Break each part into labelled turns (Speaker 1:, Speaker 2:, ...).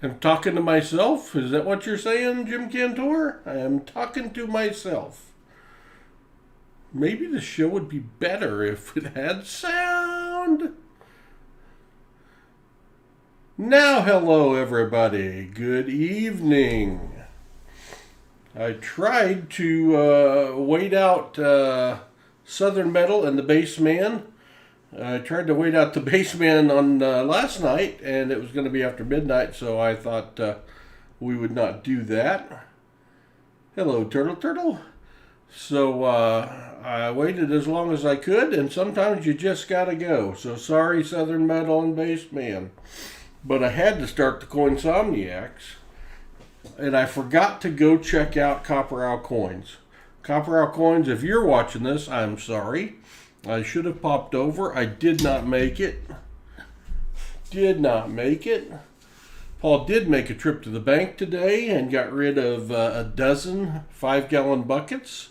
Speaker 1: I'm talking to myself? Is that what you're saying, Jim Cantor? I am talking to myself. Maybe the show would be better if it had sound. Now, hello, everybody. Good evening. I tried to wait out Southern Metal and the Bassman. I tried to wait out the Bassman on last night, and it was going to be after midnight, so I thought we would not do that. Hello, Turtle. So I waited as long as I could, and sometimes you just gotta go. So sorry, Southern Metal and Bassman. But I had to start the Coinsomniacs, and I forgot to go check out Copper Owl Coins. Copper Owl Coins, if you're watching this, I'm sorry. I should have popped over. I did not make it. Paul did make a trip to the bank today and got rid of a dozen 5-gallon buckets.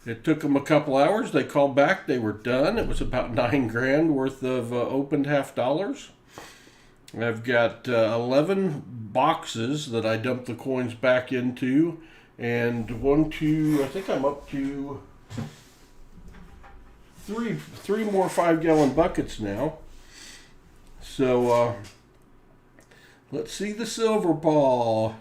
Speaker 1: It took them a couple hours. They called back. They were done. It was about $9,000 worth of opened half dollars. I've got 11 boxes that I dumped the coins back into. And I think I'm up to three more 5-gallon buckets now. So let's see the silver ball.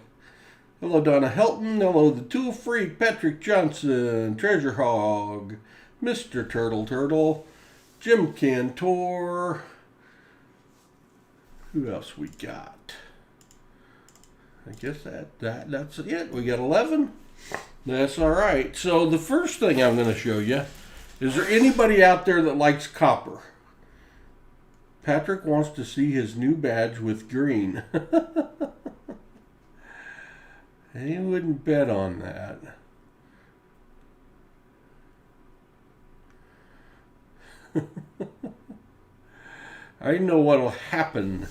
Speaker 1: Hello, Donna Helton. Hello, the Tool Freak, Patrick Johnson, Treasure Hog, Mr. Turtle, Jim Cantor. Who else we got? I guess that's it. We got 11. That's all right. So the first thing I'm going to show you, is there anybody out there that likes copper? Patrick wants to see his new badge with green. He wouldn't bet on that. I know what'll happen.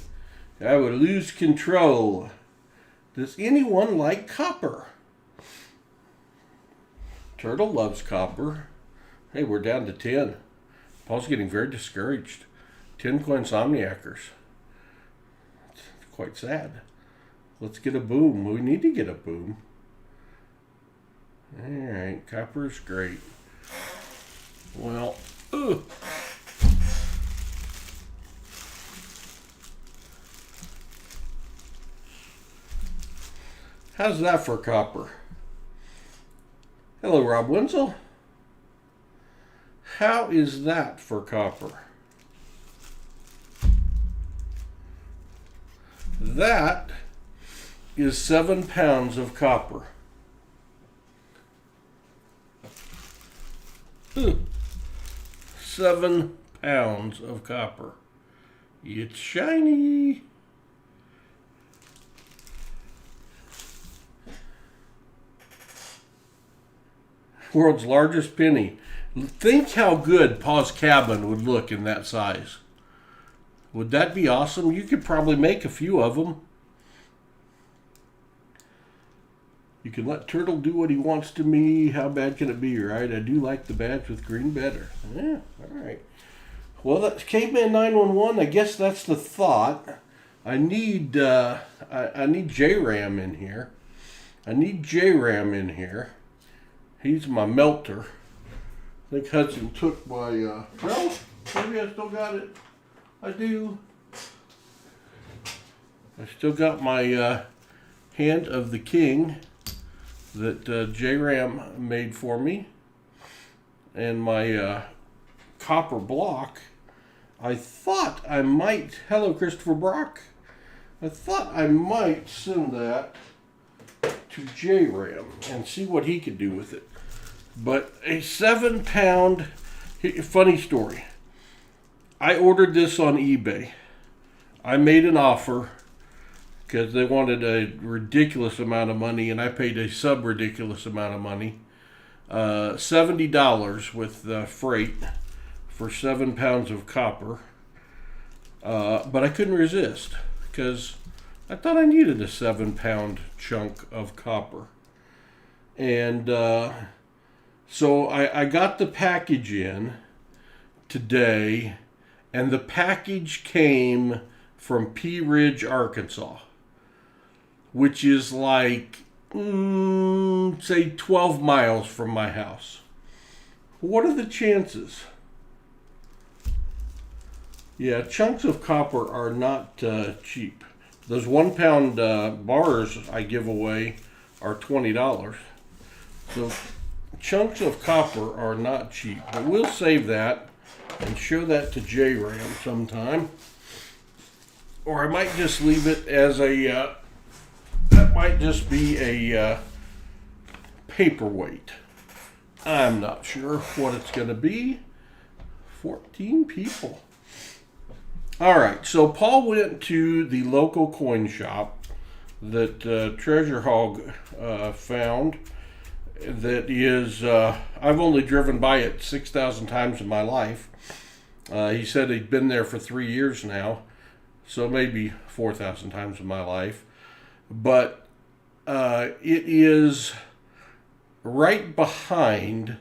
Speaker 1: I would lose control. Does anyone like copper? Turtle loves copper. Hey, we're down to 10. Paul's getting very discouraged. 10 Coinsomniacs. It's quite sad. Let's get a boom. We need to get a boom. Alright, copper's great. Well, how's that for copper? Hello, Rob Wenzel. How is that for copper? That is 7 pounds of copper. 7 pounds of copper. It's shiny. World's largest penny. Think how good Pa's cabin would look in that size. Would that be awesome? You could probably make a few of them. You can let Turtle do what he wants to me. How bad can it be, right? I do like the badge with green better. Yeah, all right. Well, that's Caveman 911. I guess that's the thought. I need I need J-Ram in here. He's my melter. I think Hudson took my, well, maybe I still got it. I do. I still got my Hand of the King that J-Ram made for me. And my copper block. I thought I might, hello Christopher Brock. I thought I might send that to J-Ram and see what he could do with it. But a 7 pound, funny story. I ordered this on eBay. I made an offer because they wanted a ridiculous amount of money, and I paid a sub-ridiculous amount of money. $70 with freight for 7 pounds of copper. But I couldn't resist because I thought I needed a 7 pound chunk of copper. And so I got the package in today, and the package came from Pea Ridge, Arkansas. which is like, say, 12 miles from my house. What are the chances? Yeah, chunks of copper are not cheap. Those 1 pound bars I give away are $20. So chunks of copper are not cheap. But we'll save that and show that to J-Ram sometime. Or I might just leave it as a, that might just be a paperweight. I'm not sure what it's going to be. 14 people. All right, so Paul went to the local coin shop that Treasure Hog found. That is, I've only driven by it 6,000 times in my life. He said he'd been there for 3 years now, so maybe 4,000 times in my life. But it is right behind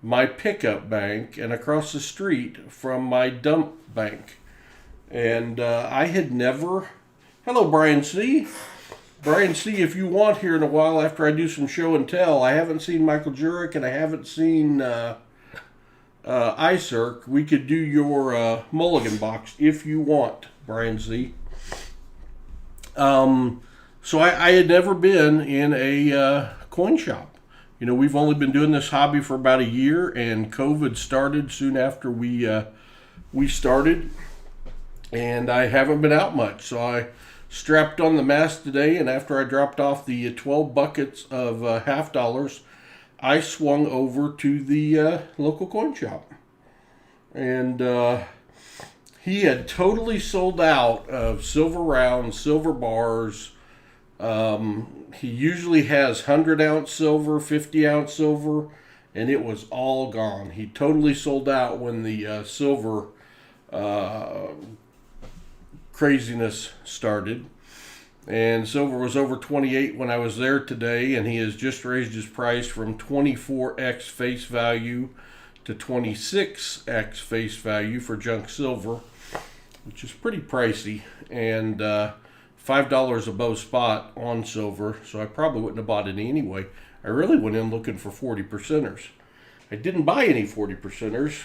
Speaker 1: my pickup bank and across the street from my dump bank. And I had never... Hello, Brian C. Brian C., if you want here in a while after I do some show and tell. I haven't seen Michael Jurek and I haven't seen iCirc. We could do your mulligan box if you want, Brian C. So I had never been in a coin shop. You know, we've only been doing this hobby for about a year, and COVID started soon after we started, and I haven't been out much. So I strapped on the mask today, and after I dropped off the 12 buckets of $50, I swung over to the local coin shop. And he had totally sold out of silver rounds, silver bars. He usually has 100-ounce silver, 50-ounce silver, and it was all gone. He totally sold out when the silver craziness started. And silver was over 28 when I was there today, and he has just raised his price from 24x face value to 26x face value for junk silver, which is pretty pricey, and $5 above spot on silver, so I probably wouldn't have bought any anyway. I really went in looking for 40%ers. I didn't buy any 40%ers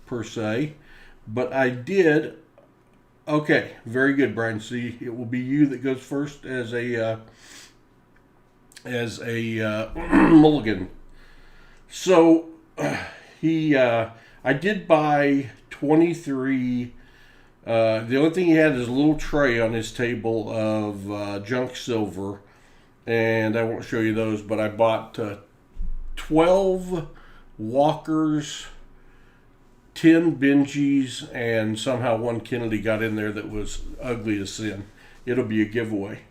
Speaker 1: per se, but I did. Okay, very good, Brian C. It will be you that goes first as a mulligan. So I did buy 23. The only thing he had is a little tray on his table of junk silver, and I won't show you those, but I bought 12 Walkers, 10 Benjis, and somehow one Kennedy got in there that was ugly as sin. It'll be a giveaway.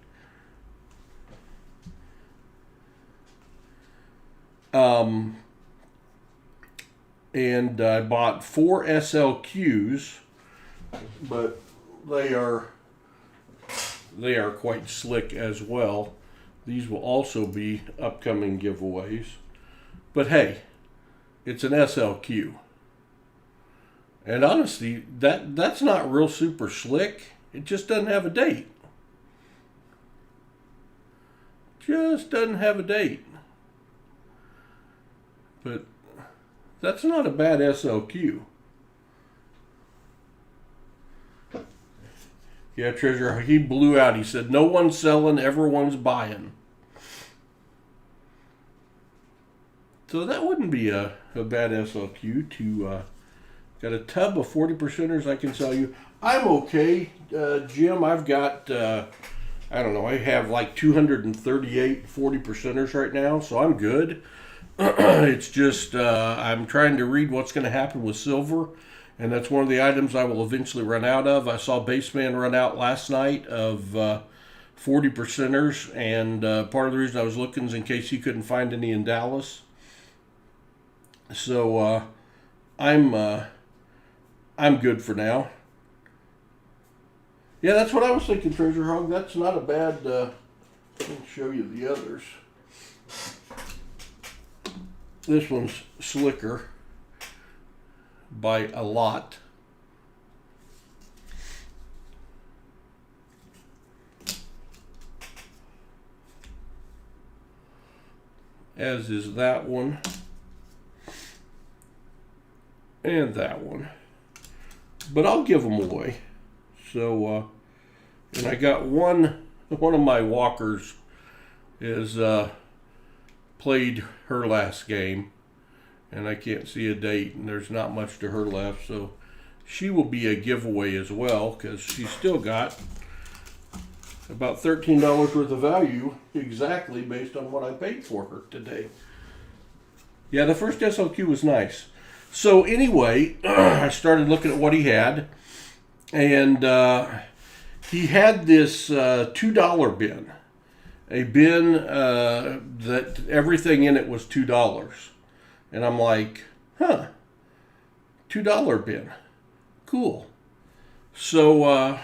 Speaker 1: And I bought 4 SLQs, but they are quite slick as well. These will also be upcoming giveaways. But hey, it's an SLQ. And honestly, that's not real super slick. It just doesn't have a date. Just doesn't have a date. But that's not a bad SLQ. Yeah, Treasure, he blew out. He said, no one's selling, everyone's buying. So that wouldn't be a bad SLQ to... got a tub of 40%ers I can sell you. I'm okay, Jim. I've got, I don't know, I have like 238 40%ers right now, so I'm good. It's just, I'm trying to read what's going to happen with silver, and that's one of the items I will eventually run out of. I saw Baseman run out last night of 40%ers, and part of the reason I was looking is in case he couldn't find any in Dallas. So I'm good for now. Yeah, that's what I was thinking, Treasure Hog. That's not a bad... Let me show you the others. This one's slicker by a lot. as is that one and that one. But I'll give them away. So, and I got one of my walkers is played her last game, and I can't see a date, and there's not much to her left, so she will be a giveaway as well, because she's still got about $13 worth of value exactly based on what I paid for her today. Yeah, the first SLQ was nice. So anyway, I started looking at what he had, and he had this $2 bin. A bin that everything in it was $2. And I'm like, huh, $2 bin. Cool. So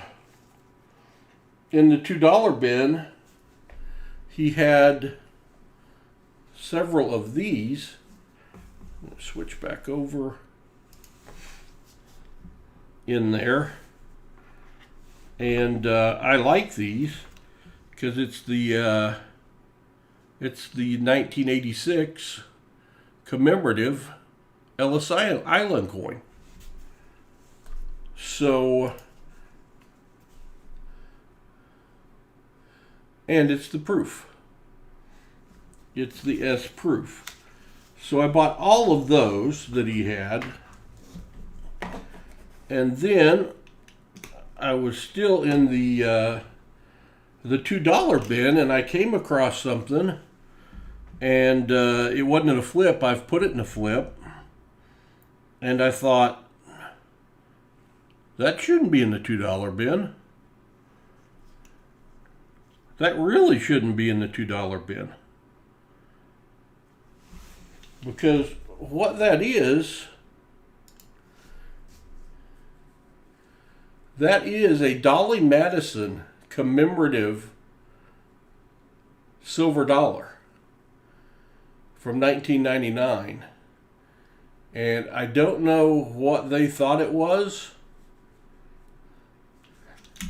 Speaker 1: in the $2 bin, he had several of these. Switch back over in there. And I like these because it's the 1986 commemorative Ellis Island coin. So, and it's the proof. It's the S proof. So I bought all of those that he had. And then I was still in the $2 bin, and I came across something, and it wasn't in a flip. I've put it in a flip, and I thought, that shouldn't be in the $2 bin. That really shouldn't be in the $2 bin. Because what that is a Dolly Madison commemorative silver dollar from 1999. And I don't know what they thought it was,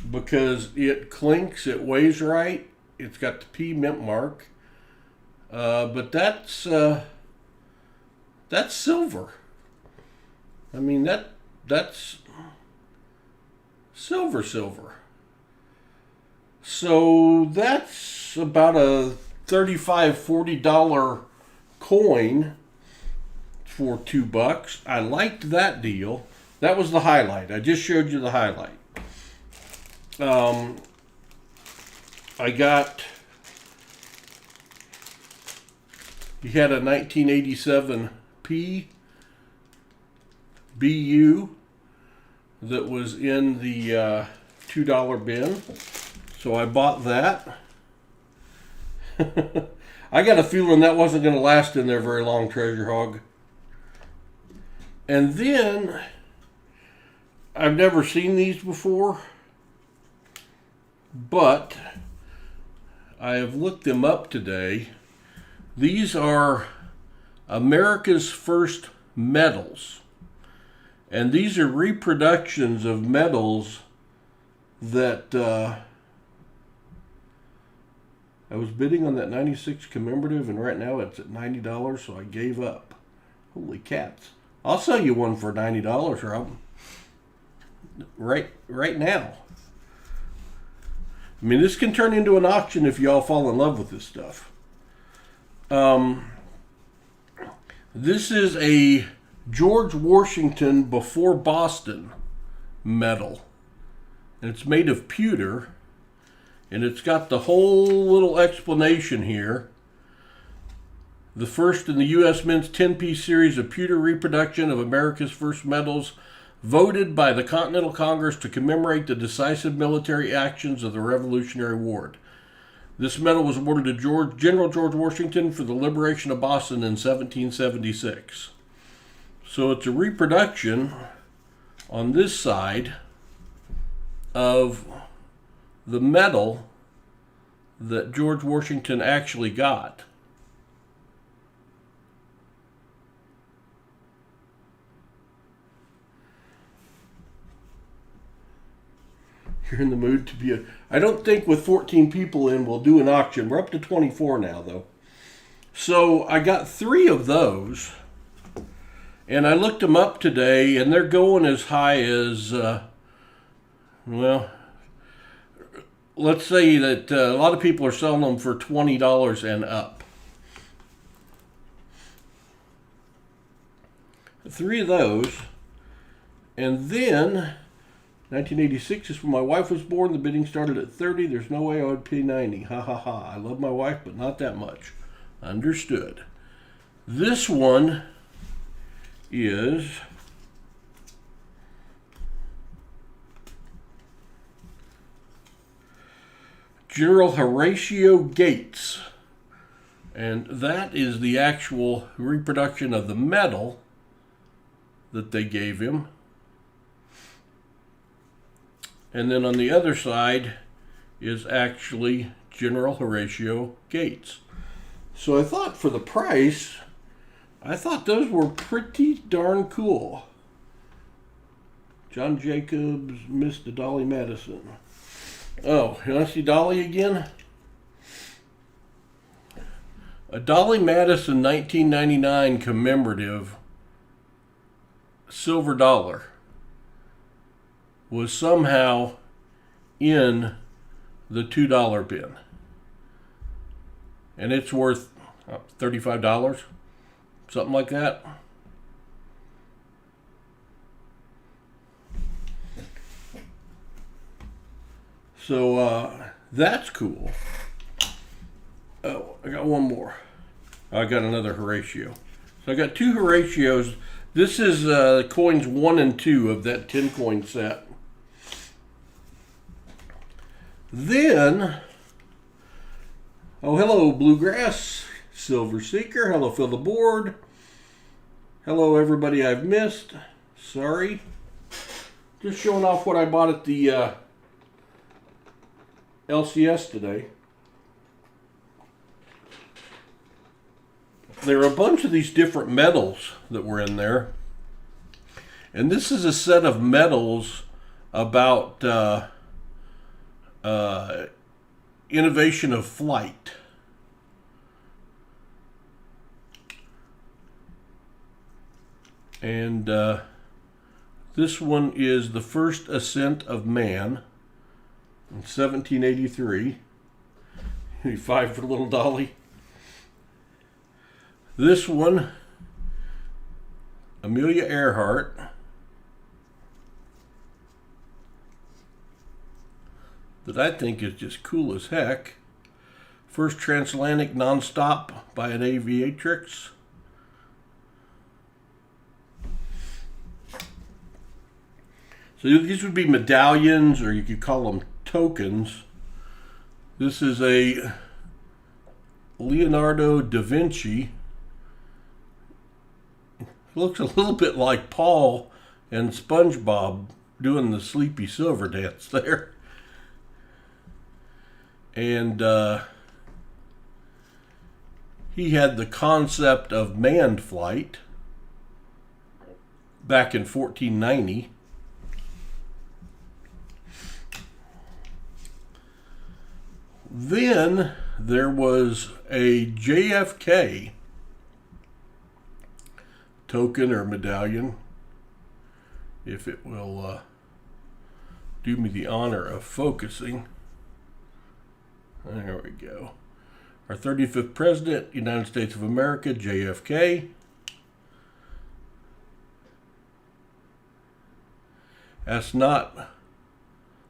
Speaker 1: because it clinks, it weighs right, it's got the P mint mark, but that's silver. I mean, that's silver. So that's about a $35-40 coin for $2. I liked that deal. That was the highlight. I just showed you the highlight. I got, he had a 1987 P BU that was in the $2 bin. So I bought that. I got a feeling that wasn't going to last in there very long, Treasure Hog. And then, I've never seen these before, but I have looked them up today. These are America's first medals. And these are reproductions of medals that I was bidding on that 96 commemorative, and right now it's at $90, so I gave up. Holy cats. I'll sell you one for $90, Rob. Right now. I mean, this can turn into an auction if you all fall in love with this stuff. This is a George Washington before Boston medal. And it's made of pewter. And it's got the whole little explanation here. The first in the U.S. Men's 10-piece series of pewter reproduction of America's first medals, voted by the Continental Congress to commemorate the decisive military actions of the Revolutionary War. This medal was awarded to General George Washington for the liberation of Boston in 1776. So it's a reproduction on this side of the medal that George Washington actually got. You're in the mood to be I don't think with 14 people in we'll do an auction. We're up to 24 now, though. So I got 3 of those, and I looked them up today, and they're going as high as, well, let's say that a lot of people are selling them for $20 and up. 3 of those, and then 1986 is when my wife was born. The bidding started at 30. There's no way I would pay 90. Ha ha ha. I love my wife, but not that much. Understood. This one is General Horatio Gates. And that is the actual reproduction of the medal that they gave him. And then on the other side is actually General Horatio Gates. So I thought for the price, I thought those were pretty darn cool. John Jacobs, Miss Dolly Madison. Oh, you want to see Dolly again? A Dolly Madison 1999 commemorative silver dollar was somehow in the $2 bin. And it's worth $35, something like that. So that's cool. Oh, I got one more. I got another Horatio. So I got 2 Horatios. This is coins 1 and 2 of that 10 coin set. Then, oh, hello, Bluegrass, Silver Seeker. Hello, Phil the Board. Hello, everybody I've missed. Sorry. Just showing off what I bought at the LCS today. There are a bunch of these different medals that were in there. And this is a set of medals about innovation of flight. And this one is the first ascent of man in 1783. 5 for little Dolly. This one, Amelia Earhart. That I think is just cool as heck. First transatlantic nonstop by an aviatrix. So these would be medallions, or you could call them tokens. This is a Leonardo Da Vinci. Looks a little bit like Paul and SpongeBob doing the Sleepy Silver dance there. And he had the concept of manned flight back in 1490. Then there was a JFK token or medallion, if it will do me the honor of focusing. There we go. Our 35th President, United States of America, JFK. Ask not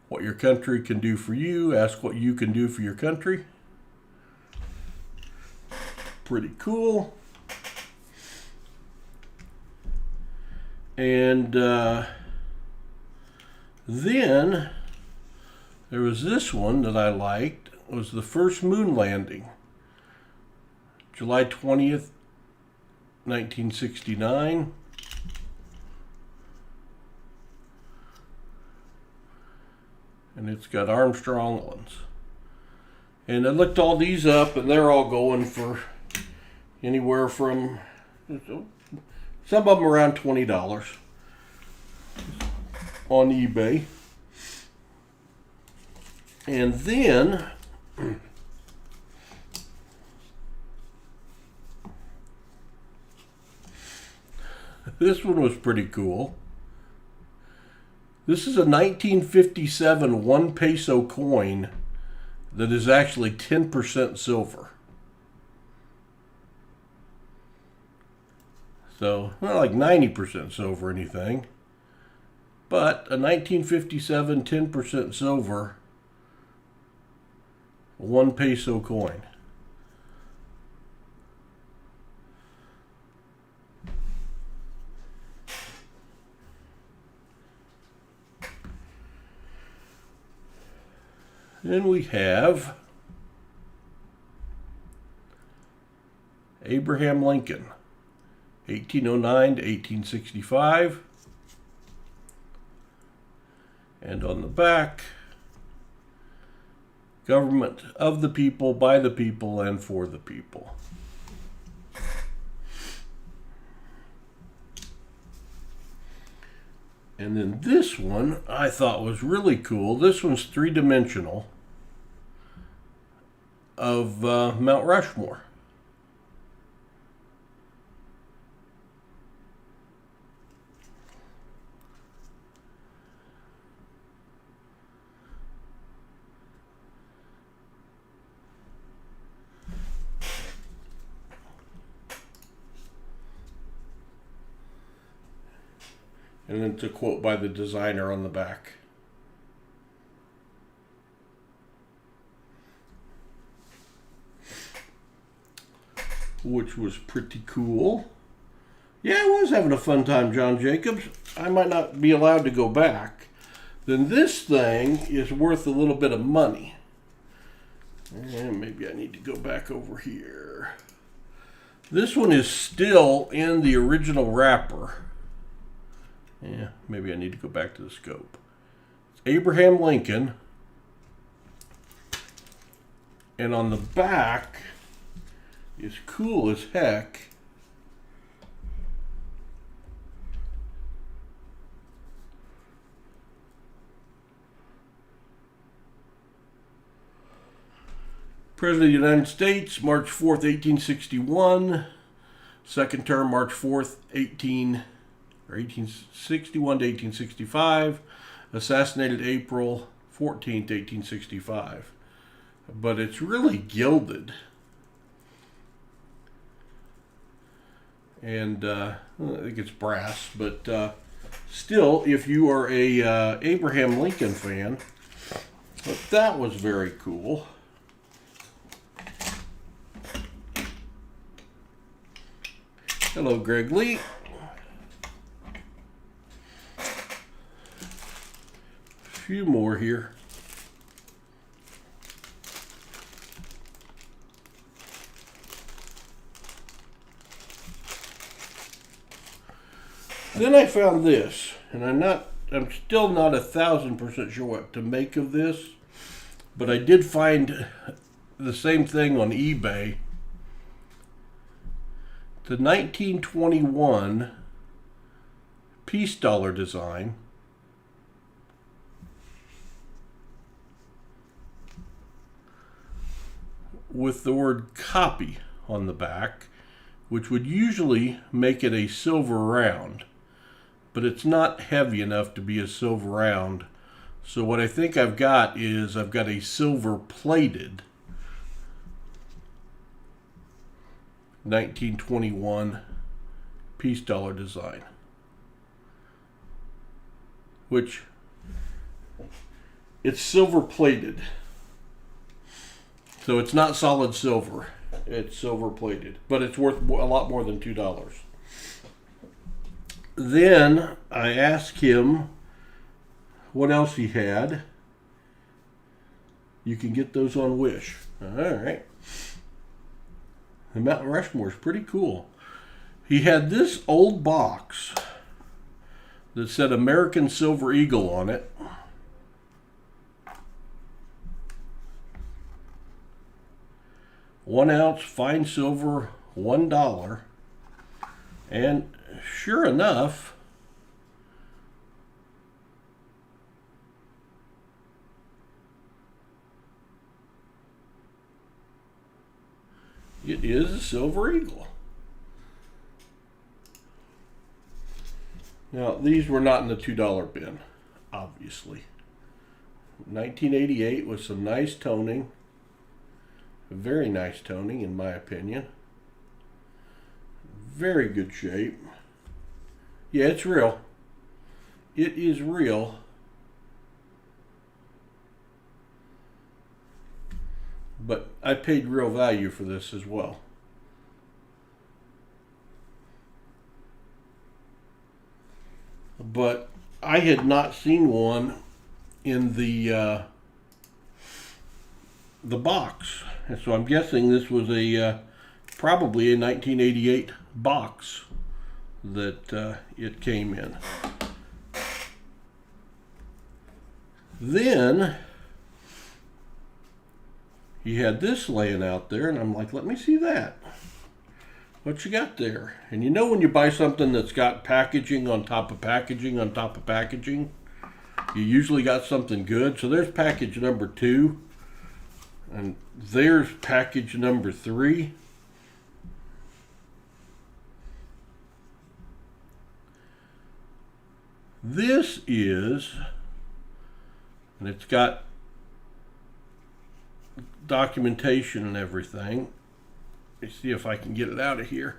Speaker 1: what your country can do for you, ask what you can do for your country. Pretty cool. And then there was this one that I liked. It was the first moon landing. July 20th, 1969. And it's got Armstrong ones. And I looked all these up, and they're all going for anywhere from, some of them around $20 on eBay. And then This one was pretty cool. This is a 1957 1 peso coin that is actually 10% silver. So, not like 90% silver or anything, but a 1957 10% silver 1 peso coin. Then we have Abraham Lincoln, 1809 to 1865. And on the back, government of the people, by the people, and for the people. And then this one I thought was really cool. This one's three-dimensional of Mount Rushmore. And then it's a quote by the designer on the back. Which was pretty cool. Yeah, I was having a fun time, John Jacobs. I might not be allowed to go back. Then this thing is worth a little bit of money. And maybe I need to go back over here. This one is still in the original wrapper. Yeah, maybe I need to go back to the scope. It's Abraham Lincoln. And on the back is cool as heck. President of the United States, March 4th, 1861. Second term, March 4th, 1861 to 1865. Assassinated April 14th, 1865. But it's really gilded. And I think it's brass, but still, if you are a Abraham Lincoln fan, but that was very cool. Hello, Greg Lee. A few more here. Then I found this, and I'm still not 1,000% sure what to make of this, but I did find the same thing on eBay. The 1921 peace dollar design with the word copy on the back, which would usually make it a silver round, but it's not heavy enough to be a silver round. So what I think I've got is I've got a silver plated 1921 peace dollar design, which it's silver plated. So it's not solid silver. It's silver plated, but it's worth a lot more than $2. Then I asked him what else he had. You can get those on Wish. All right. The Mount Rushmore is pretty cool. He had this old box that said American Silver Eagle on it. $1 ounce fine silver, $1. And sure enough, it is a silver eagle. Now, these were not in the $2 bin, obviously. 1988 with some nice toning. Very nice toning, in my opinion. Very good shape. Yeah, it's real. It is real. But I paid real value for this as well. But I had not seen one in the box, and so I'm guessing this was a probably a 1988 box that it came in. Then he had this laying out there, and I'm like, let me see that. What you got there? And you know when you buy something that's got packaging on top of packaging on top of packaging, you usually got something good. So there's package number 2, and there's package number 3. This is, and it's got documentation and everything. Let me see if I can get it out of here.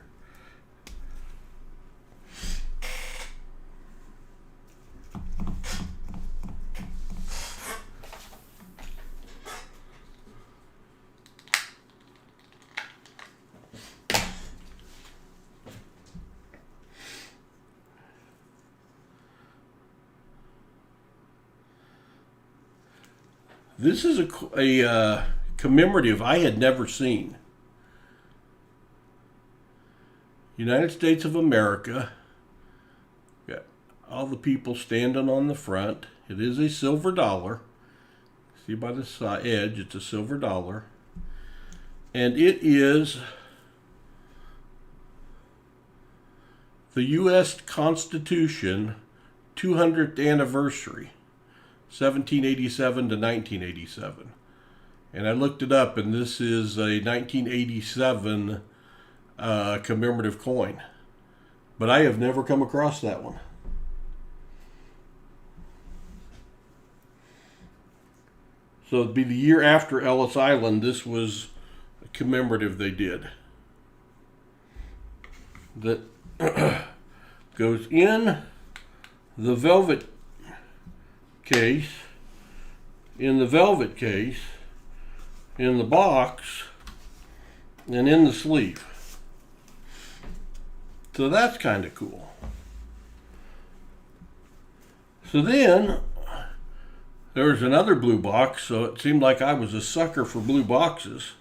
Speaker 1: This is a commemorative I had never seen. United States of America. Got all the people standing on the front. It is a silver dollar. See by the side edge, it's a silver dollar. And it is the U.S. Constitution 200th anniversary, 1787 to 1987. And I looked it up, and this is a 1987 commemorative coin. But I have never come across that one. So it'd be the year after Ellis Island. This was a commemorative they did. That goes in the velvet case, in the velvet case, in the box, and in the sleeve. So that's kind of cool. So then there was another blue box, so it seemed like I was a sucker for blue boxes.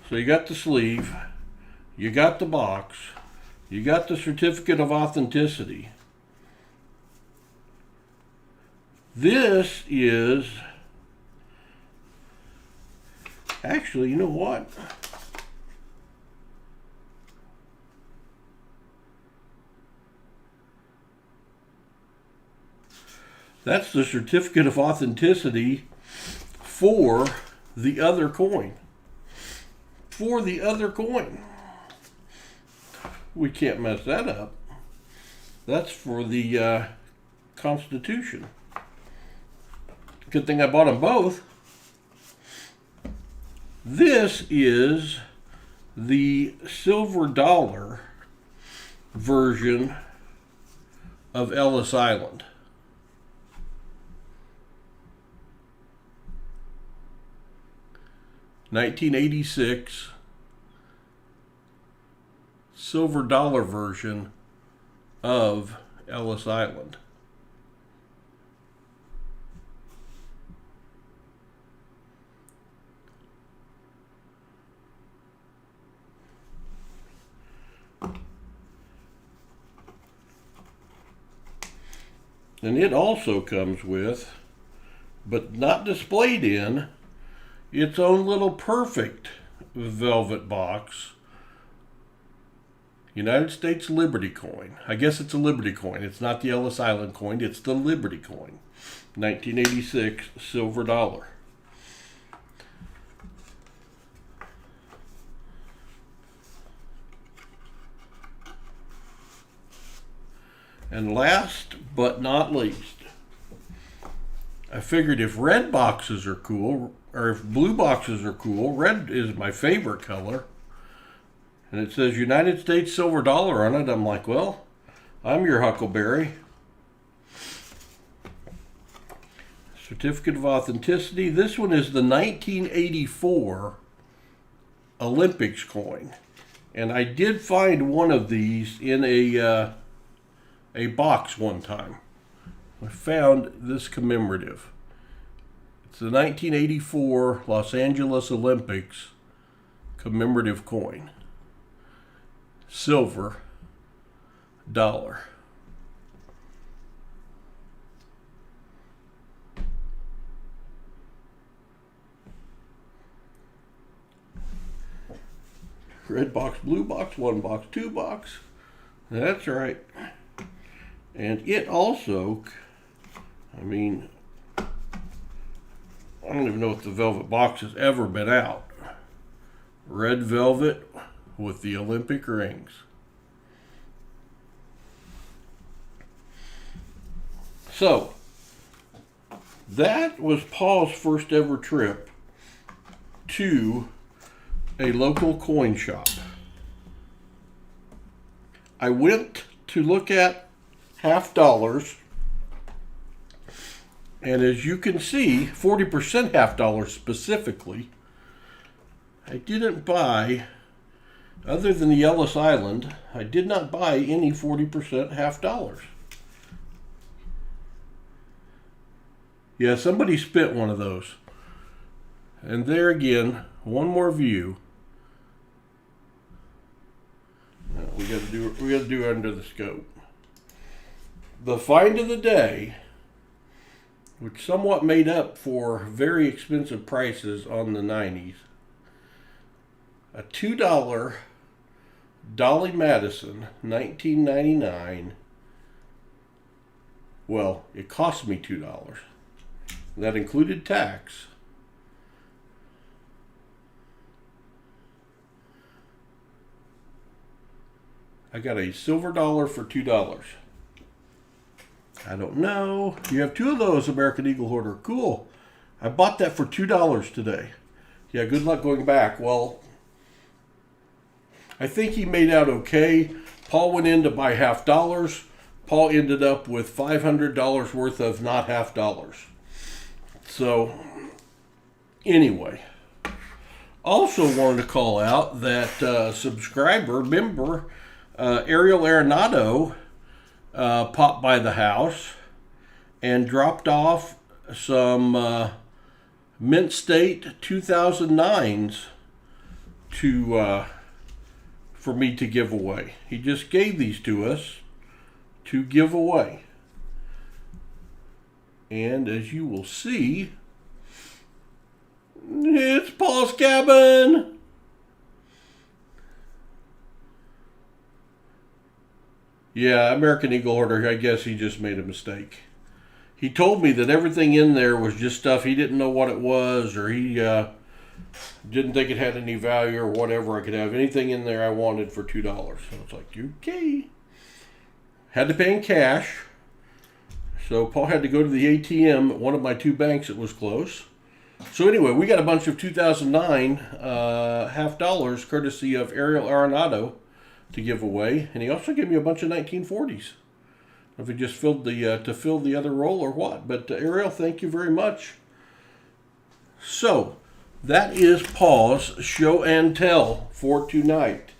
Speaker 1: So you got the sleeve, you got the box, you got the certificate of authenticity. This is, actually, you know what? That's the certificate of authenticity for the other coin. For the other coin. We can't mess that up. That's for the Constitution. Good thing I bought them both. This is the silver dollar version of Ellis Island. $1986 silver dollar version of Ellis Island. And it also comes with, but not displayed in, its own little perfect velvet box. United States Liberty coin. I guess it's a Liberty coin. It's not the Ellis Island coin. It's the Liberty coin. 1986 silver dollar. And last but not least, I figured if red boxes are cool, or if blue boxes are cool, red is my favorite color. And it says United States silver dollar on it. I'm like, well, I'm your Huckleberry. Certificate of authenticity. This one is the 1984 Olympics coin. And I did find one of these in a box one time. I found this commemorative. It's the 1984 Los Angeles Olympics commemorative coin. Silver dollar. Red box, blue box, 1 box, 2 box. That's right. And it also, I mean, I don't even know if the velvet box has ever been out. Red velvet with the Olympic rings. So, that was Paul's first ever trip to a local coin shop. I went to look at half dollars, and as you can see, 40% half dollars specifically. I didn't buy, other than the Ellis Island, I did not buy any 40% half dollars. Yeah, somebody spent one of those. And there again, one more view. No, we got to do under the scope. The find of the day, which somewhat made up for very expensive prices on the 90s. A $2 Dolly Madison, 1999. Well, it cost me $2. That included tax. I got a silver dollar for $2. I don't know. You have 2 of those, American Eagle Hoarder. Cool. I bought that for $2 today. Yeah, good luck going back. Well, I think he made out okay. Paul went in to buy half dollars. Paul ended up with $500 worth of not half dollars. So, anyway. Also wanted to call out that member, Ariel Arenado, popped by the house and dropped off some Mint State 2009s for me to give away. He just gave these to us to give away. And as you will see, it's Paul's cabin. Yeah, American Eagle Hoarder, I guess he just made a mistake. He told me that everything in there was just stuff he didn't know what it was, or he didn't think it had any value or whatever. I could have anything in there I wanted for $2. So it's like, okay. Had to pay in cash. So Paul had to go to the ATM at one of my 2 banks that was close. So anyway, we got a bunch of 2009 half dollars courtesy of Ariel Arenado to give away, and he also gave me a bunch of 1940s. If he just filled to fill the other roll or what. But Ariel, thank you very much. So that is Paul's show and tell for tonight.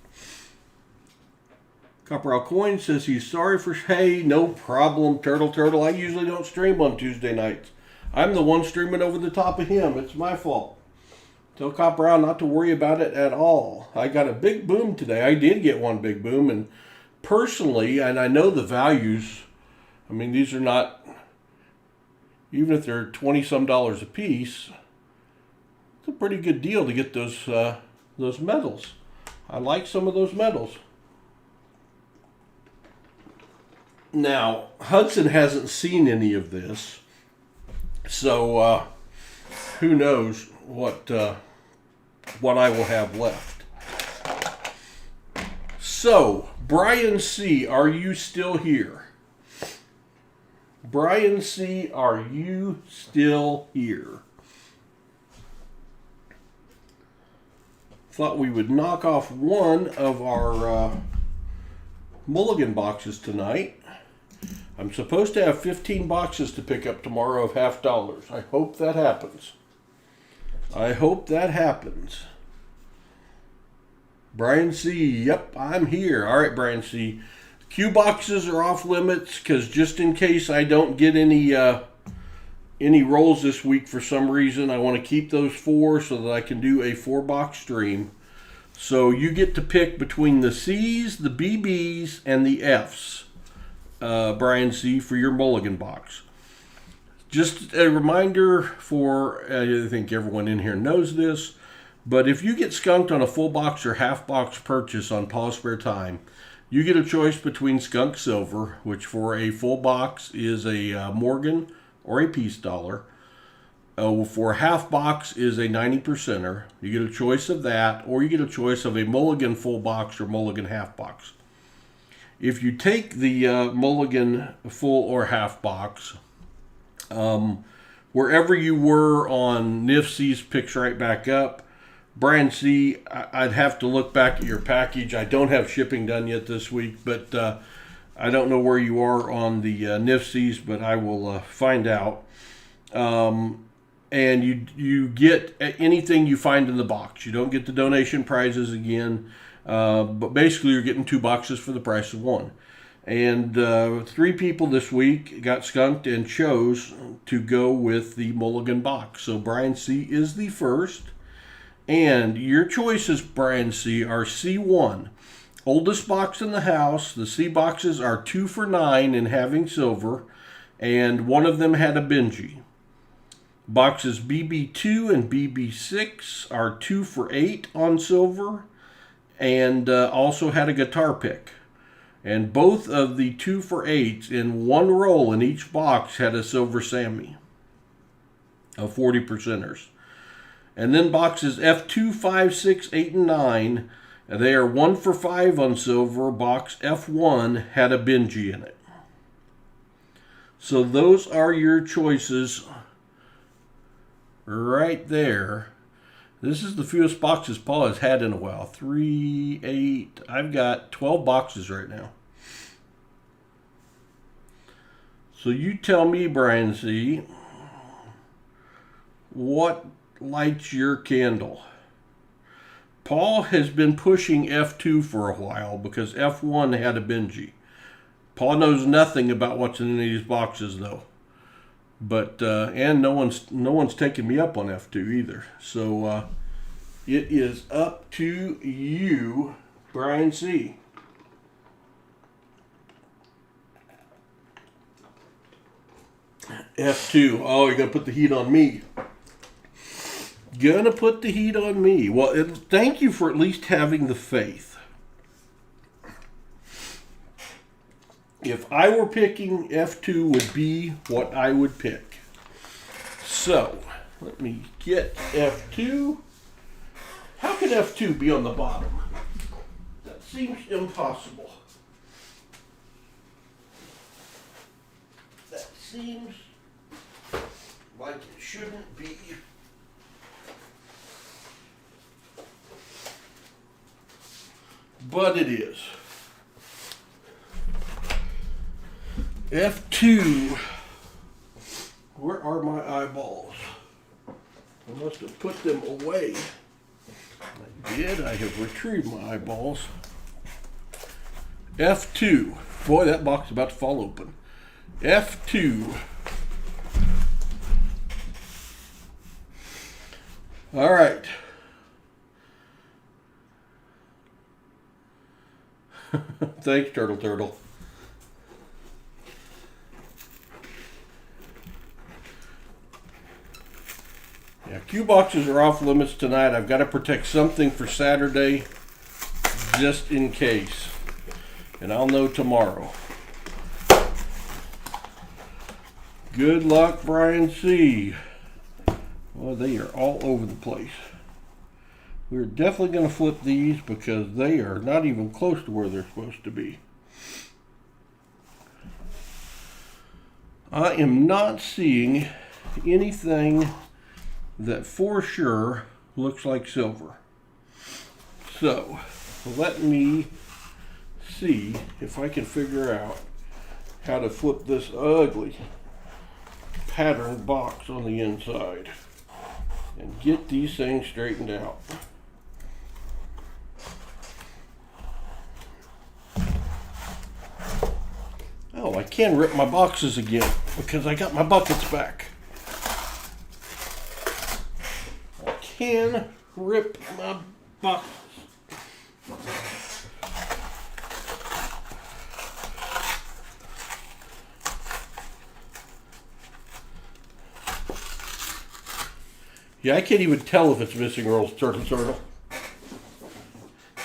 Speaker 1: Copperall Coin says he's sorry for... Hey, no problem, Turtle. I usually don't stream on Tuesday nights. I'm the one streaming over the top of him. It's my fault. Tell Copperall not to worry about it at all. I got a big boom today. I did get one big boom, and personally, and I know the values, I mean, these are not, even if they're $20-some a piece, it's a pretty good deal to get those medals. I like some of those medals. Now, Hudson hasn't seen any of this, so who knows what I will have left. So, Brian C., are you still here? Brian C., are you still here? Thought we would knock off one of our mulligan boxes tonight. I'm supposed to have 15 boxes to pick up tomorrow of $50. I hope that happens. I hope that happens. Brian C., yep, I'm here. All right, Brian C., Q boxes are off limits because just in case I don't get any rolls this week for some reason, I want to keep those 4 so that I can do a 4-box stream. So you get to pick between the C's, the BB's, and the F's, Brian C., for your mulligan box. Just a reminder for, I think everyone in here knows this, but if you get skunked on a full box or half box purchase on Paul's Spare Time, you get a choice between skunk silver, which for a full box is a Morgan or a peace dollar. For a half box is a 90%er. You get a choice of that, or you get a choice of a mulligan full box or mulligan half box. If you take the mulligan full or half box, wherever you were on NIFC's picks right back up. Brian C., I'd have to look back at your package. I don't have shipping done yet this week, but I don't know where you are on the NIFC's, but I will find out. And you get anything you find in the box. You don't get the donation prizes again, but basically you're getting 2 boxes for the price of 1. And 3 people this week got skunked and chose to go with the mulligan box. So Brian C. is the first. And your choices, Brian C., are C1, oldest box in the house. The C boxes are 2 for 9 in having silver, and one of them had a Benji. Boxes BB2 and BB6 are 2 for 8 on silver, and also had a guitar pick. And both of the 2 for 8s in one roll in each box had a silver Sammy of 40%ers. And then boxes F2, 5, 6, 8, and 9, they are 1 for 5 on silver. Box F1 had a Benji in it. So those are your choices right there. This is the fewest boxes Paul has had in a while. 3, 8, I've got 12 boxes right now. So you tell me, Brian C., what lights your candle? Paul has been pushing F2 for a while because F1 had a Benji. Paul knows nothing about what's in any of these boxes though. But and no one's taken me up on F2 either. So it is up to you, Brian C. F2. Oh, you're gonna put the heat on me. Gonna put the heat on me. Well, thank you for at least having the faith. If I were picking, F2 would be what I would pick. So, let me get F2. How can F2 be on the bottom? That seems impossible. That seems like it shouldn't be. But it is. F2. Where are my eyeballs? I must have put them away. I did. I have retrieved my eyeballs. F2. Boy, that box is about to fall open. F2. All right. Thanks, Turtle. Yeah, Q boxes are off limits tonight. I've got to protect something for Saturday just in case. And I'll know tomorrow. Good luck, Brian C. Well, they are all over the place. We're definitely going to flip these because they are not even close to where they're supposed to be. I am not seeing anything that for sure looks like silver. So let me see if I can figure out how to flip this ugly patterned box on the inside and get these things straightened out. Oh, I can rip my boxes again because I got my buckets back. I can rip my boxes. Yeah, I can't even tell if it's missing Earl's turtle.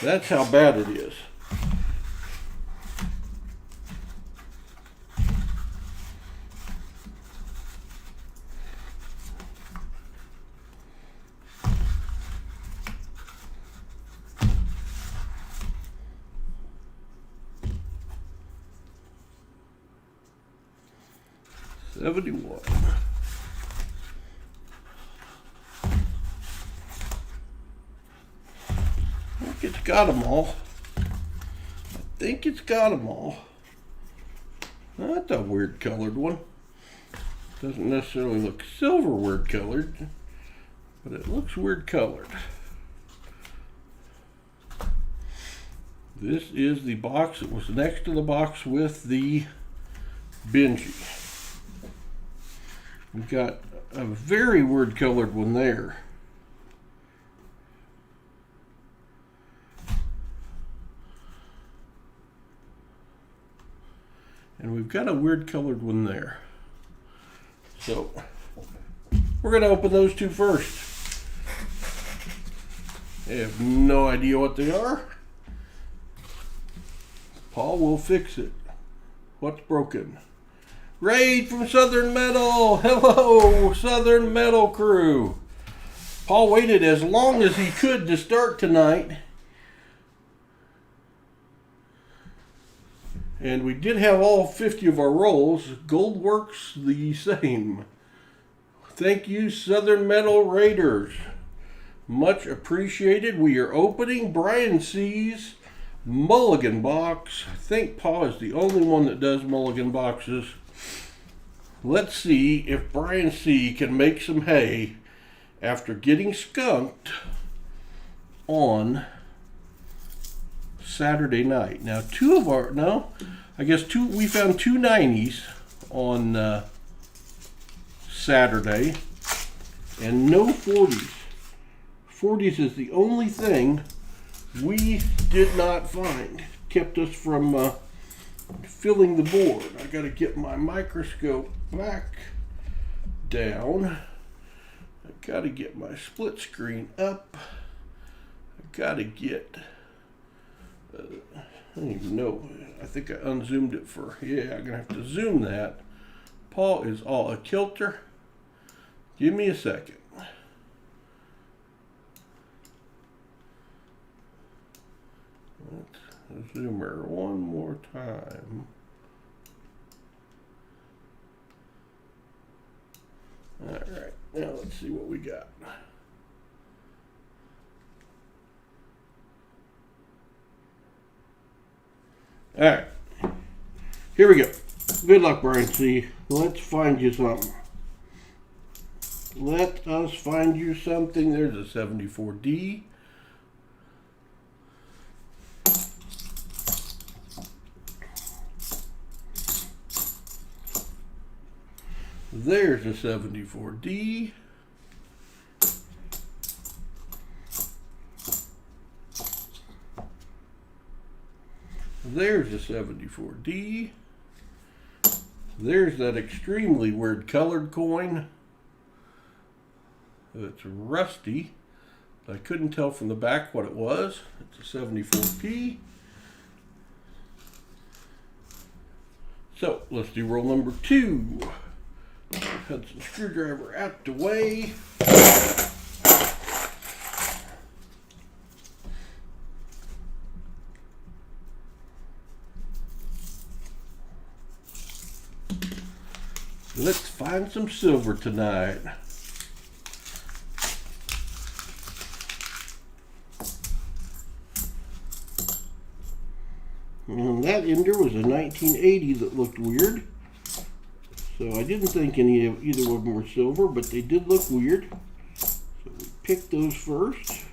Speaker 1: That's how bad it is. $71. I think it's got them all. That's a weird colored one. Doesn't necessarily look silver weird colored, but it looks weird colored. This is the box that was next to the box with the Benji. We've got a very weird colored one there. And we've got a weird colored one there. So we're going to open those two first. I have no idea what they are. Paul will fix it. What's broken? Raid from Southern Metal. Hello, Southern Metal crew. Paul waited as long as he could to start tonight. And we did have all 50 of our rolls. Gold works the same. Thank you, Southern Metal Raiders. Much appreciated. We are opening Brian C's mulligan box. I think Paul is the only one that does mulligan boxes. Let's see if Brian C can make some hay after getting skunked on Saturday night. Now, we found two 90s on Saturday and no 40s. 40s is the only thing we did not find. Kept us from filling the board. I got to get my microscope back down. I got to get my split screen up. I got to get I don't even know. I think I unzoomed it I'm going to have to zoom that. Paul is all a kilter. Give me a second. Let's zoom her one more time. All right, now let's see what we got. All right, here we go. Good luck, Brian C. Let's find you something. Let us find you something. There's a 74D. There's a 74D. There's a 74D. There's that extremely weird colored coin. It's rusty. I couldn't tell from the back what it was. It's a 74P. So let's do roll number 2. Hudson screwdriver out the way. Let's find some silver tonight. And that ender was a 1980 that looked weird. So I didn't think either of them were silver, but they did look weird. So we picked those first.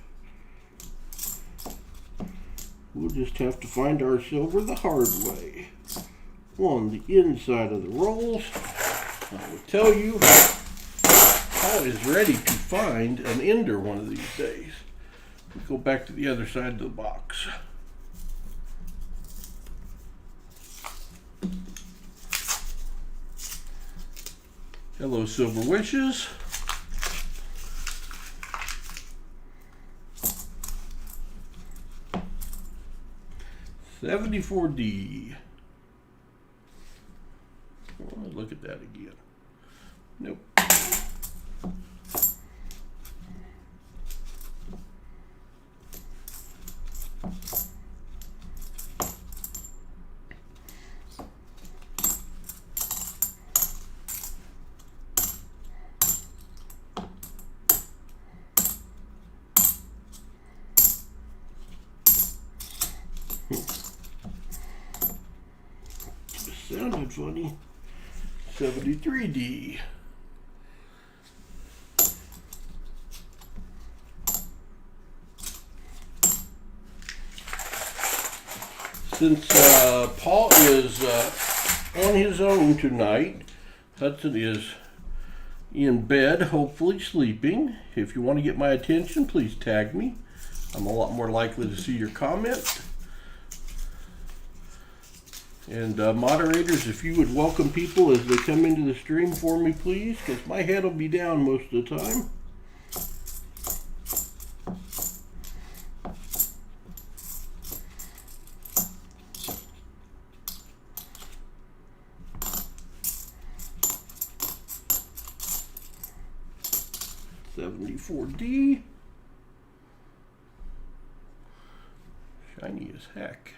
Speaker 1: We'll just have to find our silver the hard way. On the inside of the rolls, I will tell you, I is ready to find an ender one of these days. We go back to the other side of the box. Hello, Silver Wishes. $74D. Oh, look at that again. Nope. Sounded funny. 73D. Since Paul is on his own tonight, Hudson is in bed, hopefully sleeping. If you want to get my attention, please tag me. I'm a lot more likely to see your comment. And moderators, if you would welcome people as they come into the stream for me, please, because my head will be down most of the time. $74D. Shiny as heck.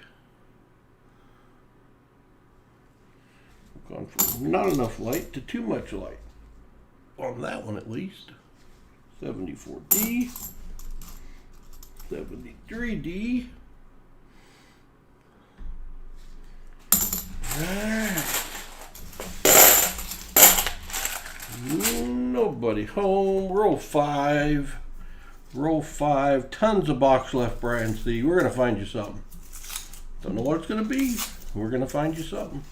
Speaker 1: Gone from not enough light to too much light. On that one at least. 74D. 73D. Nobody home. Roll 5. Roll 5. Tons of box left, Brian C. We're going to find you something. Don't know what it's going to be. We're going to find you something.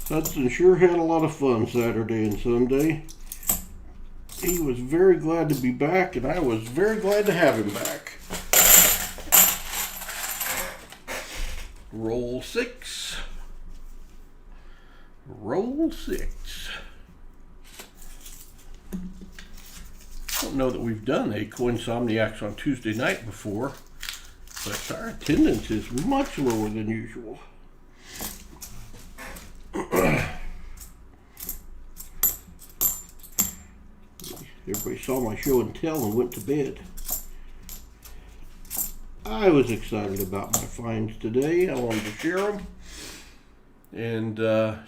Speaker 1: Hudson sure had a lot of fun Saturday and Sunday. He was very glad to be back, and I was very glad to have him back. Roll 6. Roll 6. I don't know that we've done a Coinsomniacs on Tuesday night before, but our attendance is much lower than usual. Everybody saw my show and tell and went to bed. I was excited about my finds today. I wanted to share them and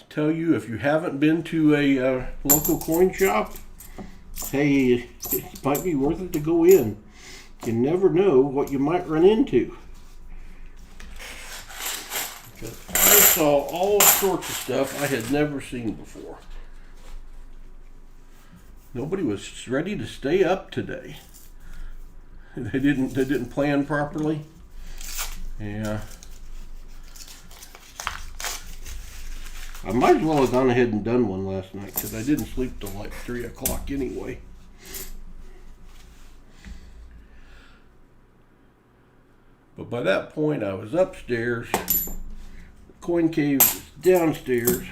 Speaker 1: tell you, if you haven't been to a local coin shop, hey, it might be worth it to go in. You never know what you might run into. Because I saw all sorts of stuff I had never seen before. Nobody was ready to stay up today. They didn't plan properly. Yeah. I might as well have gone ahead and done one last night because I didn't sleep till like 3 o'clock anyway. But by that point I was upstairs. The coin cave was downstairs.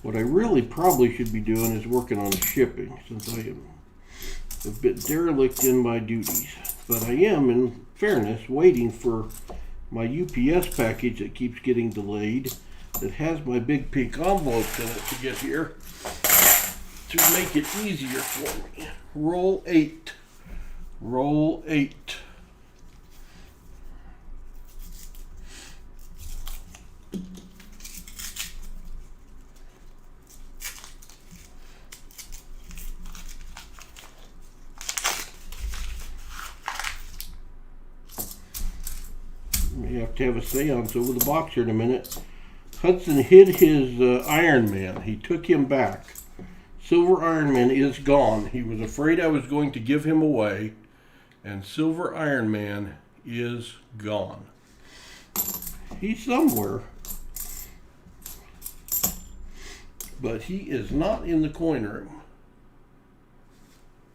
Speaker 1: What I really probably should be doing is working on shipping, since I am a bit derelict in my duties. But I am in fairness, waiting for my UPS package that keeps getting delayed, that has my big pink envelopes in it to get here, to make it easier for me. Roll 8. Roll 8. We have to have a seance over the box here in a minute. Hudson hid his Iron Man. He took him back. Silver Iron Man is gone. He was afraid I was going to give him away, and Silver Iron Man is gone. He's somewhere, but he is not in the coin room.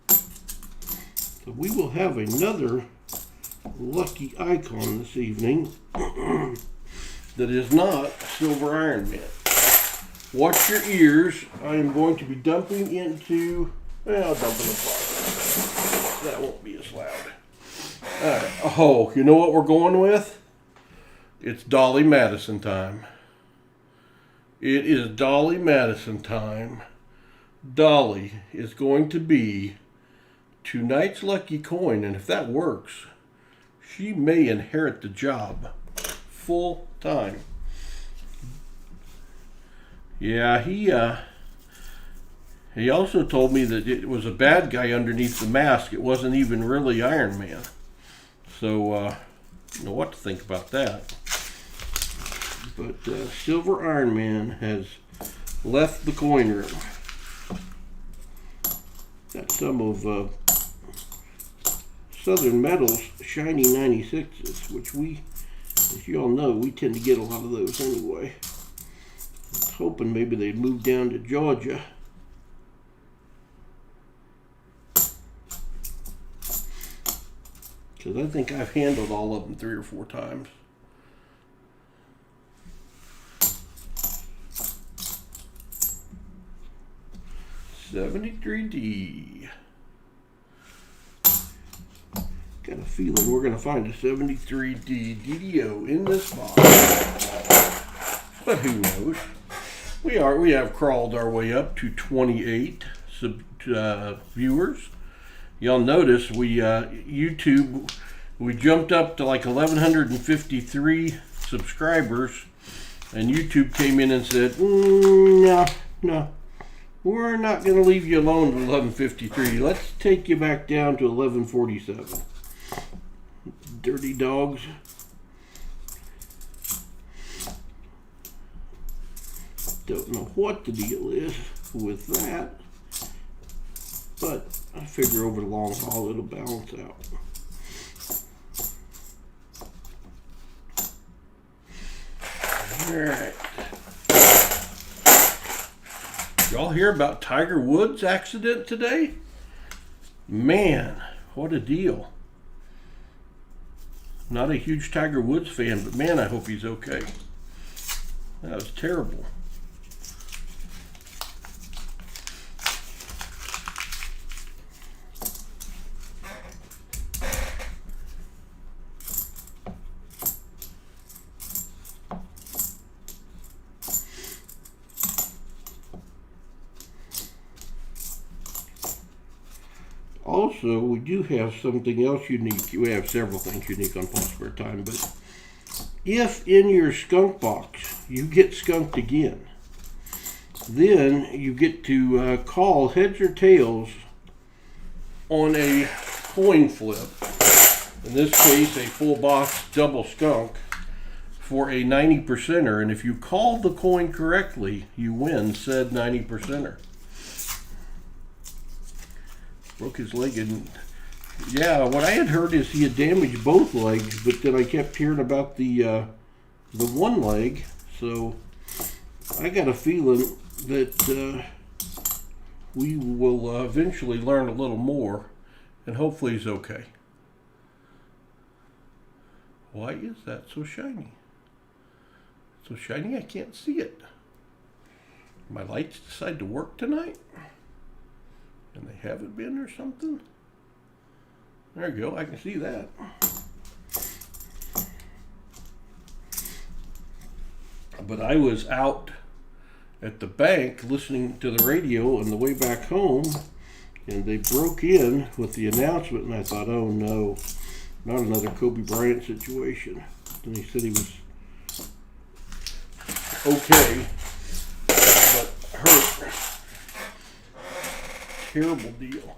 Speaker 1: So we will have another lucky icon this evening that is not Silver Iron Man. Watch your ears. I am going to be dumping into, well, I'll dump in the pot. That won't be as loud. Alright. Oh, you know what we're going with? It's Dolly Madison time. It is Dolly Madison time. Dolly is going to be tonight's lucky coin, and if that works, she may inherit the job full time. Yeah, he also told me that it was a bad guy underneath the mask. It wasn't even really Iron Man. So, I don't know what to think about that. But Silver Iron Man has left the coin room. Got some of Southern Metal's shiny 96s, which we, as you all know, we tend to get a lot of those anyway. I was hoping maybe they'd move down to Georgia. Because I think I've handled all of them 3 or 4 times. $73D. Got a feeling we're going to find a $73D DDO in this box. But who knows? We have crawled our way up to 28 viewers. Y'all notice YouTube, we jumped up to like 1,153 subscribers, and YouTube came in and said, no, we're not going to leave you alone at 1153. Let's take you back down to 1147. Dirty dogs. Don't know what the deal is with that, but I figure over the long haul it'll balance out. Alright. Y'all hear about Tiger Woods' accident today? Man, what a deal. Not a huge Tiger Woods fan, but man, I hope he's okay. That was terrible. Also, we do have something else unique. We have several things unique on Paul's Spare Time, but if in your skunk box you get skunked again, then you get to call heads or tails on a coin flip. In this case, a full box double skunk for a 90%er, and if you call the coin correctly, you win said 90%er. Broke his leg, and yeah, what I had heard is he had damaged both legs, but then I kept hearing about the one leg, so I got a feeling that we will eventually learn a little more, and hopefully he's okay. Why is that so shiny? So shiny I can't see it. My lights decide to work tonight? And they haven't been or something? There you go, I can see that. But I was out at the bank listening to the radio on the way back home, and they broke in with the announcement, and I thought, oh no, not another Kobe Bryant situation. And he said he was okay, but hurt. Terrible deal.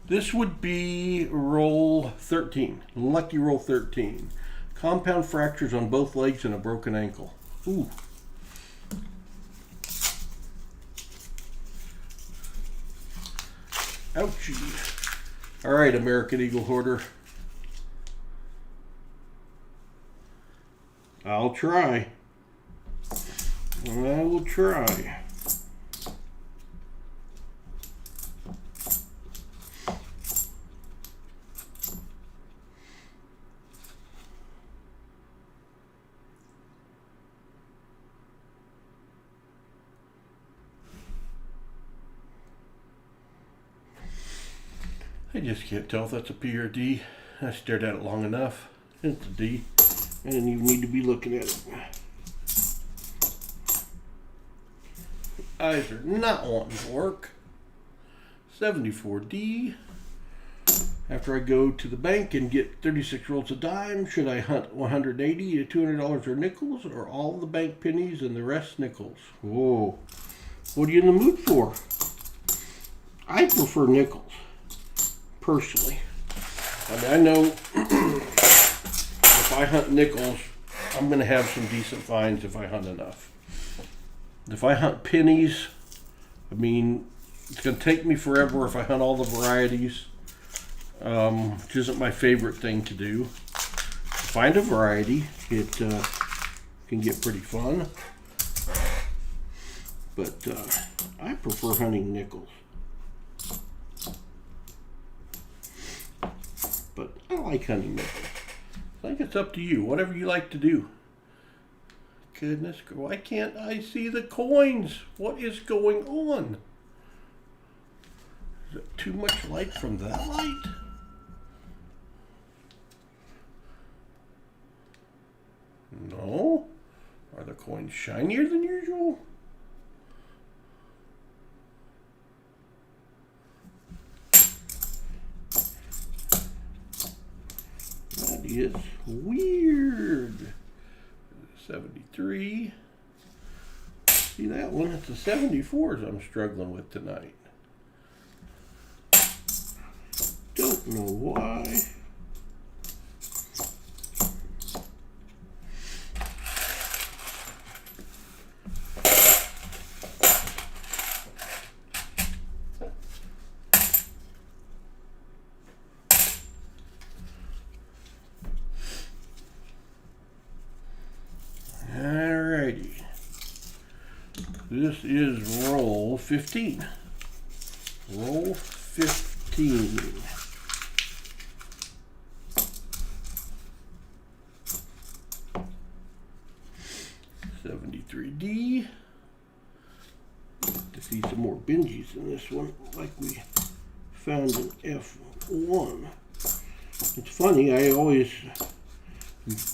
Speaker 1: This would be roll 13, lucky roll 13. Compound fractures on both legs and a broken ankle. Ooh. Ouchie. All right, American Eagle Hoarder. I'll try. I will try. I just can't tell if that's a P or a D. I stared at it long enough. It's a D. I didn't even need to be looking at it. Eyes are not wanting to work. 74D. After I go to the bank and get 36 rolls of dime, should I hunt $180 to $200 or nickels, or all the bank pennies and the rest nickels? Whoa. What are you in the mood for? I prefer nickels. Personally, I mean, I know if I hunt nickels, I'm going to have some decent finds if I hunt enough. If I hunt pennies, I mean, it's going to take me forever if I hunt all the varieties, which isn't my favorite thing to do. Find a variety, it can get pretty fun, but I prefer hunting nickels. But I like hunting nickels. I think it's up to you, whatever you like to do. Goodness, why can't I see the coins? What is going on? Is it too much light from that light? No? Are the coins shinier than usual? That is weird. 73. See that one? It's the 74s I'm struggling with tonight. Don't know why. Alrighty. This is roll 15. Roll 15. $73D. To see some more Benjis in this one, like we found in F1. It's funny, I always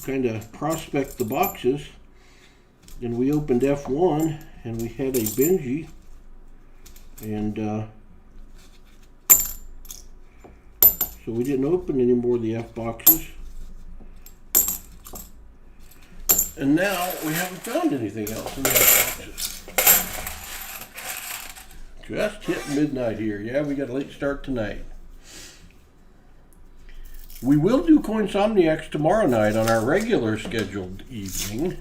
Speaker 1: kind of prospect the boxes, and we opened F1 and we had a Benji, and so we didn't open any more of the F boxes, and now we haven't found anything else in the F boxes. Just hit midnight here. Yeah, we got a late start tonight. We will do Coinsomniacs tomorrow night on our regular scheduled evening.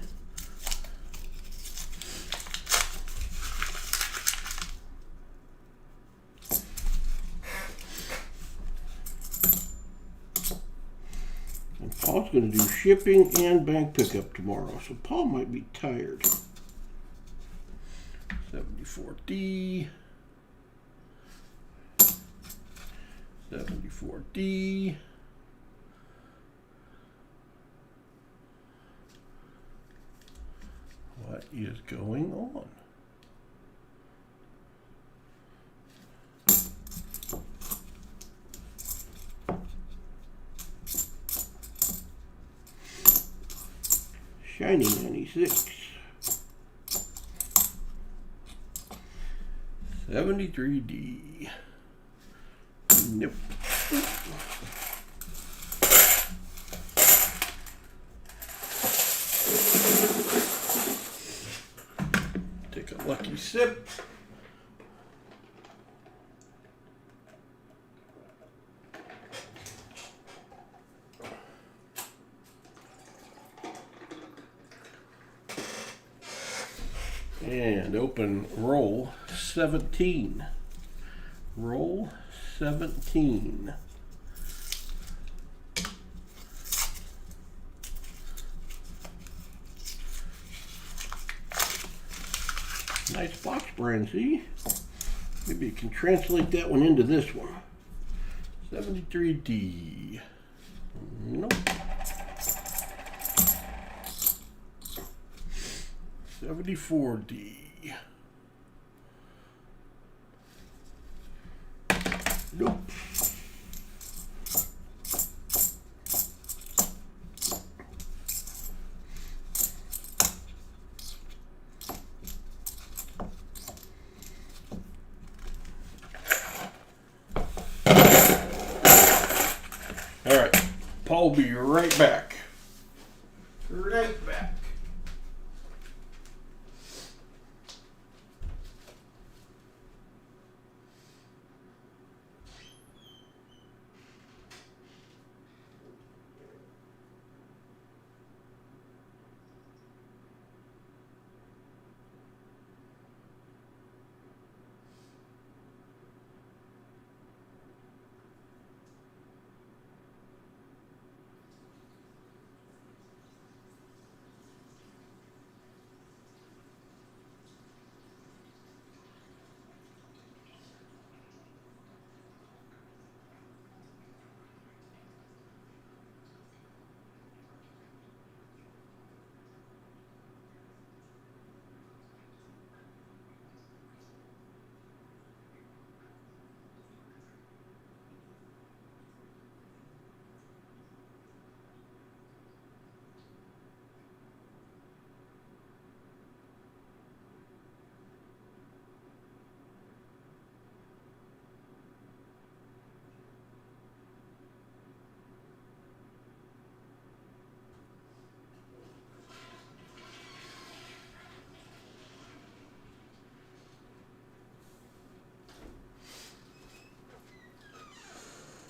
Speaker 1: And Paul's going to do shipping and bank pickup tomorrow, so Paul might be tired. 74D. 74D. What is going on? Shiny 96. 73D. Nope. Take a lucky sip. And open roll 17. Roll 17. Nice box brand, see? Maybe you can translate that one into this one. 73D. Nope. 74D. Nope. All right, Paul will be right back. Right back.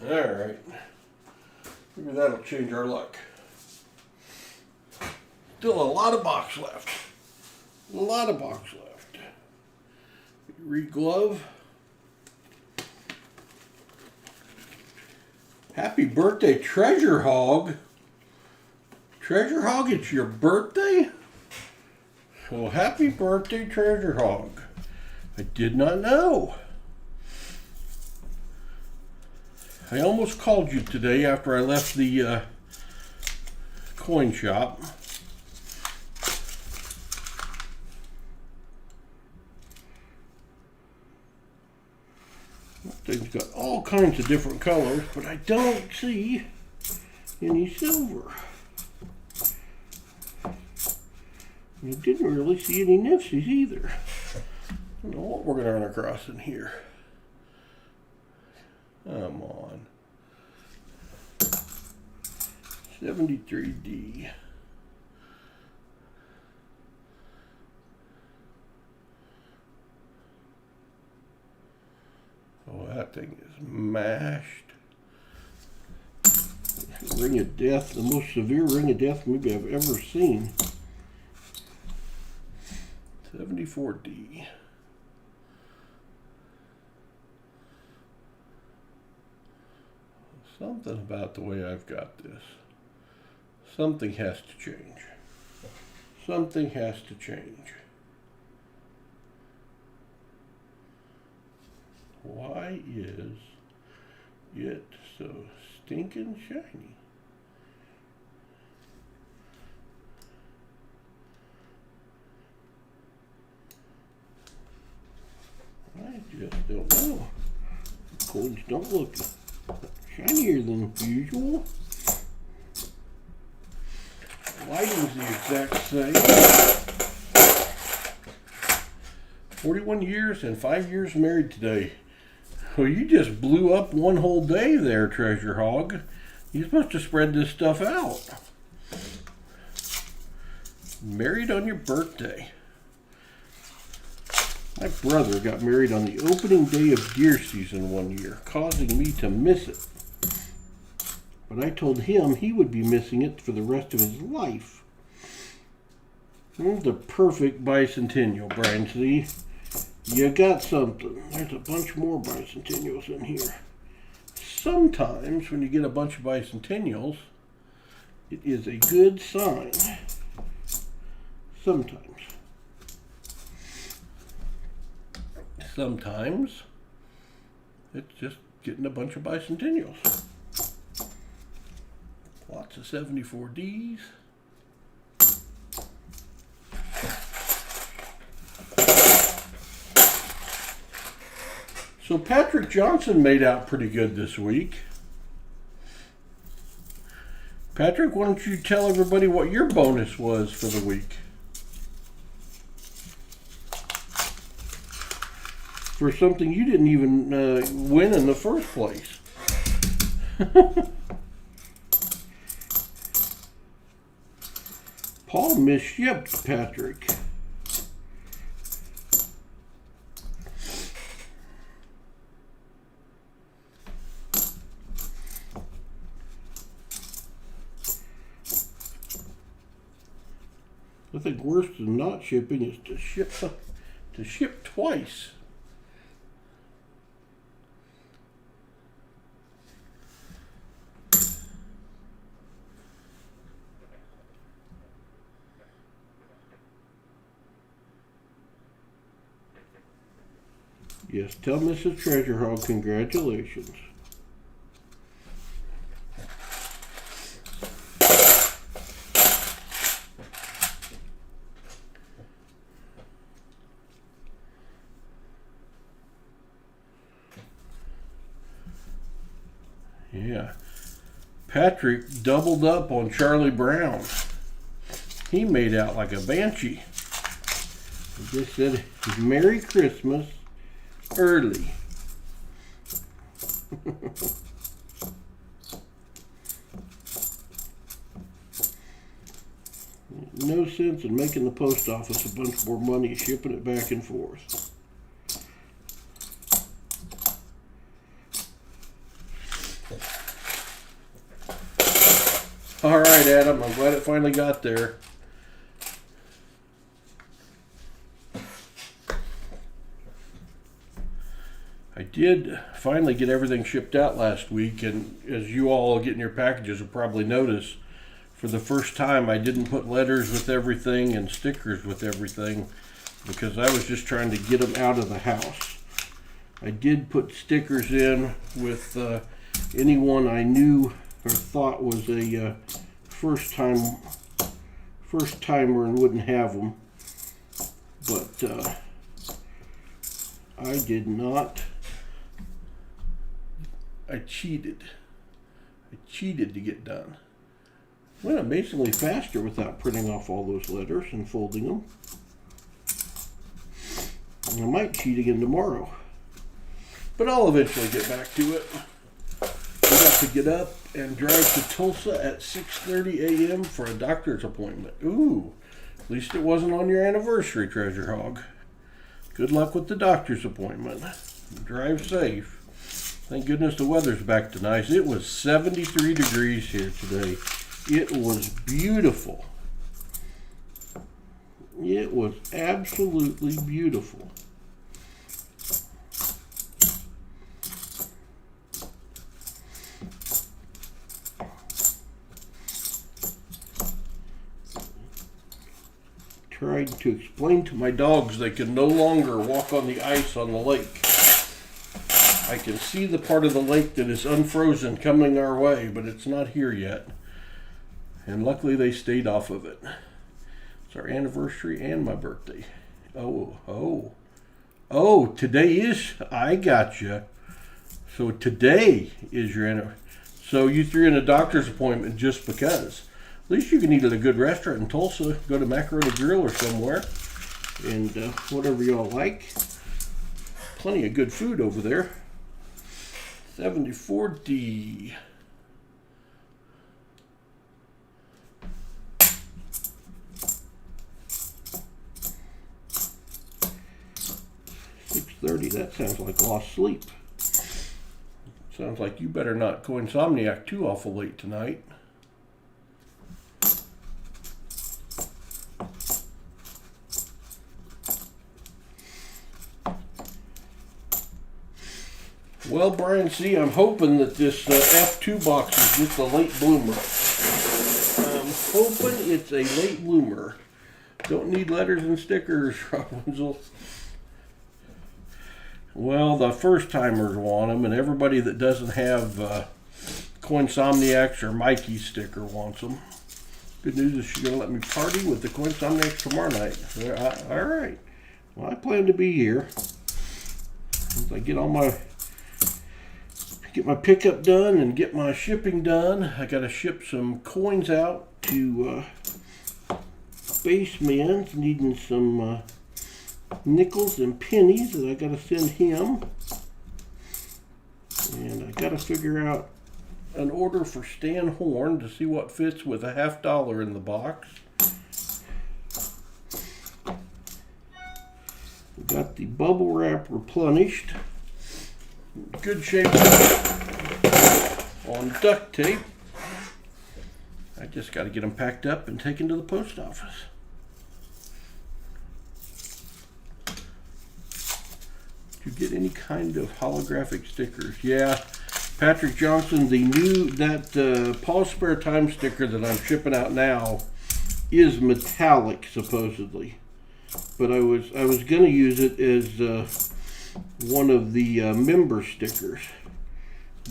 Speaker 1: All right, maybe that'll change our luck. Still a lot of box left. A lot of box left. Re-glove. Happy birthday, Treasure Hog. Treasure Hog, it's your birthday? Well, happy birthday, Treasure Hog. I did not know. I almost called you today after I left the coin shop. That thing's got all kinds of different colors, but I don't see any silver. I didn't really see any nifsies either. I don't know what we're going to run across in here. Come on. 73D. Oh, that thing is mashed. Ring of death, the most severe ring of death maybe I've ever seen. 74D. Something about the way I've got this. Something has to change. Something has to change. Why is it so stinking shiny? I just don't know. Coins don't look shinier than usual. Lighting's the exact same. 41 years and 5 years married today. Well, you just blew up one whole day there, Treasure Hog. You're supposed to spread this stuff out. Married on your birthday. My brother got married on the opening day of deer season one year, causing me to miss it. But I told him he would be missing it for the rest of his life. The perfect bicentennial, Brian. See? You got something. There's a bunch more bicentennials in here. Sometimes when you get a bunch of bicentennials, it is a good sign. Sometimes. Sometimes it's just getting a bunch of bicentennials. Lots of 74Ds. So Patrick Johnson made out pretty good this week. Patrick, why don't you tell everybody what your bonus was for the week? For something you didn't even win in the first place. Paul misshipped Patrick. I think worse than not shipping is to ship twice. Yes, tell Mrs. Treasure Hog congratulations. Yeah. Patrick doubled up on Charlie Brown. He made out like a banshee. He just said, Merry Christmas early. No sense in making the post office a bunch more money shipping it back and forth. All right, Adam, I'm glad it finally got there. I did finally get everything shipped out last week, and as you all getting your packages will probably notice, for the first time I didn't put letters with everything and stickers with everything because I was just trying to get them out of the house. I did put stickers in with anyone I knew or thought was a first timer and wouldn't have them, but I did not. I cheated to get done. Went amazingly faster without printing off all those letters and folding them. And I might cheat again tomorrow, but I'll eventually get back to it. We got to get up and drive to Tulsa at 6:30 a.m. for a doctor's appointment. Ooh, at least it wasn't on your anniversary, Treasure Hog. Good luck with the doctor's appointment. Drive safe. Thank goodness the weather's back to nice. It was 73 degrees here today. It was beautiful. It was absolutely beautiful. Tried to explain to my dogs they can no longer walk on the ice on the lake. I can see the part of the lake that is unfrozen coming our way, but it's not here yet. And luckily they stayed off of it. It's our anniversary and my birthday. Oh, today is, I gotcha. So today is your anniversary. So you threw in a doctor's appointment just because. At least you can eat at a good restaurant in Tulsa. Go to Macaroni Grill or somewhere. and whatever y'all like. Plenty of good food over there. 74D. $6.30. That sounds like lost sleep. Sounds like you better not Coinsomniac too awful late tonight. Well, Brian C., I'm hoping that this F2 box is just a late bloomer. I'm hoping it's a late bloomer. Don't need letters and stickers, Rob Wenzel. Well, the first timers want them, and everybody that doesn't have Coinsomniacs or Mikey's sticker wants them. Good news is she's going to let me party with the Coinsomniacs tomorrow night. All right. Well, I plan to be here. Once I get my pickup done and get my shipping done, I got to ship some coins out to Baseman's needing some nickels and pennies that I got to send him. And I got to figure out an order for Stan Horn to see what fits with a $50 in the box. We got the bubble wrap replenished. Good shape on duct tape. I just got to get them packed up and taken to the post office. To get any kind of holographic stickers. Yeah, Patrick Johnson, that Paul's Spare Time sticker that I'm shipping out now is metallic supposedly, but I was going to use it as one of the member stickers,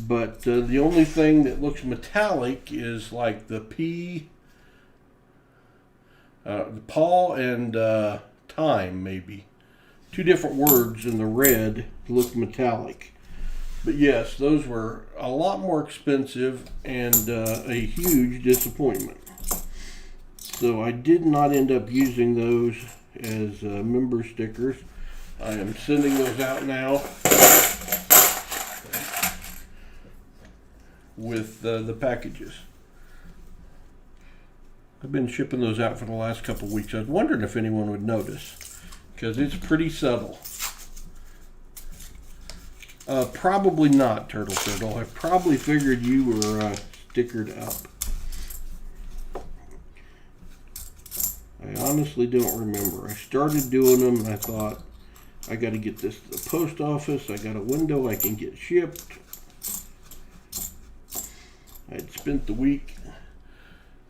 Speaker 1: but the only thing that looks metallic is like the Paul and time, maybe. Two different words in the red look metallic. But yes, those were a lot more expensive and a huge disappointment. So I did not end up using those as member stickers. I am sending those out now with the packages. I've been shipping those out for the last couple of weeks. I was wondering if anyone would notice, because it's pretty subtle. Probably not, Turtle. I probably figured you were stickered up. I honestly don't remember. I started doing them and I thought, I got to get this to the post office. I got a window I can get shipped. I'd spent the week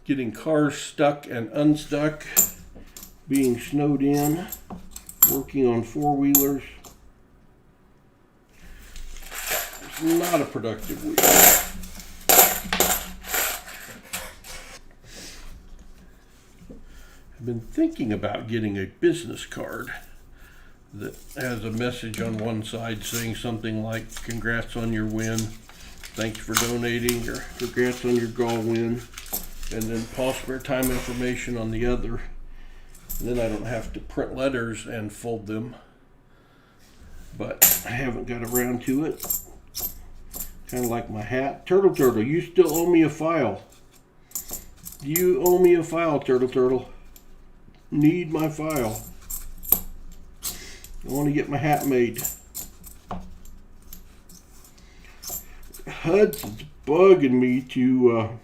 Speaker 1: getting cars stuck and unstuck, being snowed in, working on four-wheelers. It's not a productive week. I've been thinking about getting a business card that has a message on one side saying something like, congrats on your win, thanks for donating, or congrats on your golf win, and then Paul's Spare Time information on the other. And then I don't have to print letters and fold them. But I haven't got around to it. Kind of like my hat. Turtle, you still owe me a file. You owe me a file, Turtle. Need my file. I want to get my hat made. Hudson's bugging me to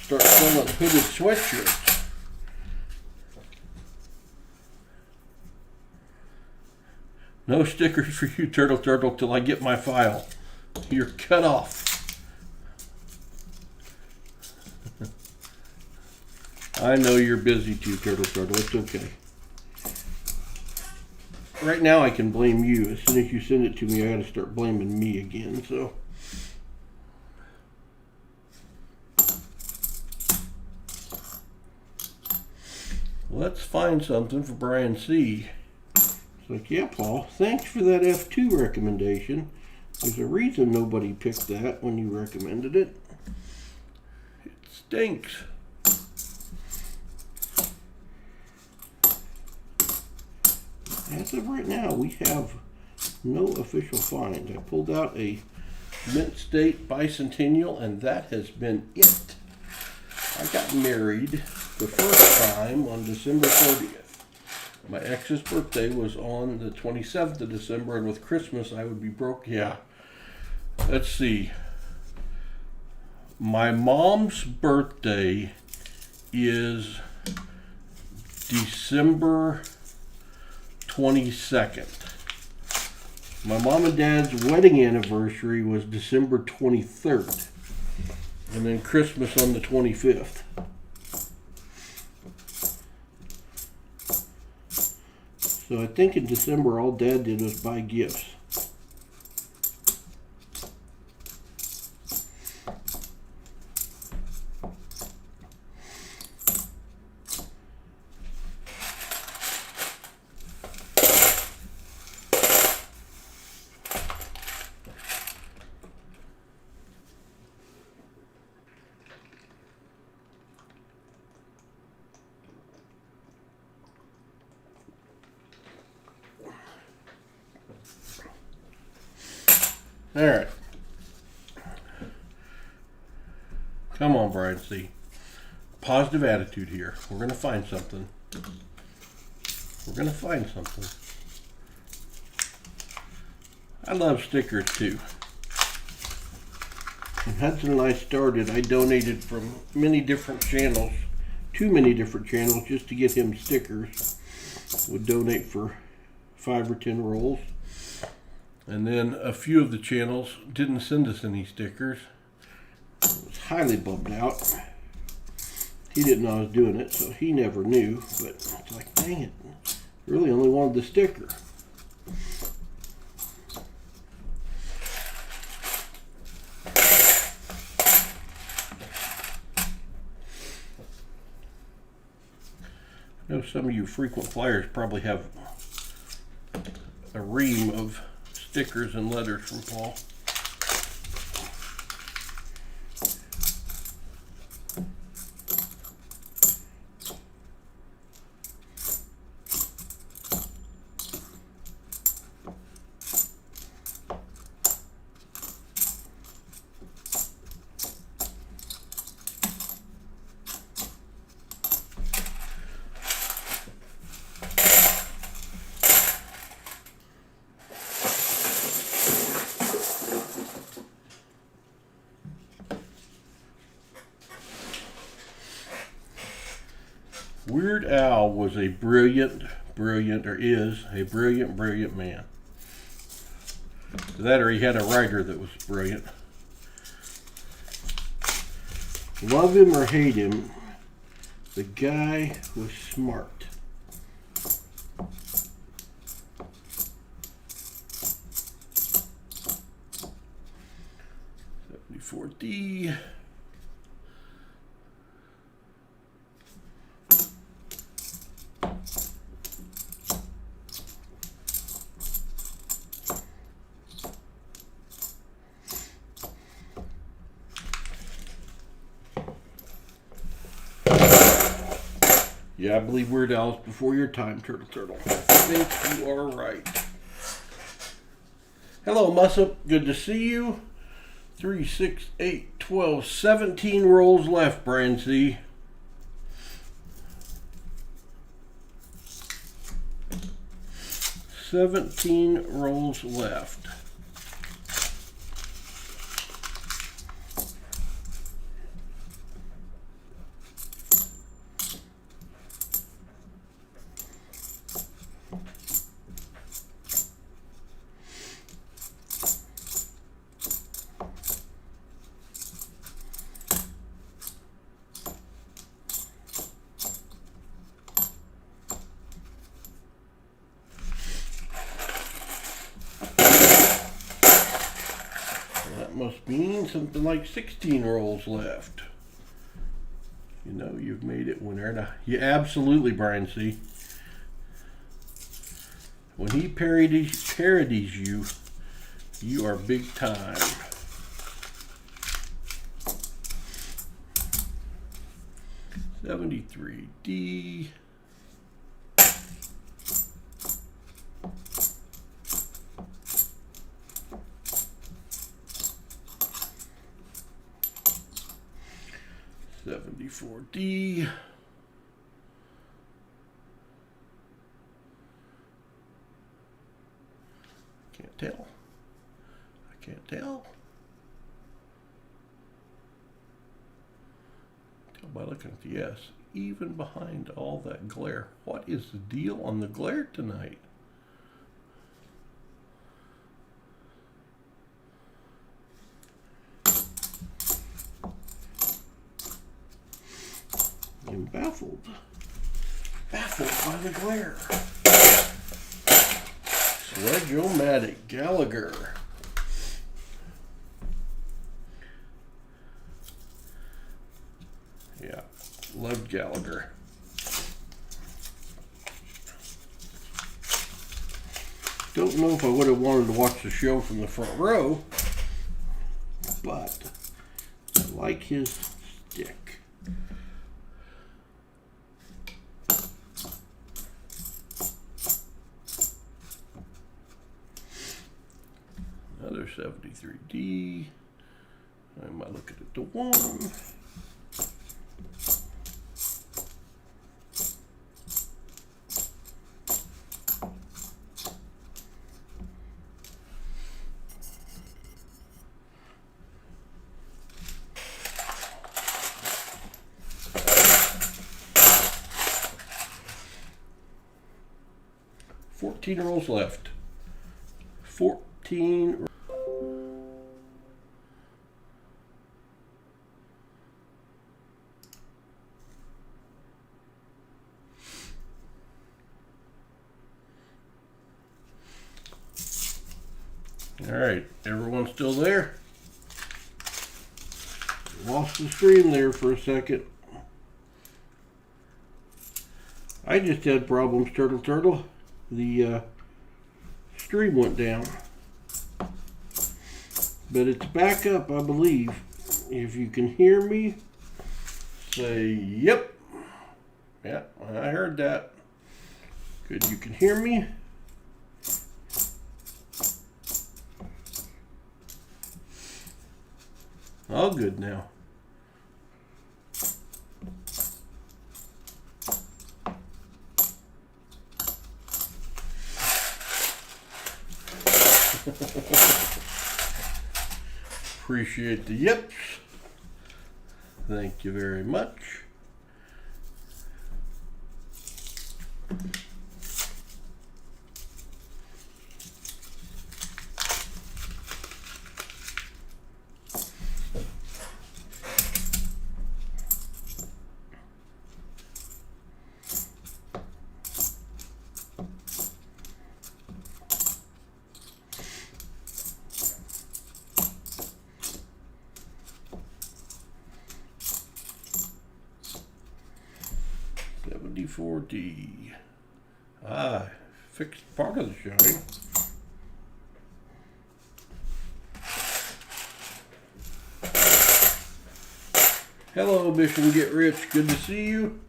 Speaker 1: start selling hooded sweatshirts. No stickers for you, Turtle, till I get my file. You're cut off. I know you're busy too, Turtle. It's okay. Right now I can blame you. As soon as you send it to me, I gotta start blaming me again, so. Let's find something for Brian C. It's like, yeah, Paul, thanks for that F2 recommendation. There's a reason nobody picked that when you recommended it. It stinks. As of right now, we have no official finds. I pulled out a Mint State Bicentennial, and that has been it. I got married the first time on December 30th. My ex's birthday was on the 27th of December, and with Christmas I would be broke. Yeah. Let's see. My mom's birthday is December 22nd. My mom and dad's wedding anniversary was December 23rd. And then Christmas on the 25th. So I think in December all Dad did was buy gifts. All right. Come on, Brian C. Positive attitude here. We're going to find something. We're going to find something. I love stickers too. When Hudson and I started, I donated from many different channels, too many different channels, just to get him stickers. Would donate for 5 or 10 rolls. And then a few of the channels didn't send us any stickers. I was highly bummed out. He didn't know I was doing it, so he never knew. But it's like, dang it, really only wanted the sticker. I know some of you frequent flyers probably have a ream of stickers and letters from Paul. Weird Al was a brilliant man. That or he had a writer that was brilliant. Love him or hate him, the guy was smart. $74D. Yeah, I believe Weird Al's before your time, Turtle. I think you are right. Hello, Mussup. Good to see you. 3, 6, 8, 12, 17 rolls left, Brian C. $17 rolls left. Must mean something like 16 rolls left. You know, you've made it winner. You absolutely, Brian C. When he parodies you, you are big time. $73D. 74D. Can't tell. I can't tell. Tell by looking at the S. Even behind all that glare. What is the deal on the glare tonight? I'm baffled. Baffled by the glare. Sledge-o-matic Gallagher. Yeah, loved Gallagher. Don't know if I would have wanted to watch the show from the front row, but I like his stick. Another 73D. I might look at it to one. $14 rolls left. 14. All right, everyone's still there? Lost the stream there for a second. I just had problems, Turtle. The stream went down. But it's back up, I believe. If you can hear me, say yep. Yeah, I heard that. Good, you can hear me. All good now. Appreciate the yips. Thank you very much. D. Fixed part of the shine. Hello, Mission Get Rich. Good to see you.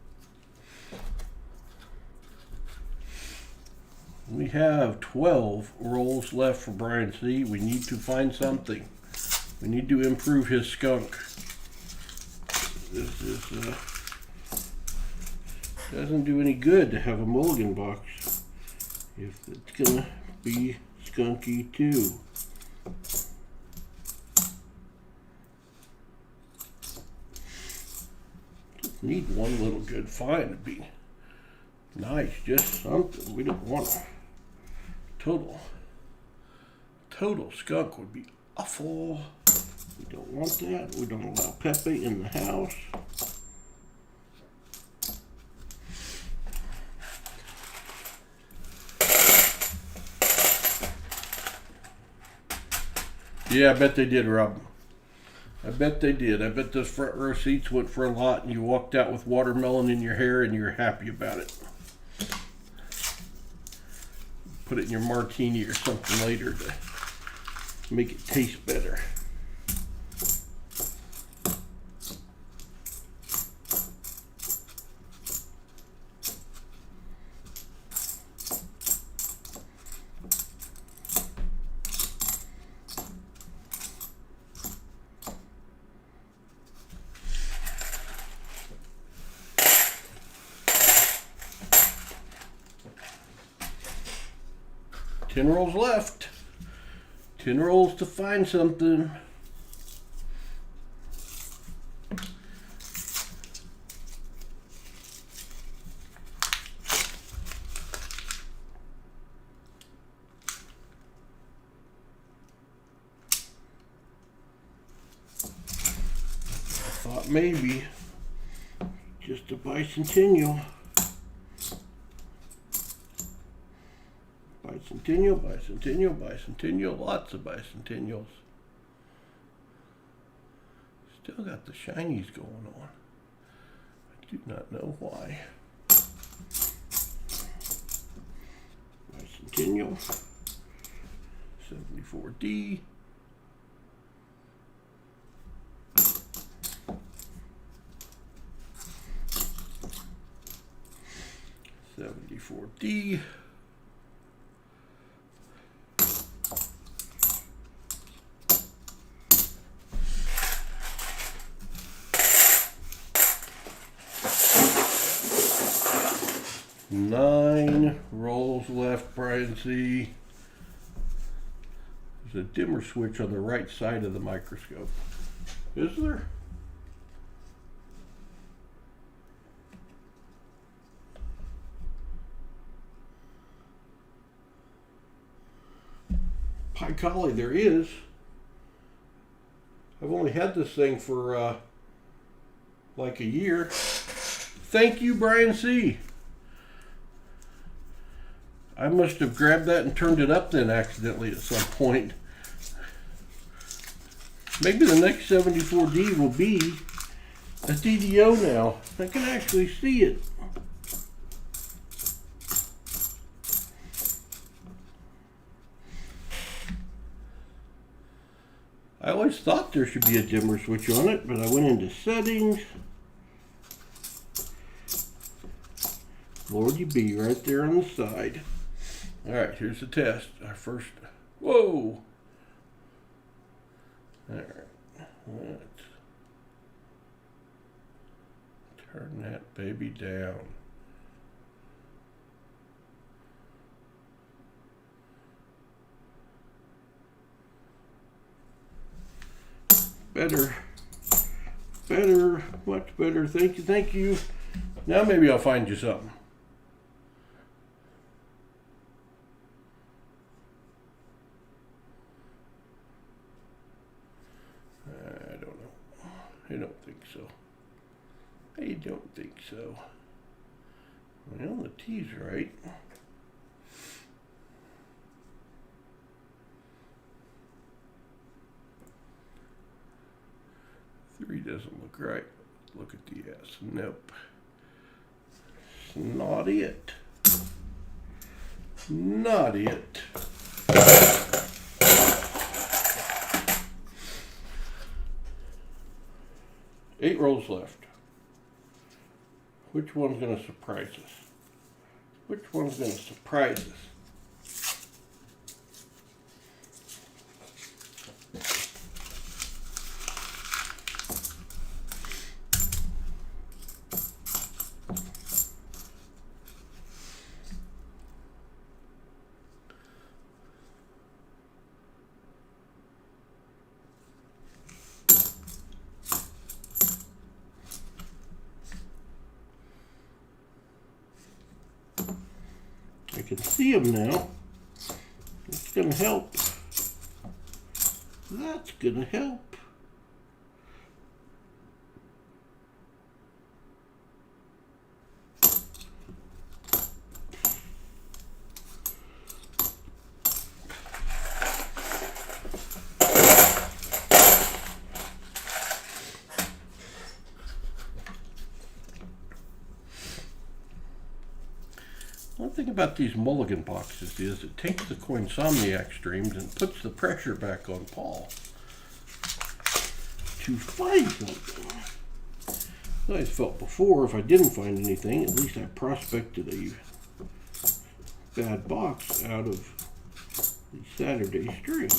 Speaker 1: We have 12 rolls left for Brian C. We need to find something. We need to improve his skunk. This is doesn't do any good to have a mulligan box if it's gonna be skunky too. Just need one little good find to be nice, just something. We don't want a total skunk would be awful. We don't want that. We don't allow Pepe in the house. Yeah, I bet they did, Rob. I bet they did. I bet those front row seats went for a lot and you walked out with watermelon in your hair and you're happy about it. Put it in your martini or something later to make it taste better. 10 rolls left. 10 rolls to find something. Thought maybe just a bicentennial. Bicentennial, bicentennial, bicentennial, lots of bicentennials. Still got the shinies going on. I do not know why. Bicentennial, 74D. 74D. Nine rolls left, Brian C. There's a dimmer switch on the right side of the microscope. Is there? By golly, there is. I've only had this thing for like a year. Thank you, Brian C. I must have grabbed that and turned it up then accidentally at some point. Maybe the next 74D will be a DDO now. I can actually see it. I always thought there should be a dimmer switch on it, but I went into settings. Lordy be right there on the side. All right, here's the test. Our first, whoa. All right, let's turn that baby down. Better, better, much better. Thank you, thank you. Now maybe I'll find you something. I don't know. I don't think so. I don't think so. Well, the T's right. Three doesn't look right. Look at the S. Nope. It's not it. Not it. Eight rolls left. Which one's going to surprise us? Which one's going to surprise us? I can see them now. It's going to help. That's going to help. One thing about these mulligan boxes is it takes the Coinsomniacs streams and puts the pressure back on Paul to find something. I felt before if I didn't find anything, at least I prospected a bad box out of the Saturday stream.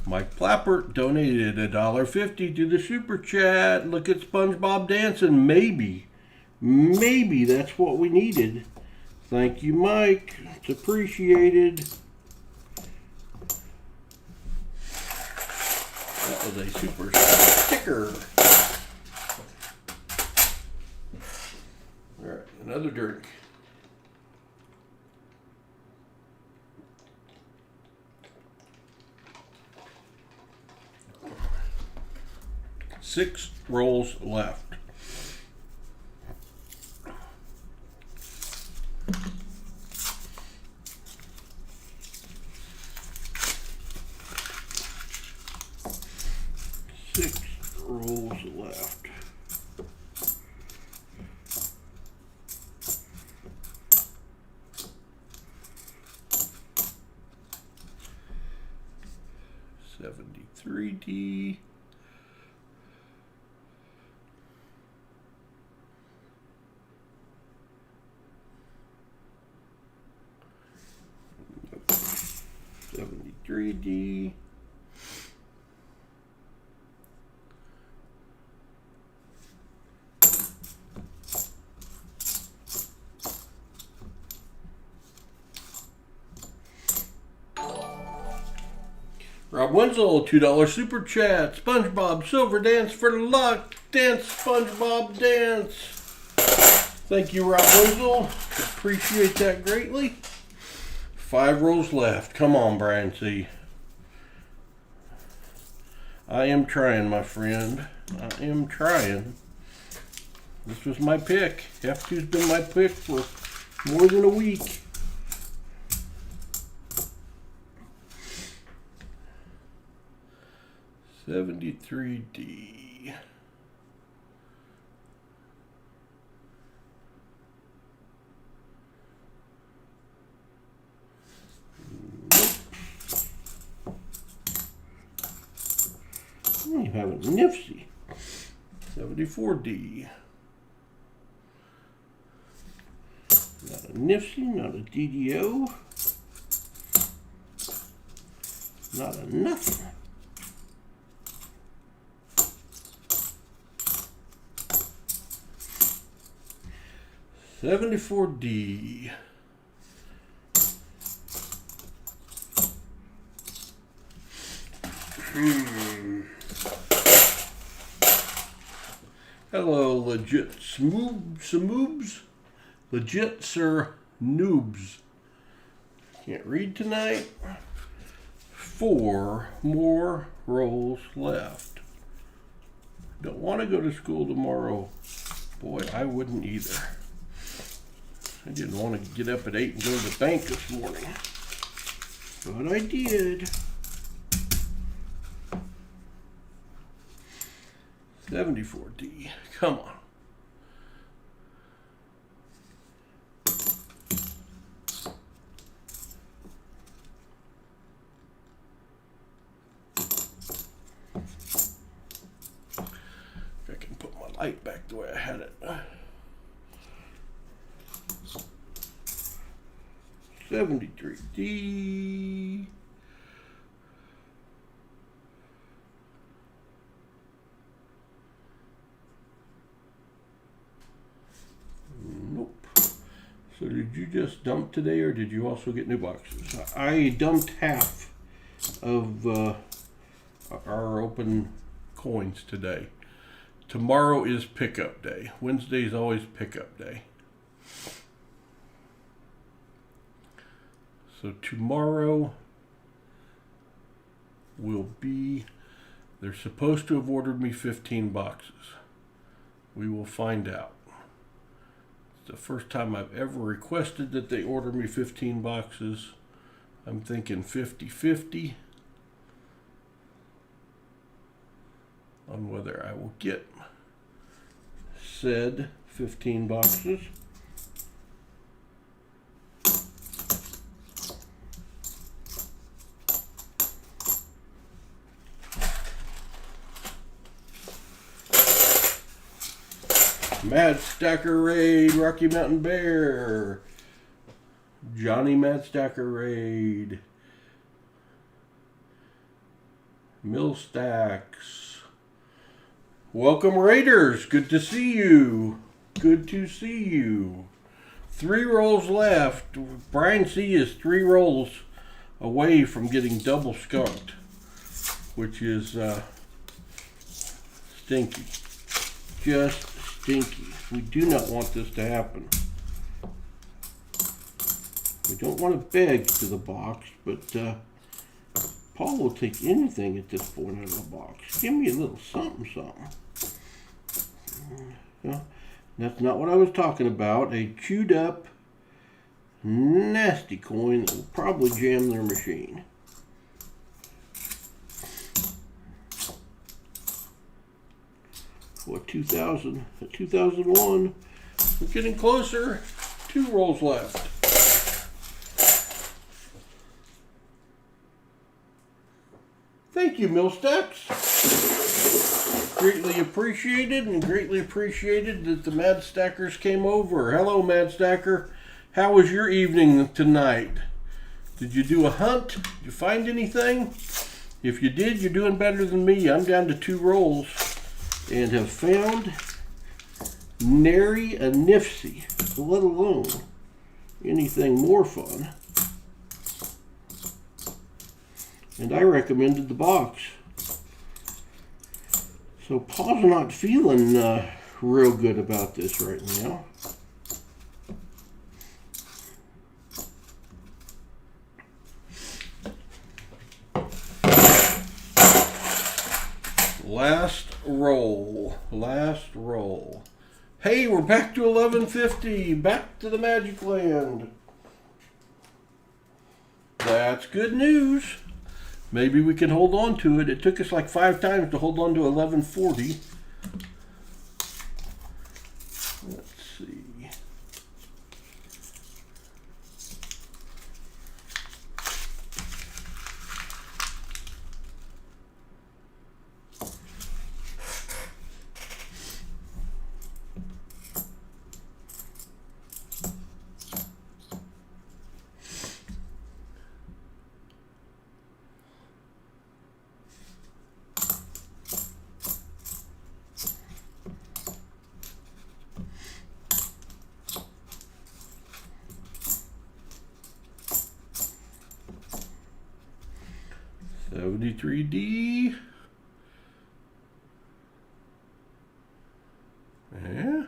Speaker 1: Mike Plappert donated $1.50 to the super chat. Look at SpongeBob dancing. Maybe Maybe that's what we needed. Thank you, Mike. It's appreciated. That was a super sticker. All right, another drink. Six rolls left. Six rolls left. $73D. $73D. Rob Wenzel, $2 super chat. SpongeBob Silver Dance for luck. Dance, SpongeBob, dance. Thank you, Rob Wenzel. Appreciate that greatly. 5 rolls left. Come on, Brian C. I am trying, my friend. I am trying. This was my pick. F2's been my pick for more than a week. $73D. You have a nifty. $74D. Not a nifty, not a DDO. Not a nothing. $74D. Hello, legit smoobs. Legit sir noobs. Can't read tonight. 4 more rolls left. Don't want to go to school tomorrow. Boy, I wouldn't either. I didn't want to get up at 8 and go to the bank this morning. But I did. $74D. Come on. If I can put my light back the way I had it. $73D. Nope. So did you just dump today, or did you also get new boxes? I dumped half of our open coins today. Tomorrow is pickup day. Wednesday is always pickup day. So tomorrow will be, they're supposed to have ordered me 15 boxes. We will find out. It's the first time I've ever requested that they order me 15 boxes. I'm thinking 50-50 on whether I will get said 15 boxes. Mad Stacker Raid, Rocky Mountain Bear, Johnny Mad Stacker Raid, Mill Stacks. Welcome Raiders, good to see you. Good to see you. 3 rolls left. Brian C is 3 rolls away from getting double skunked, which is stinky. Just stinky. We do not want this to happen. We don't want to beg to the box, but Paul will take anything at this point out of the box. Give me a little something, something. That's not what I was talking about. A chewed up, nasty coin that will probably jam their machine. What, 2000? 2001. We're getting closer. 2 rolls left. Thank you, Millstacks. Greatly appreciated, and greatly appreciated that the Mad Stackers came over. Hello, Mad Stacker. How was your evening tonight? Did you do a hunt? Did you find anything? If you did, you're doing better than me. I'm down to 2 rolls and have found nary a nifty, let alone anything more fun. And I recommended the box. So Paul's not feeling real good about this right now. Last roll. Last roll. Hey, we're back to 1150. Back to the Magic Land. That's good news. Maybe we can hold on to it. It took us like 5 times to hold on to 1140. Let's see. $73D. Yeah.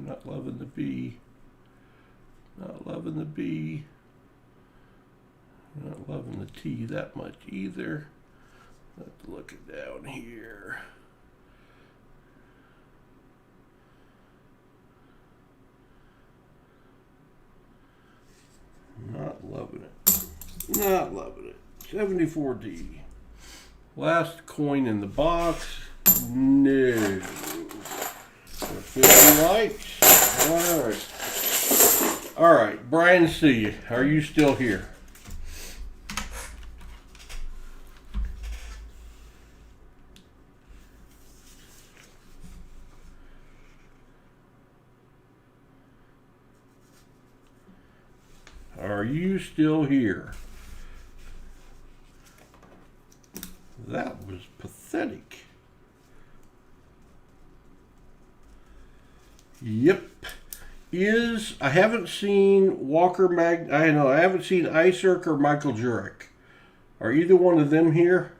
Speaker 1: Not loving the B. Not loving the B. Not loving the T that much either. Let's look it down here. Not loving it. Not loving it. 74D. Last coin in the box. No. 50 likes. Alright. Alright, Brian C., are you still here? Are you still here? That was pathetic. Yep. I haven't seen I haven't seen Iserk or Michael Jurek. Are either one of them here?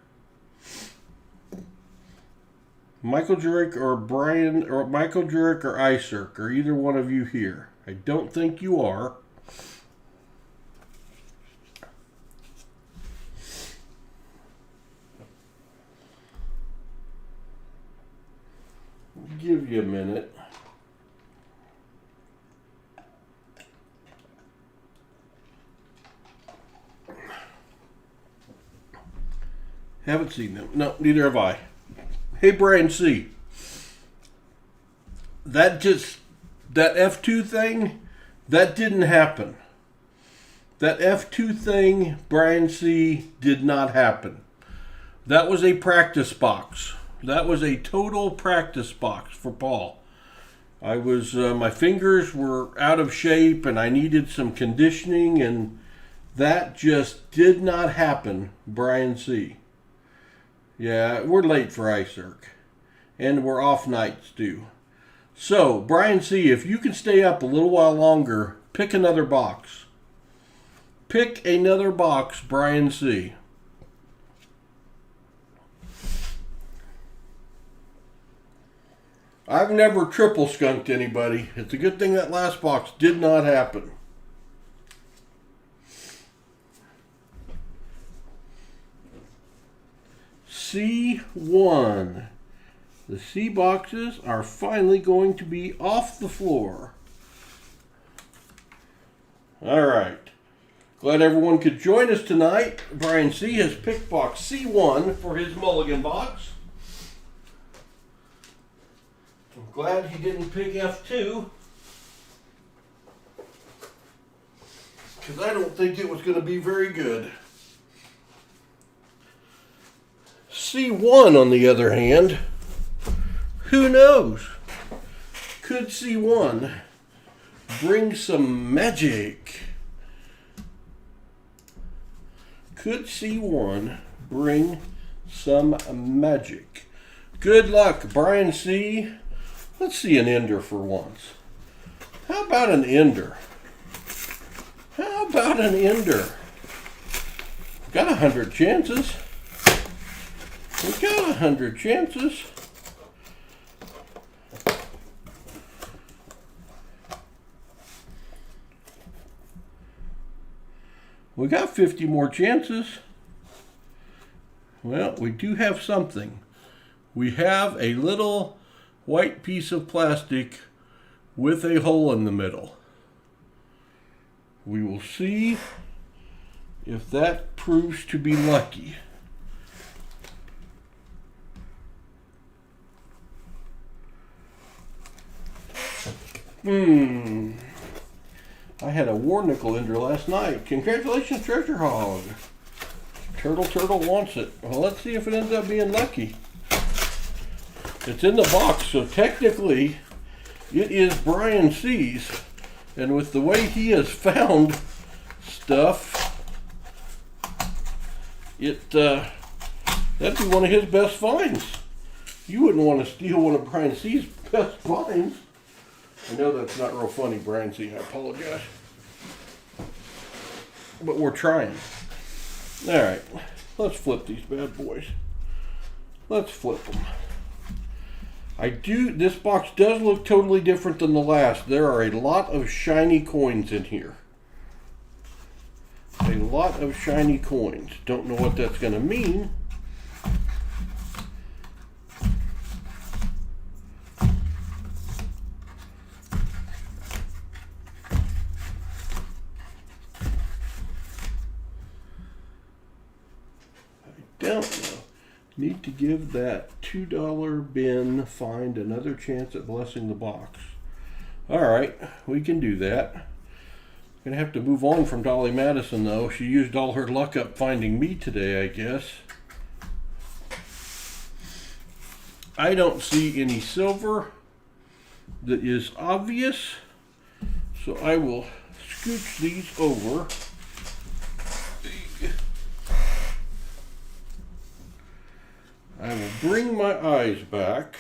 Speaker 1: Michael Jurek or Brian, or Michael Jurek or Iserk, are either one of you here? I don't think you are. Give you a minute. Haven't seen them. No, neither have I. Hey, Brian C. That F2 thing, that didn't happen. That F2 thing, Brian C., did not happen. That was a practice box. That was a total practice box for Paul. I was, my fingers were out of shape and I needed some conditioning, and that just did not happen, Brian C. Yeah, we're late for Iserk. and we're off nights too. So, Brian C., if you can stay up a little while longer, pick another box. Pick another box, Brian C. I've never triple skunked anybody. It's a good thing that last box did not happen. C1. The C boxes are finally going to be off the floor. All right. Glad everyone could join us tonight. Brian C. has picked box C1 for his mulligan box. I'm glad he didn't pick F2, because I don't think it was going to be very good. C1, on the other hand, who knows? Could C1 bring some magic? Could C1 bring some magic? Good luck, Brian C. Let's see an ender for once. How about an ender? How about an ender? Got 100 chances. We got 100 chances. We got 50 more chances. Well, we do have something. We have a little white piece of plastic with a hole in the middle. We will see if that proves to be lucky. I had a war nickel ender last night. Congratulations, Treasure Hog. Turtle wants it. Well, let's see if it ends up being lucky. It's in the box, so technically it is Brian C's. And with the way he has found stuff, that'd be one of his best finds. You wouldn't want to steal one of Brian C's best finds. I know that's not real funny, Brian C. I apologize. But we're trying. Alright, let's flip these bad boys. Let's flip them. This box does look totally different than the last. There are a lot of shiny coins in here. A lot of shiny coins. Don't know what that's going to mean. Don't know. Need to give that $2 bin find another chance at blessing the box. Alright, we can do that. Gonna have to move on from Dolly Madison though. She used all her luck up finding me today, I guess. I don't see any silver that is obvious, so I will scooch these over. I will bring my eyes back.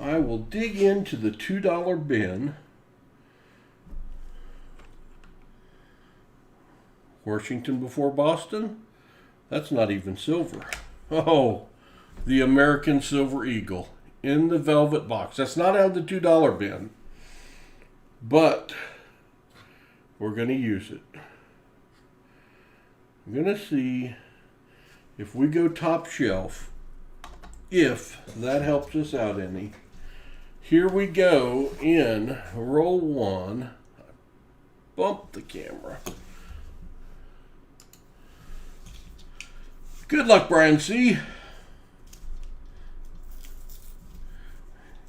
Speaker 1: I will dig into the $2 bin. Washington before Boston? That's not even silver. Oh, the American Silver Eagle in the velvet box. That's not out of the $2 bin, but we're going to use it. I'm going to see if we go top shelf, if that helps us out any. Here we go in roll one. Bump the camera. Good luck, Brian C.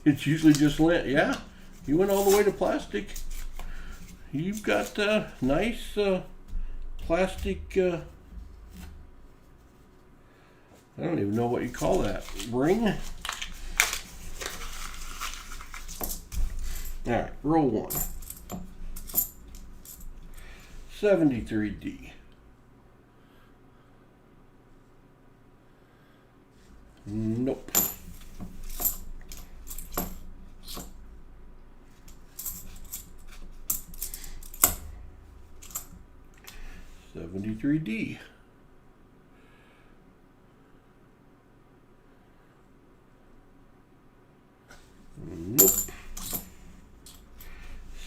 Speaker 1: It's usually just lint. Yeah, you went all the way to plastic. You've got nice plastic. I don't even know what you call that. Ring? Alright, roll one. 73D. Nope. $73D. Nope.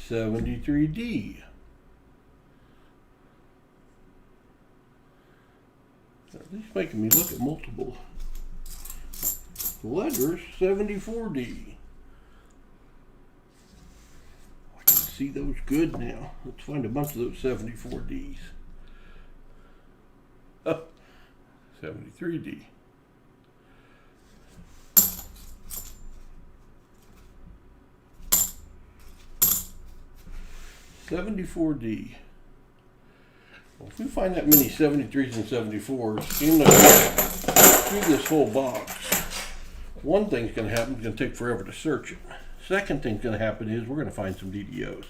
Speaker 1: $73D. At least making me look at multiple letters. $74D. I can see those good now. Let's find a bunch of those $74Ds. Oh, $73D. $74D. Well, if we find that many 73s and 74s in through this whole box, one thing's going to happen. It's going to take forever to search it. Second thing's going to happen is we're going to find some DDOs.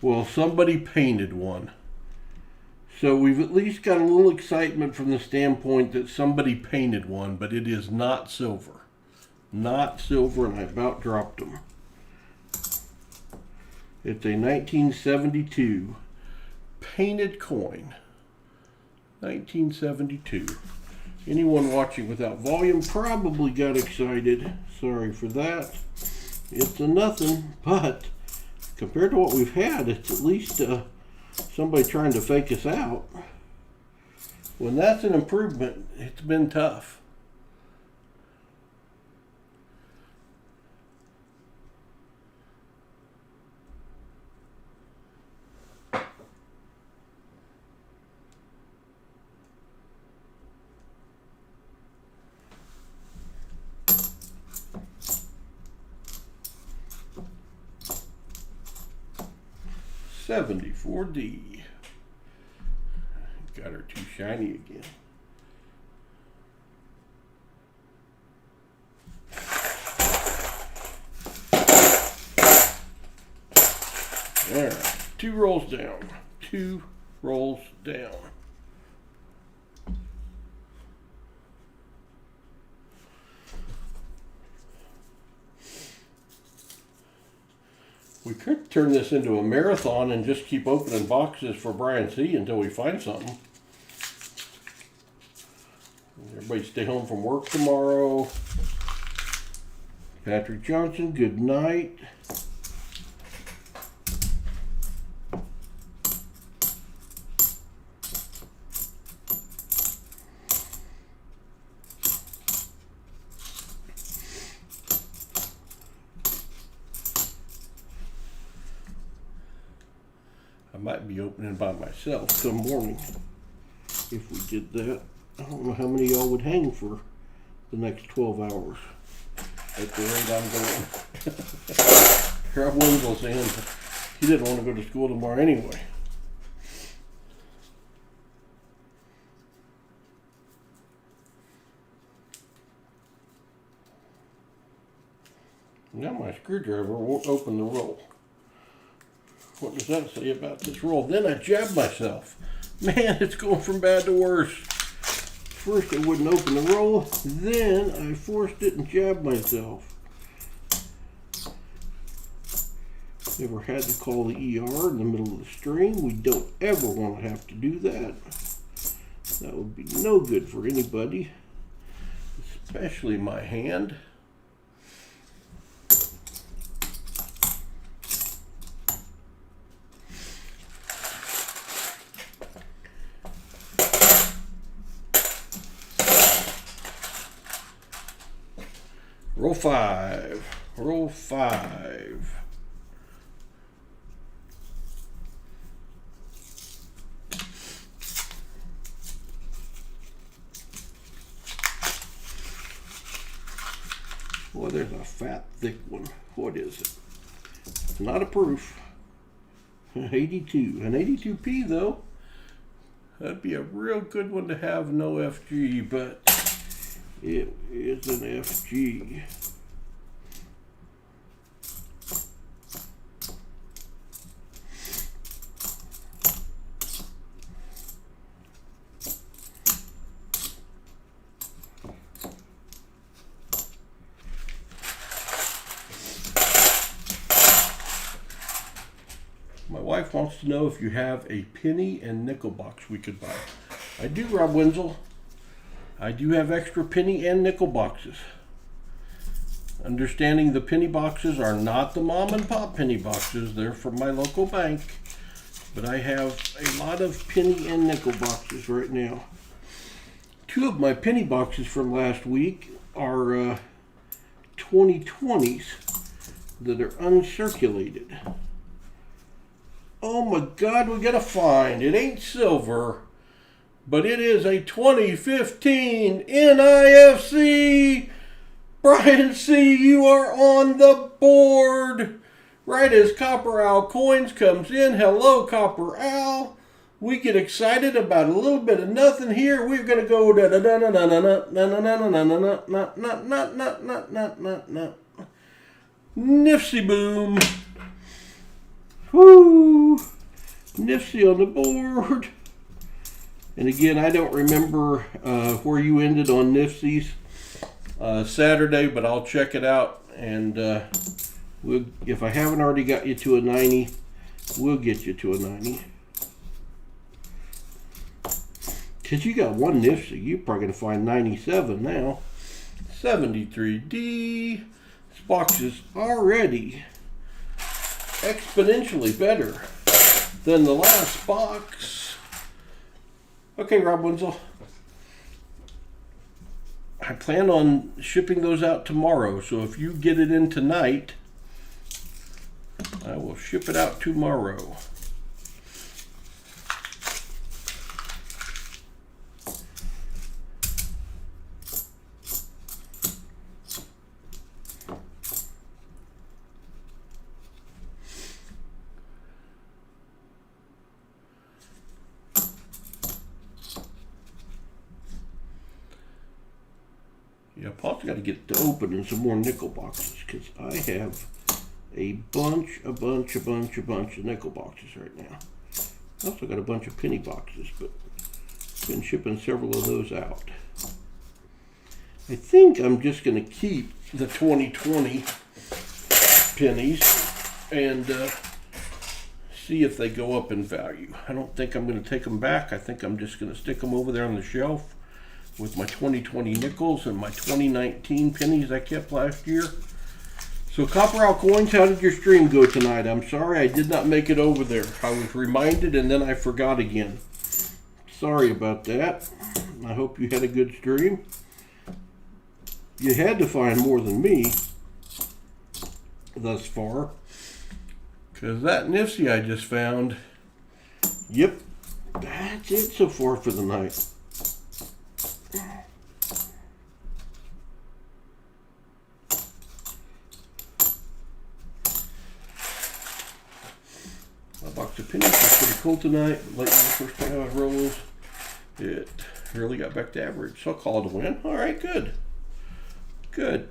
Speaker 1: Well, somebody painted one. So we've at least got a little excitement from the standpoint that somebody painted one, but it is not silver. Not silver, and I about dropped them. It's a 1972 painted coin. 1972. Anyone watching without volume probably got excited. Sorry for that. It's a nothing, but compared to what we've had, it's at least somebody trying to fake us out. When that's an improvement, it's been tough. $74D. Got her too shiny again. All right, 2 rolls down. 2 rolls down. We could turn this into a marathon and just keep opening boxes for Brian C. until we find something. Everybody stay home from work tomorrow. Patrick Johnson, good night. I might be opening by myself some morning if we did that. I don't know how many y'all would hang for the next 12 hours at the rate I'm going. Rob Winslow saying he didn't want to go to school tomorrow anyway. Now my screwdriver won't open the roll. What does that say about this roll? Then I jabbed myself. Man, it's going from bad to worse. First it wouldn't open the roll, then I forced it and jabbed myself. Never had to call the ER in the middle of the stream. We don't ever want to have to do that. That would be no good for anybody, especially my hand. Roll 5. Roll 5. Boy, there's a fat, thick one. What is it? It's not a proof. 82. An 82p, though. That'd be a real good one to have, no FG, but it is an FG. wife wants to know if you have a penny and nickel box we could buy. I do, Rob Wenzel. I do have extra penny and nickel boxes. Understanding the penny boxes are not the mom and pop penny boxes. They're from my local bank. But I have a lot of penny and nickel boxes right now. Two of my penny boxes from last week are 2020s that are uncirculated. Oh my God, we got a find. It ain't silver, but it is a 2015 NIFC. Brian C., you are on the board. Right as Copper Owl Coins comes in. Hello, Copper Owl. We get excited about a little bit of nothing here. We're going to go Nifty boom. Woo! Nifty on the board. And again, I don't remember where you ended on Nifty's Saturday, but I'll check it out. And if I haven't already got you to a 90, we'll get you to a 90. Because you got one Nifty, you're probably going to find 97 now. 73D. This box is already exponentially better than the last box. Okay, Rob Wenzel. I plan on shipping those out tomorrow, so if you get it in tonight, I will ship it out tomorrow. Yeah, Paul's got to get to opening some more nickel boxes because I have a bunch of nickel boxes right now. I also got a bunch of penny boxes, but been shipping several of those out. I think I'm just going to keep the 2020 pennies and see if they go up in value. I don't think I'm going to take them back. I think I'm just going to stick them over there on the shelf with my 2020 nickels and my 2019 pennies I kept last year. So Copper Owl Coins, how did your stream go tonight? I'm sorry I did not make it over there. I was reminded and then I forgot again. Sorry about that. I hope you had a good stream. You had to find more than me thus far, because that Nifty I just found, yep, that's it so far for the night. My box of pennies was pretty cool tonight. Late in the first time I rolled, it really got back to average, so I'll call it a win. All right, good. Good.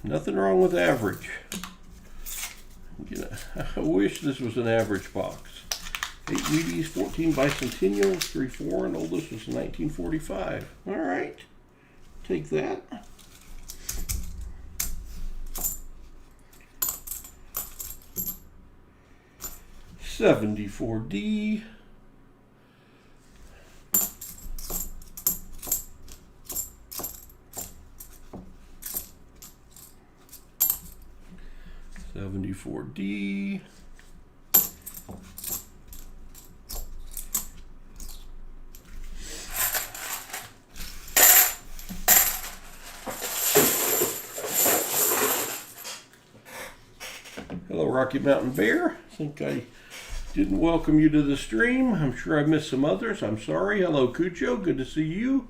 Speaker 1: Nothing wrong with average. You know, I wish this was an average box. 8 Wheaties, 14 Bicentennials, 3 foreign. Oldest was 1945. All right. Take that. $74D. $74D. Hello, Rocky Mountain Bear. I think I didn't welcome you to the stream. I'm sure I missed some others. I'm sorry. Hello, Cucho. Good to see you.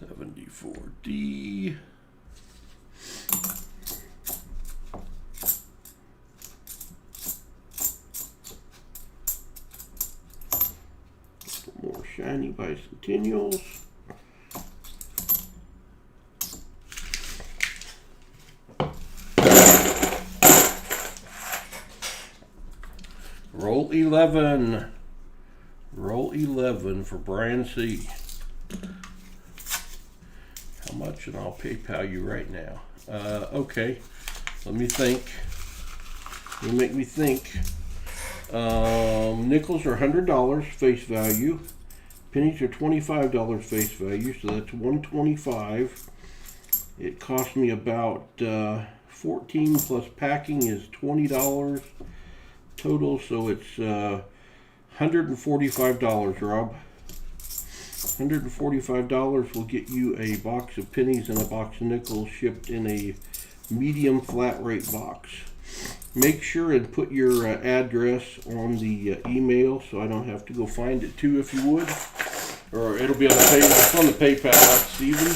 Speaker 1: $74D. More shiny Bicentennials. 11. Roll 11 for Brian C. How much? And I'll PayPal you right now. Okay. Let me think. You make me think. Nickels are $100 face value. Pennies are $25 face value, so that's $125. It cost me about $14 plus packing is $20 total, so it's $145, Rob. $145 will get you a box of pennies and a box of nickels shipped in a medium flat rate box. Make sure and put your address on the email so I don't have to go find it too, if you would. Or it'll be on the PayPal. It's on the PayPal. That's even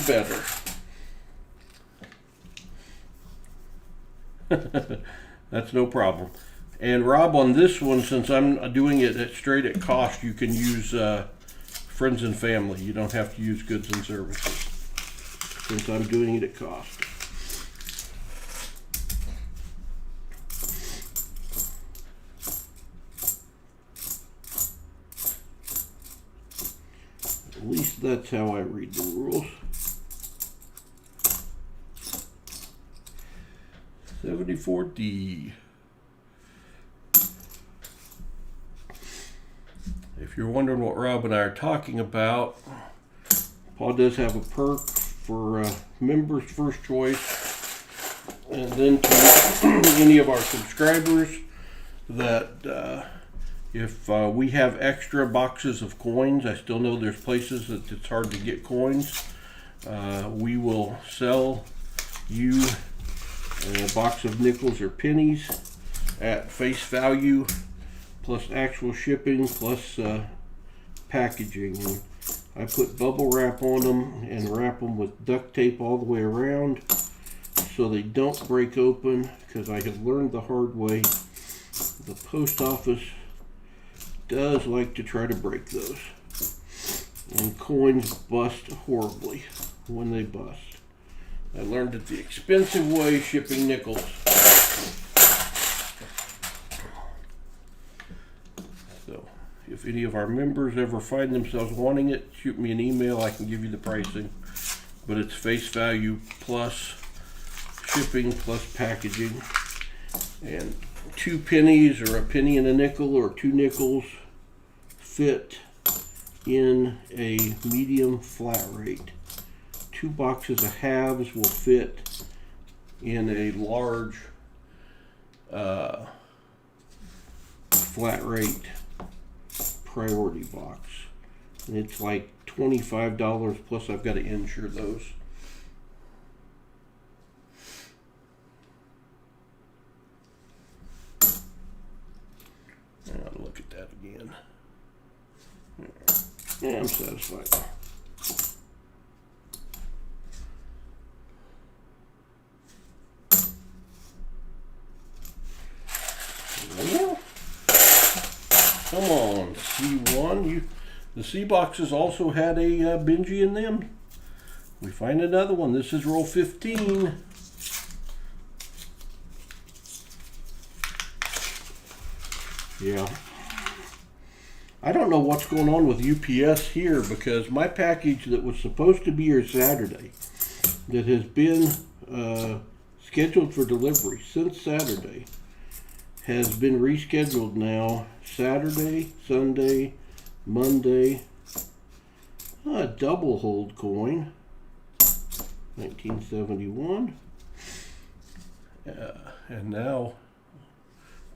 Speaker 1: better. That's no problem. And Rob, on this one, since I'm doing it straight at cost, you can use friends and family. You don't have to use goods and services, since I'm doing it at cost. At least that's how I read the rules. 74D. If you're wondering what Rob and I are talking about, Paul does have a perk for members first choice, and then to any of our subscribers that if we have extra boxes of coins, I still know there's places that it's hard to get coins, we will sell you a box of nickels or pennies at face value, plus actual shipping, plus packaging. And I put bubble wrap on them and wrap them with duct tape all the way around so they don't break open, because I have learned the hard way. The post office does like to try to break those. And coins bust horribly when they bust. I learned it the expensive way, shipping nickels. So, if any of our members ever find themselves wanting it, shoot me an email. I can give you the pricing. But it's face value plus shipping plus packaging. And 2 pennies or a penny and a nickel or 2 nickels fit in a medium flat rate. 2 boxes of halves will fit in a large flat rate priority box. And it's like $25 plus I've got to insure those. I'll look at that again. Yeah, I'm satisfied. Come on, C1. The C boxes also had a Benji in them. We find another one. This is roll 15. Yeah. I don't know what's going on with UPS here, because my package that was supposed to be here Saturday, that has been scheduled for delivery since Saturday, has been rescheduled now. Saturday, Sunday, Monday. A double hold coin. 1971. And now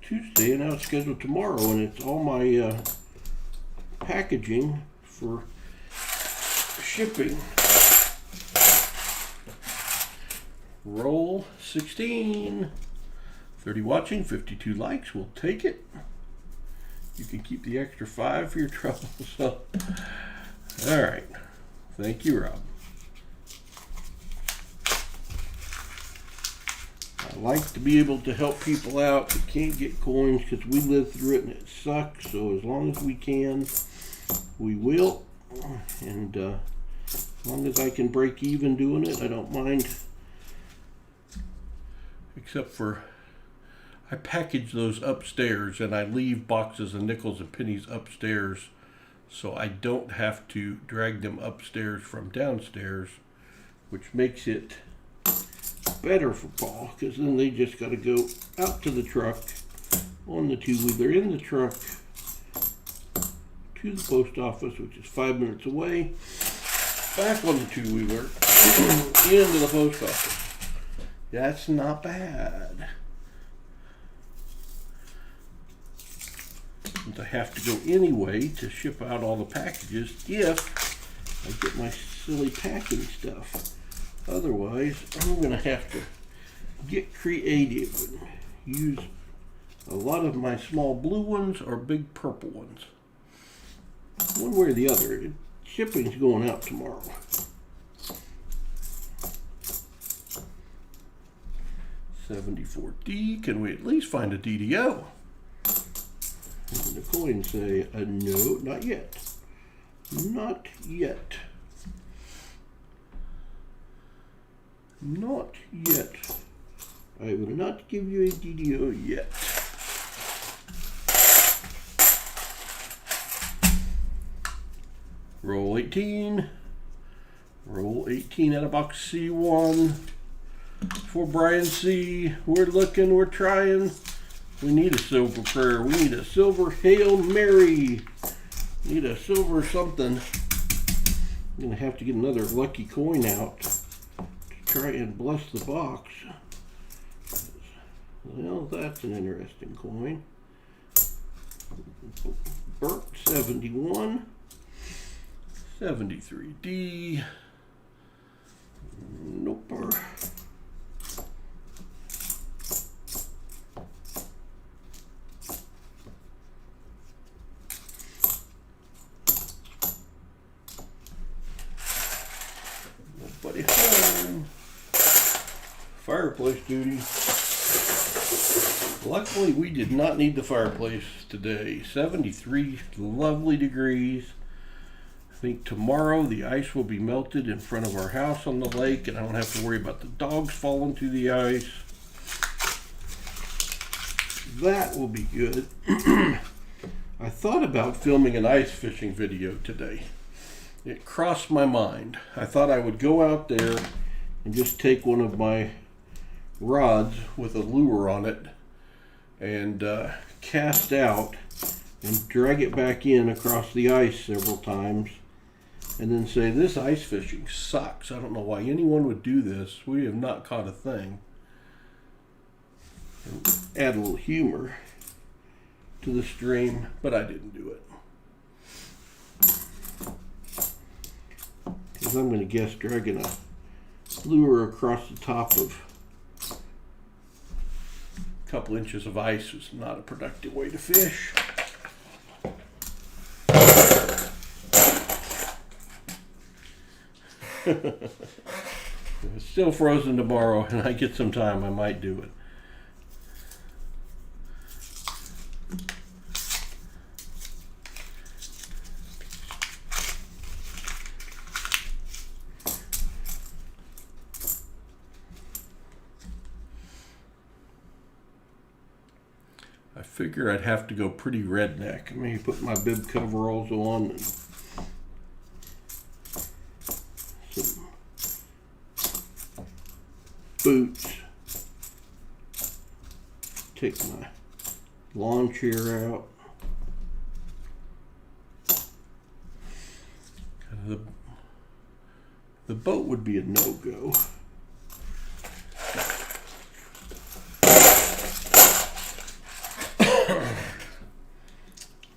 Speaker 1: Tuesday, and now it's scheduled tomorrow, and it's all my packaging for shipping. Roll 16. 30 watching, 52 likes. We'll take it. You can keep the extra 5 for your trouble. So, all right. Thank you, Rob. I like to be able to help people out that can't get coins, because we live through it and it sucks. So as long as we can, we will. And as long as I can break even doing it, I don't mind. Except for, I package those upstairs, and I leave boxes of nickels and pennies upstairs so I don't have to drag them upstairs from downstairs, which makes it better for Paul, because then they just got to go out to the truck on the two-wheeler in the truck to the post office, which is 5 minutes away, back on the two-wheeler into the post office. That's not bad. Since I have to go anyway to ship out all the packages if I get my silly packing stuff. Otherwise, I'm going to have to get creative and use a lot of my small blue ones or big purple ones. One way or the other, shipping's going out tomorrow. $74D, can we at least find a DDO? And the coins say, no, not yet. Not yet. Not yet. I will not give you a DDO yet. Roll 18. Roll 18 out of box C1. For Brian C. We're looking, we're trying. We need a silver prayer. We need a silver Hail Mary. We need a silver something. I'm going to have to get another lucky coin out to try and bless the box. Well, that's an interesting coin. Burt 71. 73D. Nope. Nobody home. Fireplace duty. Luckily, we did not need the fireplace today. 73 lovely degrees. I think tomorrow the ice will be melted in front of our house on the lake, and I don't have to worry about the dogs falling through the ice. That will be good. I thought about filming an ice fishing video today. It crossed my mind. I thought I would go out there and just take one of my rods with a lure on it and cast out and drag it back in across the ice several times, and then say, this ice fishing sucks. I don't know why anyone would do this. We have not caught a thing. And add a little humor to the stream, but I didn't do it. Because I'm going to guess dragging a lure across the top of a couple inches of ice is not a productive way to fish. If it's still frozen tomorrow and I get some time, I might do it. I figure I'd have to go pretty redneck. Maybe put my bib coveralls on and some boots. Take my lawn chair out. The boat would be a no-go.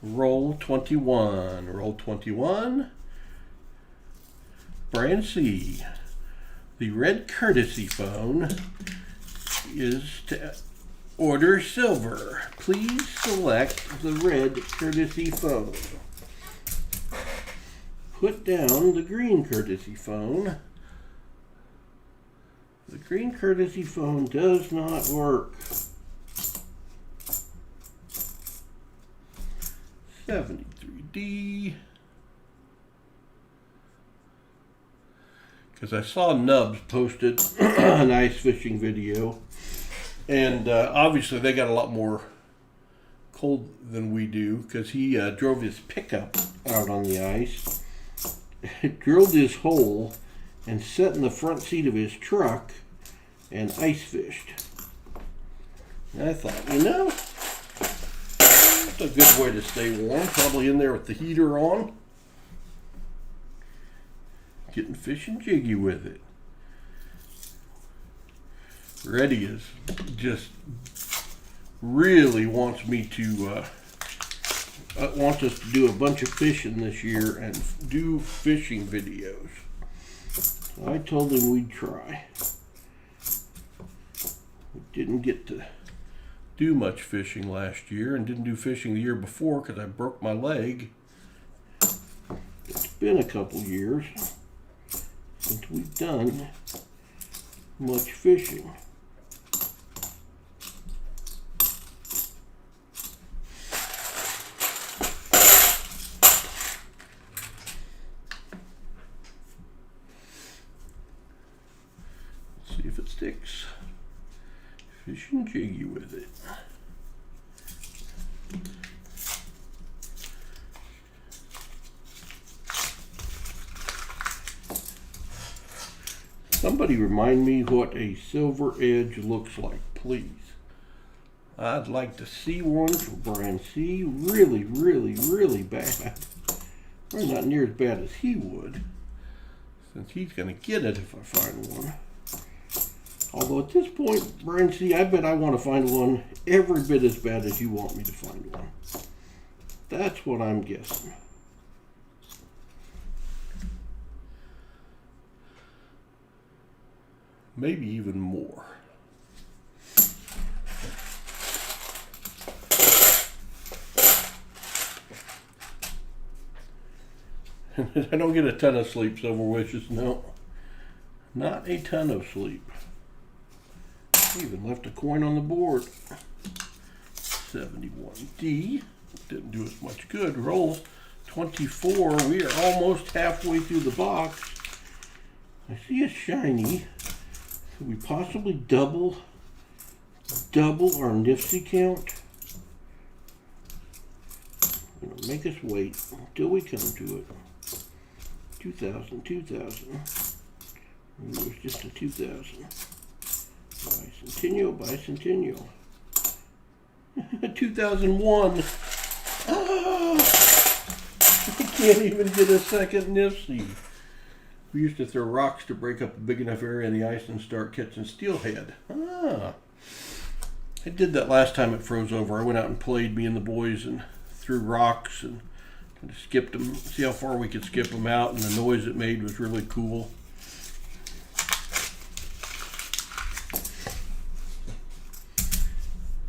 Speaker 1: Roll 21. Roll 21. Brand C. The red courtesy phone is to order silver. Please select the red courtesy phone. Put down the green courtesy phone. The green courtesy phone does not work. 73D. Because I saw Nubs posted an ice fishing video And obviously they got a lot more cold than we do, because he drove his pickup out on the ice, drilled his hole, and sat in the front seat of his truck and ice fished. And I thought, you know, it's a good way to stay warm, probably in there with the heater on, getting fishing jiggy with it. Reddy is just really wants me to wants us to do a bunch of fishing this year and do fishing videos. So I told him we'd try. We didn't get to do much fishing last year and didn't do fishing the year before because I broke my leg. It's been a couple years since we've done much fishing. See if it sticks. Fishing jiggy with it. Somebody remind me what a silver edge looks like, please. I'd like to see one for Brian C. Really, really, really bad. Well, not near as bad as he would, since he's going to get it if I find one. Although at this point, Brian C., I bet I want to find one every bit as bad as you want me to find one. That's what I'm guessing. Maybe even more. I don't get a ton of sleep, Silver Wishes. No, not a ton of sleep. Even left a coin on the board. 71D. Didn't do us much good. Roll 24. We are almost halfway through the box. I see a shiny. Could we possibly double our Nifty count? It'll make us wait until we come to it. 2,000, 2,000. It was just a 2,000. Bicentennial, bicentennial. 2001. Oh, I can't even get a second Nifty. We used to throw rocks to break up a big enough area in the ice and start catching steelhead. I did that last time it froze over. I went out and played, me and the boys, and threw rocks and kind of skipped them, see how far we could skip them out, and the noise it made was really cool.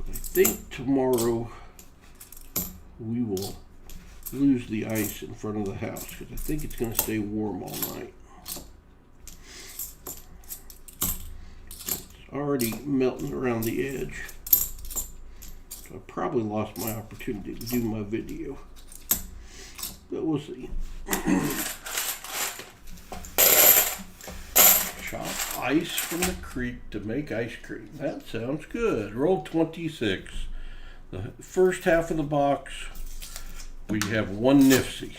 Speaker 1: I think tomorrow we will lose the ice in front of the house because I think it's going to stay warm all night. It's already melting around the edge, so I probably lost my opportunity to do my video, but we'll see. Chop ice from the creek to make ice cream. That sounds good. Roll 26. The first half of the box, we have one Nifty.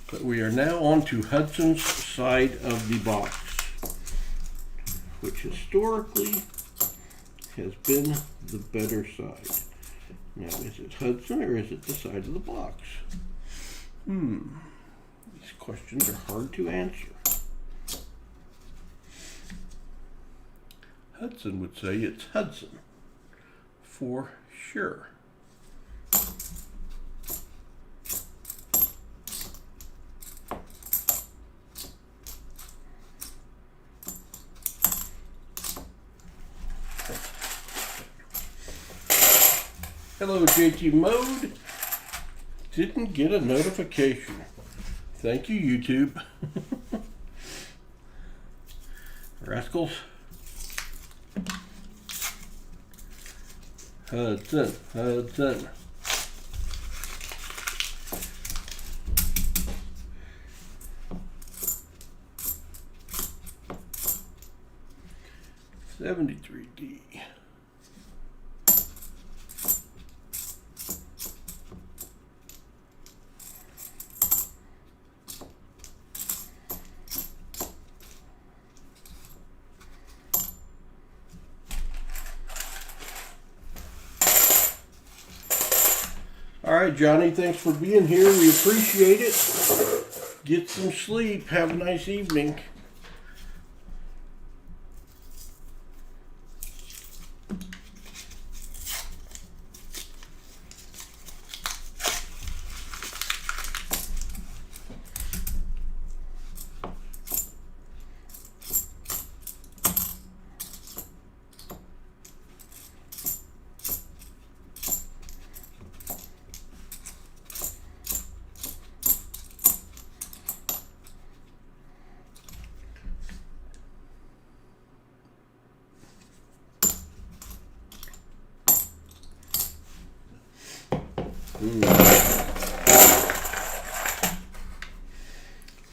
Speaker 1: But we are now on to Hudson's side of the box, which historically has been the better side. Now, is it Hudson or is it the side of the box? These questions are hard to answer. Hudson would say it's Hudson, for sure. Hello, JT Mode. Didn't get a notification. Thank you, YouTube. Rascals. Hudson, Hudson. $73D. right, Johnny, thanks for being here. We appreciate it. Get some sleep. Have a nice evening.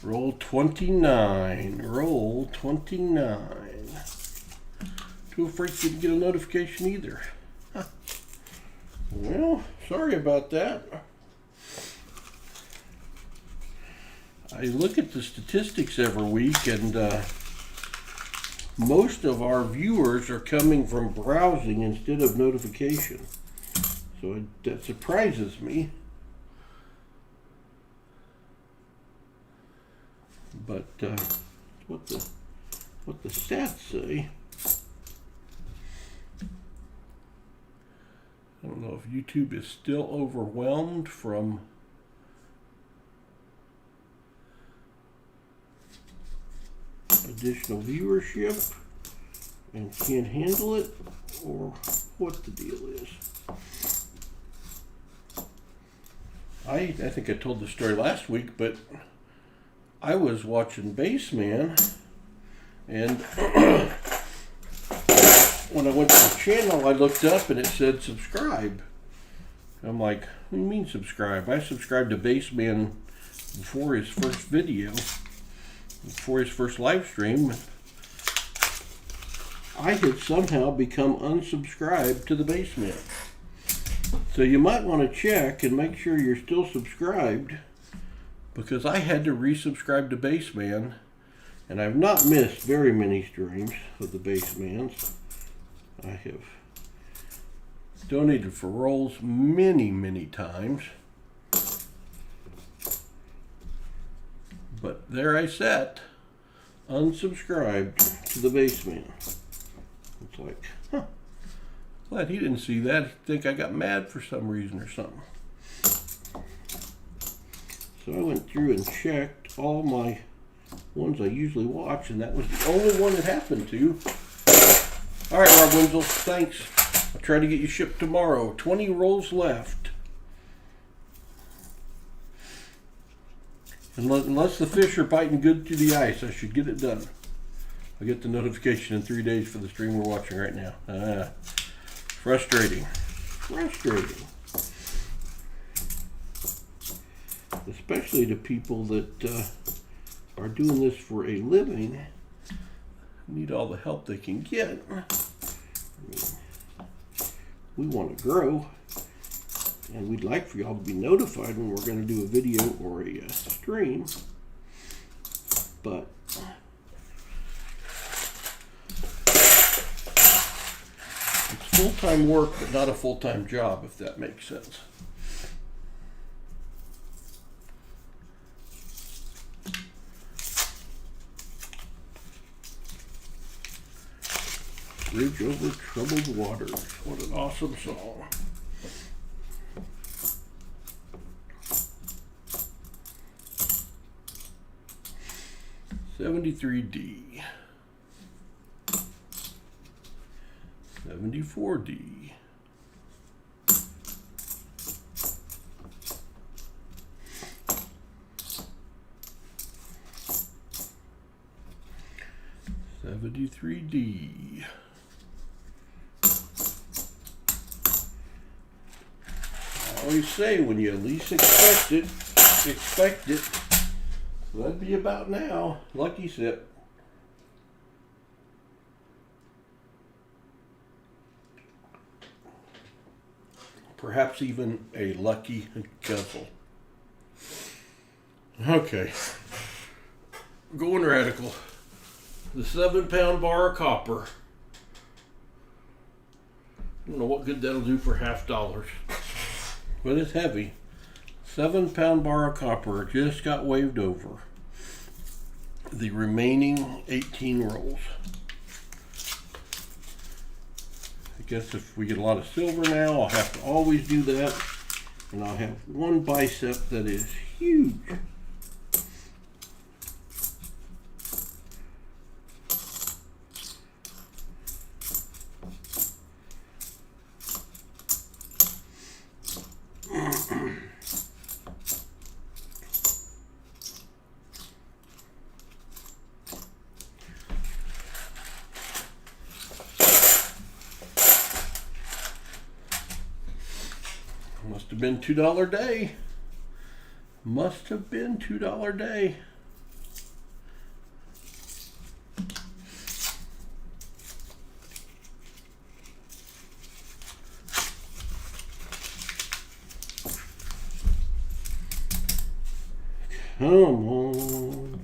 Speaker 1: Roll 29. Roll 29. Too afraid you didn't get a notification either. Huh. Well, sorry about that. I look at the statistics every week, and most of our viewers are coming from browsing instead of notification. So that surprises me. But what the stats say, I don't know if YouTube is still overwhelmed from additional viewership and can't handle it, or what the deal is. I think I told the story last week, but I was watching Baseman, and when I went to the channel, I looked up and it said subscribe. I'm like, what do you mean subscribe? I subscribed to Baseman before his first video, before his first live stream. I had somehow become unsubscribed to the Baseman. So you might want to check and make sure you're still subscribed, because I had to resubscribe to Baseman, and I've not missed very many streams of the Basemans. I have donated for rolls many times, but there I sat, unsubscribed to the Baseman. It's like, huh, glad he didn't see that. He'd think I got mad for some reason or something. So I went through and checked all my ones I usually watch, and that was the only one it happened to. All right, Rob Wenzel, thanks. I'll try to get you shipped tomorrow. 20 rolls left. Unless the fish are biting good through the ice, I should get it done. I'll get the notification in 3 days for the stream we're watching right now. Frustrating. Especially to people that are doing this for a living, need all the help they can get. I mean, we want to grow, and we'd like for y'all to be notified when we're going to do a video or a stream, but it's full-time work, but not a full-time job, if that makes sense. Bridge Over Troubled Waters. What an awesome song. $73D. $74D. $73D. I always say, when you least expect it. So that'd be about now. Lucky sip. Perhaps even a lucky guzzle. Okay. Going radical. The 7-pound bar of copper. I don't know what good that'll do for $50. But it's heavy. 7-pound bar of copper just got waved over. The remaining 18 rolls. I guess if we get a lot of silver now, I'll have to always do that. And I'll have one bicep that is huge. Must have been $2 day. Must have been $2 day. Come on.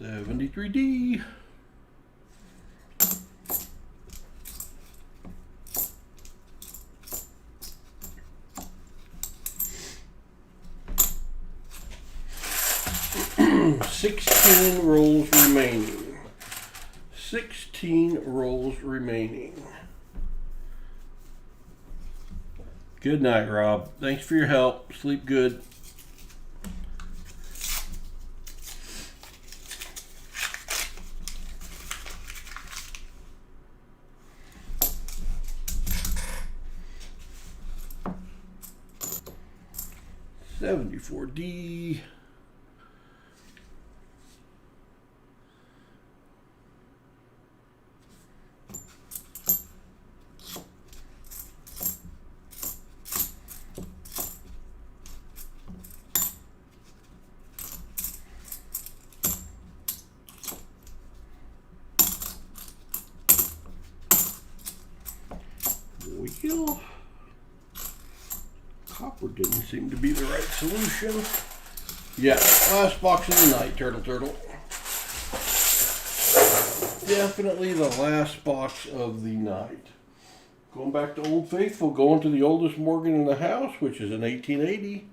Speaker 1: $73D. $16 rolls remaining. 16 rolls remaining. Good night, Rob. Thanks for your help. Sleep good. $74D. Well, copper didn't seem to be the right solution. Yeah, last box of the night, Turtle. Definitely the last box of the night. Going back to Old Faithful, going to the oldest Morgan in the house, which is an 1880.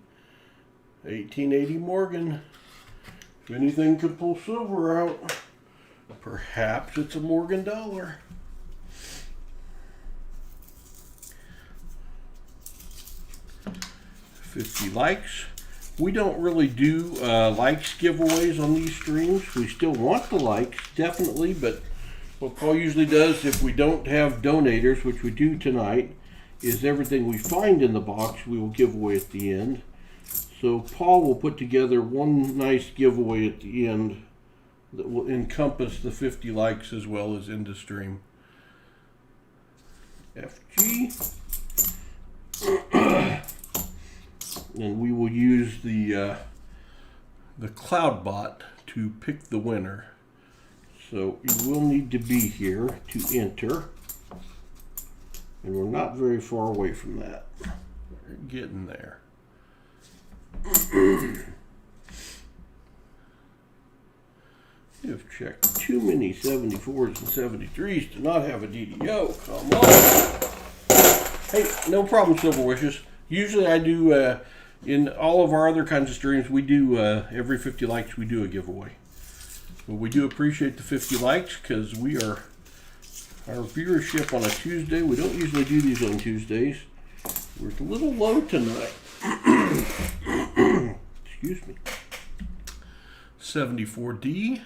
Speaker 1: 1880 Morgan. If anything could pull silver out, perhaps it's a Morgan dollar. $50 likes. We don't really do likes giveaways on these streams. We still want the likes, definitely, but what Paul usually does if we don't have donators, which we do tonight, is everything we find in the box we will give away at the end. So Paul will put together one nice giveaway at the end that will encompass the 50 likes as well as end of stream. FG. And we will use the cloud bot to pick the winner. So you will need to be here to enter. And we're not very far away from that. We're getting there. You've checked too many 74s and 73s to not have a DDO. Come on. Hey, no problem, Silver Wishes. Usually I do, in all of our other kinds of streams, we do, every 50 likes, we do a giveaway. But we do appreciate the 50 likes because our viewership on a Tuesday, we don't usually do these on Tuesdays. We're a little low tonight. Excuse me. 74D.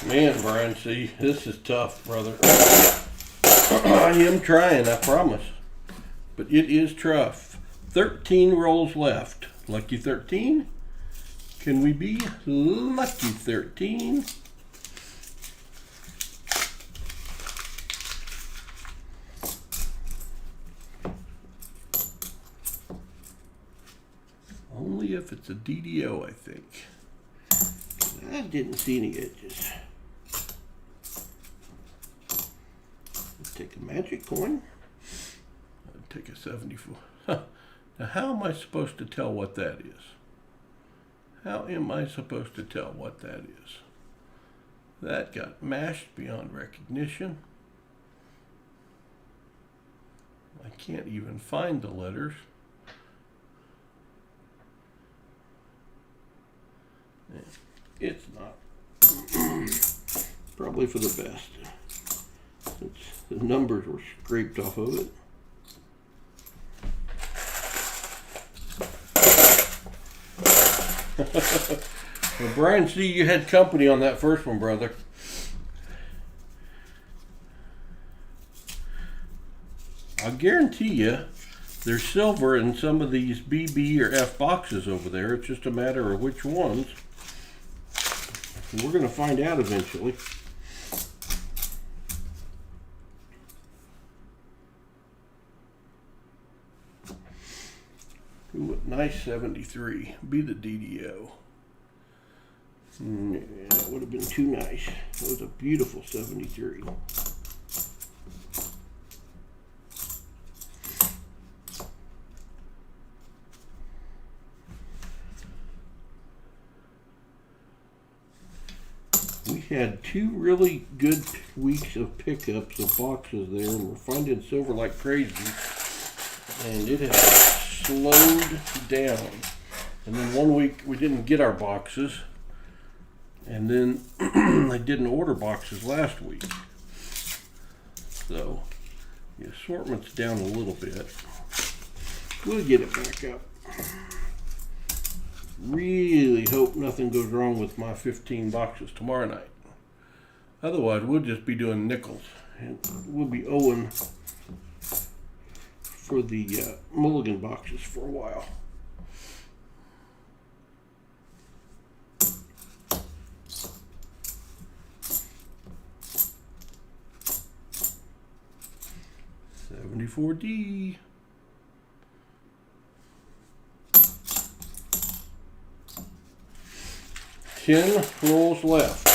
Speaker 1: Man, Brian, see, this is tough, brother. I am trying, I promise. But it is tough. 13 rolls left. Lucky 13? Can we be lucky 13? it's a DDO, I think.
Speaker 2: I didn't see any edges. Let's take a magic coin.
Speaker 1: I'd take a 74. Huh. Now, how am I supposed to tell what that is? How am I supposed to tell what that is? That got mashed beyond recognition. I can't even find the letters.
Speaker 2: It's not. Probably for the best. The numbers were scraped off of it.
Speaker 1: Well, Brian, see, you had company on that first one, brother. I'll guarantee you there's silver in some of these BB or F boxes over there. It's just a matter of which ones. And we're going to find out eventually. Ooh, a nice 73. Be the DDO.
Speaker 2: Yeah, that would have been too nice. That was a beautiful 73. We had 2 really good weeks of pickups of boxes there, and we're finding silver like crazy. And it has slowed down. And then one week we didn't get our boxes. And then I didn't order boxes last week. So the assortment's down a little bit. We'll get it back up. Really hope nothing goes wrong with my
Speaker 1: 15 boxes tomorrow night. Otherwise, we'll just be doing nickels.
Speaker 2: And we'll be owing for the mulligan boxes for a while.
Speaker 1: $74D. Ten rolls left.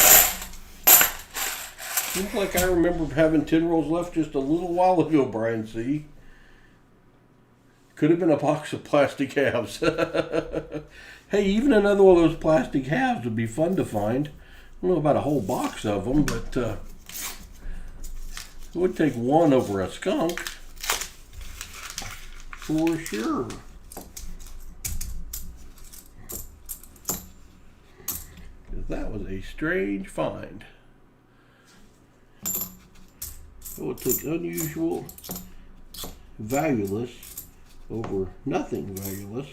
Speaker 1: Seems like I remember having 10 rolls left just a little while ago, Brian C. Could have been a box of plastic halves. Hey, even another one of those plastic halves would be fun to find. I don't know about a whole box of them, but it would take one over a skunk.
Speaker 2: For sure.
Speaker 1: That was a strange find.
Speaker 2: Oh, it took unusual, valueless over nothing valueless.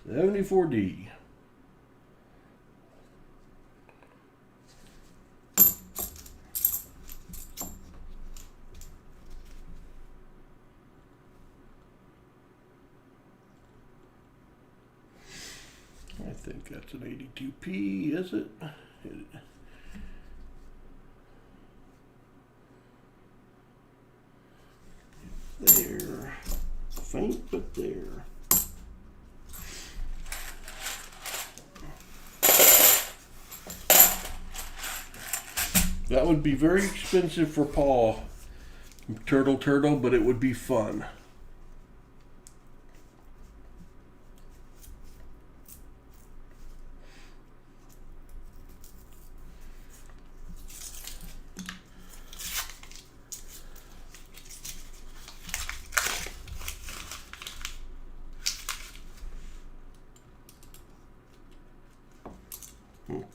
Speaker 1: 74D. I think that's an 82P, is it?
Speaker 2: There. Faint, but there.
Speaker 1: That would be very expensive for Paul, Turtle, but it would be fun.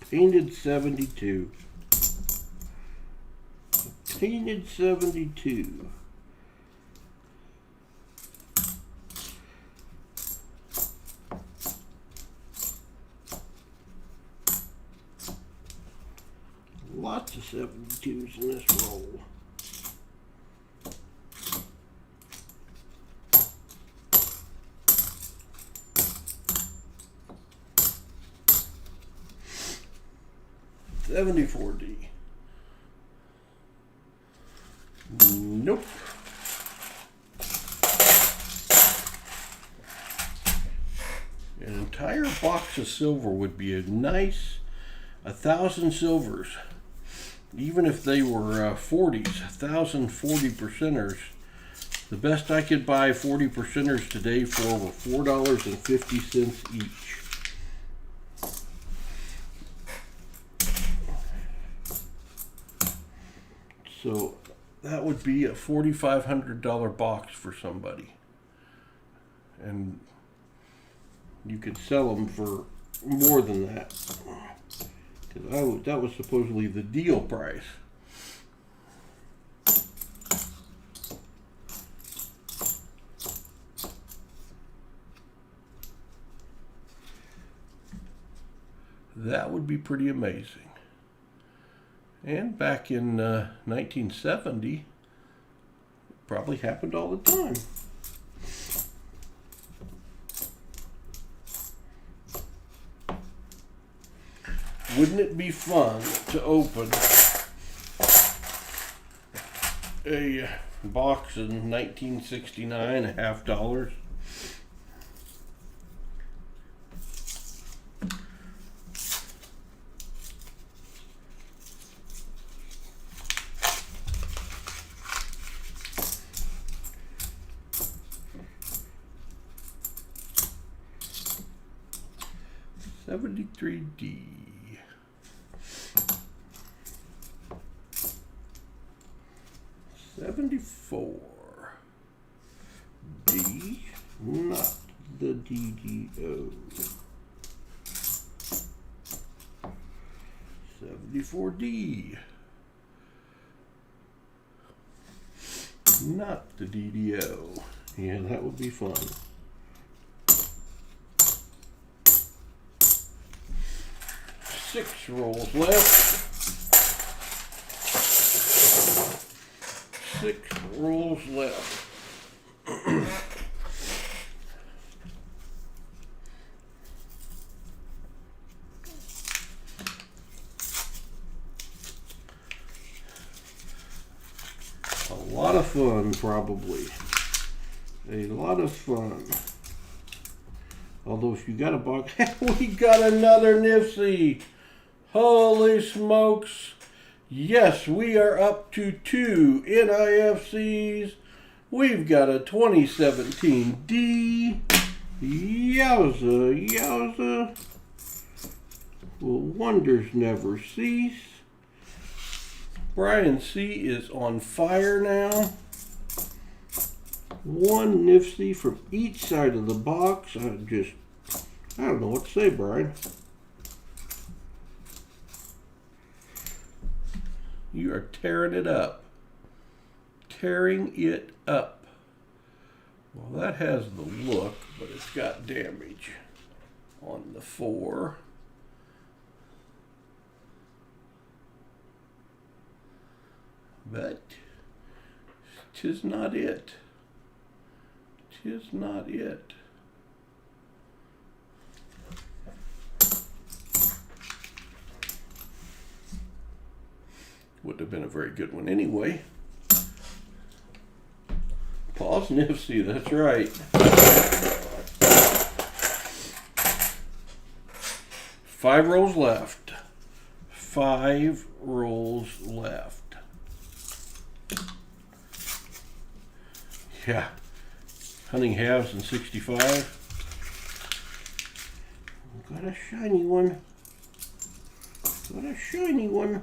Speaker 2: Painted 72. Painted 72. Lots of 72s in this roll.
Speaker 1: $74D. Nope. An entire box of silver would be a nice 1,000 silvers. Even if they were 40s, 1,000 40%ers. The best I could buy 40%ers today for were $4.50 each. So that would be a $4,500 box for somebody. And you could sell them for more than that. Because that was supposedly the deal price. That would be pretty amazing. And back in 1970, it probably happened all the time. Wouldn't it be fun to open a box in 1969, $50? $73D. $74. D, not the DDO. $74D. Not the DDO. Yeah, that would be fun. Six rolls left. 6 rolls left. A lot of fun, probably. A lot of fun. Although if you got a box, we got another Nifty. Holy smokes. Yes, we are up to 2 NIFCs. We've got a 2017 D. Yowza, yowza. Well, wonders never cease. Brian C. is on fire now. One Nifty from each side of the box. I don't know what to say, Brian. You are tearing it up. Tearing it up. Well, that has the look, but it's got damage on the 4. But 'tis not it. 'Tis not it. Wouldn't have been a very good one anyway. Paul's Nifty, that's right. 5 rolls left. 5 rolls left. Yeah. Hunting halves in 65. Got a shiny one. Got a shiny one.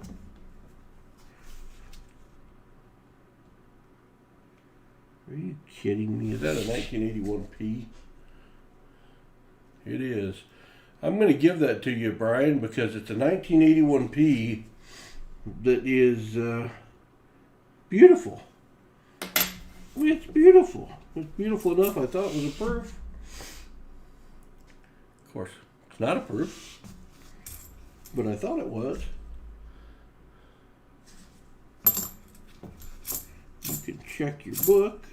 Speaker 1: Are you kidding me? Is that a 1981P? It is. I'm going to give that to you, Brian, because it's a 1981P that is beautiful. It's beautiful. It's beautiful enough. I thought it was a proof. Of course, it's not a proof, but I thought it was. You can check your book.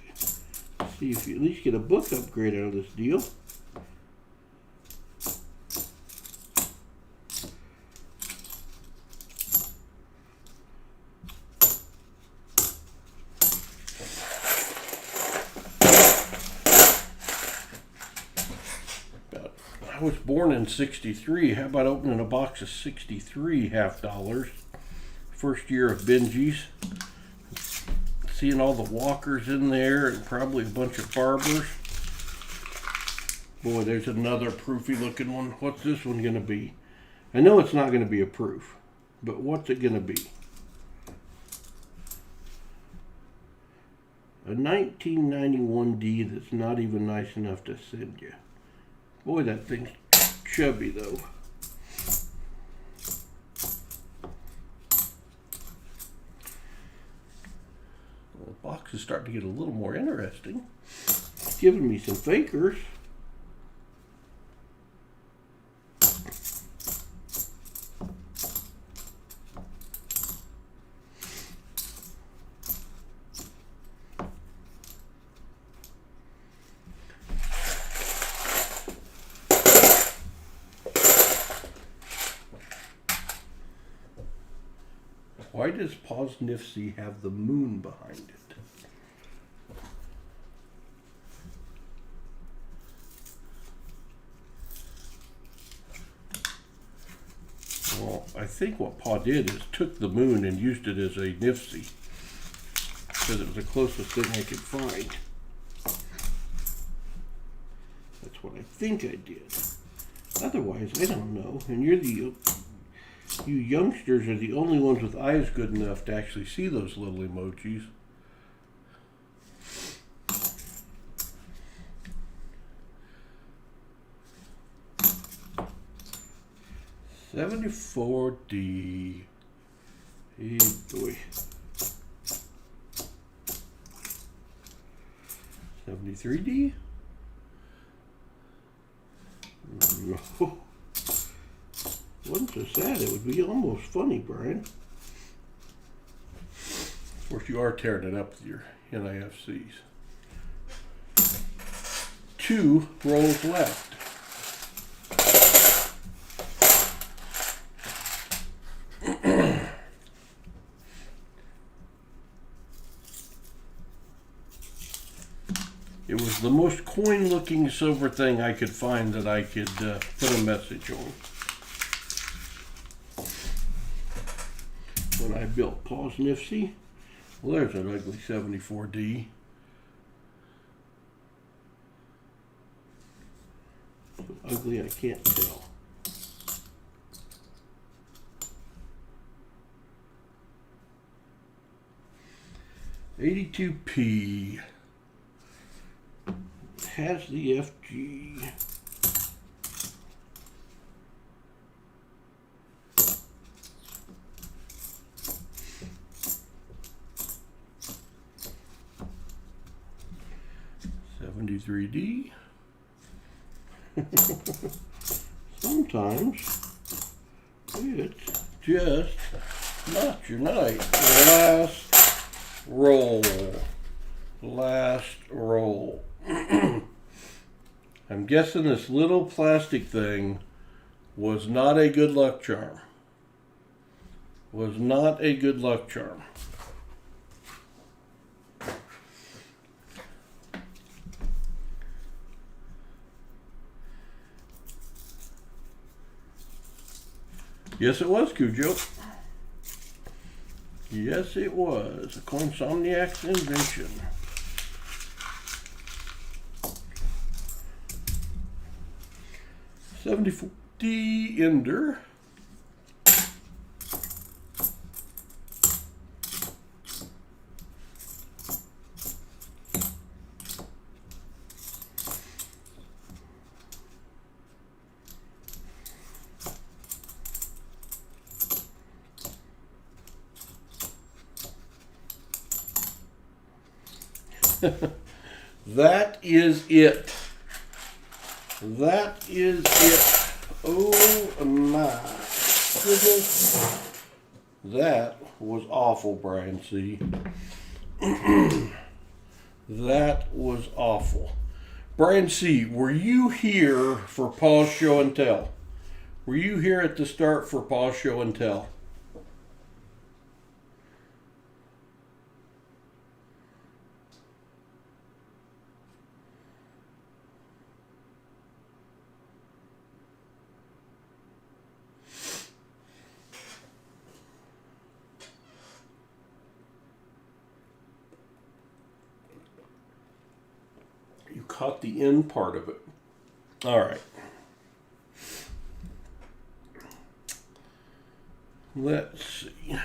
Speaker 1: See if you at least get a book upgrade out of this deal. I was born in 63. How about opening a box of 63 half dollars? First year of Benji's. Seeing all the walkers in there and probably a bunch of barbers. Boy, there's another proofy looking one. What's this one going to be? I know it's not going to be a proof, but what's it going to be? A 1991 D that's not even nice enough to send you. Boy, that thing's chubby though. Well, the box is starting to get a little more interesting. It's giving me some fakers. Why does Coinsomniacs have the moon behind it? Well, I think what Pa did is took the moon and used it as a Nifsy because it was the closest thing I could find. That's what I think I did. Otherwise, I don't know. And you youngsters are the only ones with eyes good enough to actually see those little emojis. $74D. Hey boy. 73D? No. Wasn't so sad. It would be almost funny, Brian. Of course, you are tearing it up with your NIFCs. 2 rolls left. It was the most coin-looking silver thing I could find that I could put a message on. When I built Paul's Nifsy, well, there's an ugly 74D. So ugly I can't tell. $82P. Has the FG. $73D. Sometimes it's just not your night. Last roll. Last roll. I'm guessing this little plastic thing was not a good luck charm. Was not a good luck charm. Yes, it was, Cujo. Yes, it was. A Coinsomniacs invention. $74D Ender. That is it. That is it. Oh my goodness. That was awful, Brian C. That was awful. Brian C., were you here for Paul's show and tell? Were you here at the start for Paul's show and tell? caught the end part of it. All right. Let's see.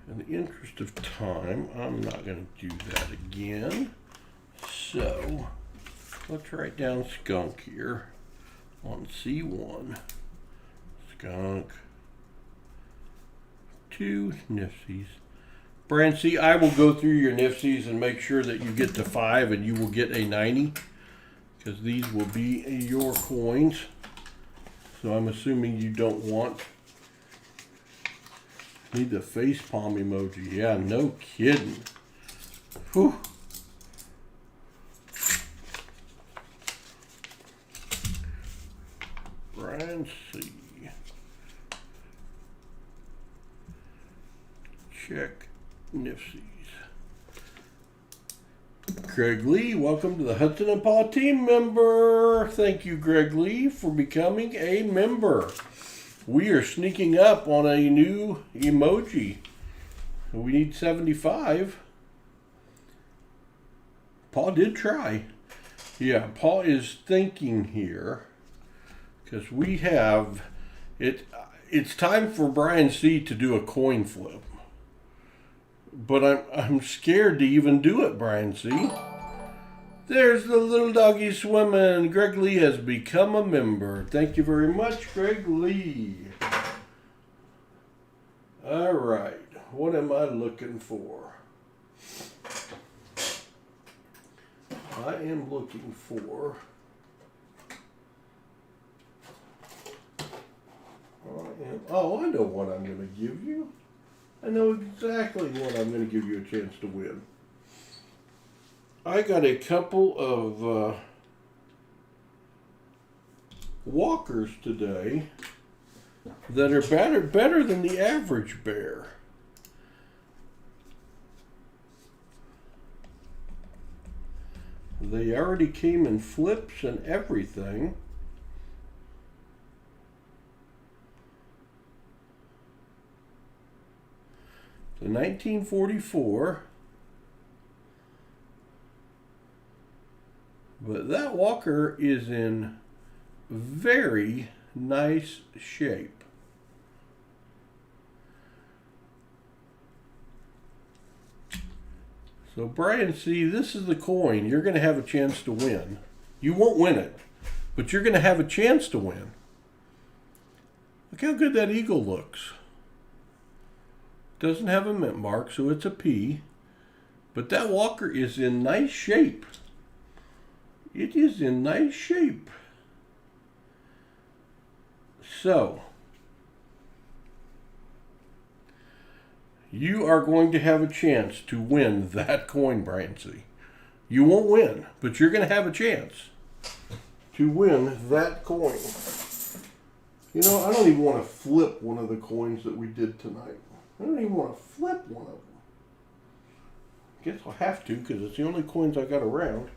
Speaker 1: In the interest of time, I'm not going to do that again. So, let's write down skunk here on C1. Skunk. 2 nifsies. Brian C., I will go through your nifsies and make sure that you get to 5 and you will get a 90. Because these will be your coins. So I'm assuming you don't want... Need the face palm emoji. Yeah, no kidding. Whew. Brian C. Check nifsies. Greg Lee, welcome to the Hudson and Paul team member. Thank you, Greg Lee, for becoming a member. We are sneaking up on a new emoji. We need 75. Paul did try. Yeah, Paul is thinking here because we have it. It's time for Brian C. to do a coin flip. But I'm scared to even do it, Brian C. There's the little doggy swimming. Greg Lee has become a member. Thank you very much, Greg Lee. All right. What am I looking for? I am looking for... I know what I'm going to give you. I know exactly what I'm going to give you a chance to win. I got a couple of walkers today that are better than the average bear. They already came in flips and everything. The 1944. But that walker is in very nice shape. So Brian C., this is the coin. You're going to have a chance to win. You won't win it, but you're going to have a chance to win. Look how good that eagle looks. Doesn't have a mint mark, so it's a P. But that walker is in nice shape. It is in nice shape. So, you are going to have a chance to win that coin, Brian C. You won't win, but you're going to have a chance to win that coin. You know, I don't even want to flip one of the coins that we did tonight. I don't even want to flip one of them. Guess I'll have to because it's the only coins I got around.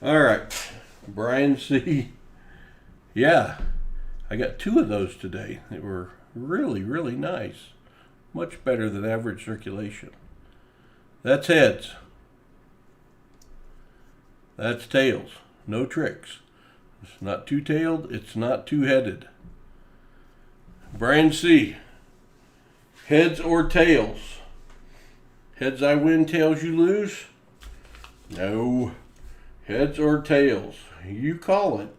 Speaker 1: All right, Brian C. Yeah, I got 2 of those today. They were really, really nice. Much better than average circulation. That's heads. That's tails. No tricks. It's not two-tailed. It's not two-headed. Brian C. Heads or tails? Heads I win, tails you lose? No. Heads or tails? You call it.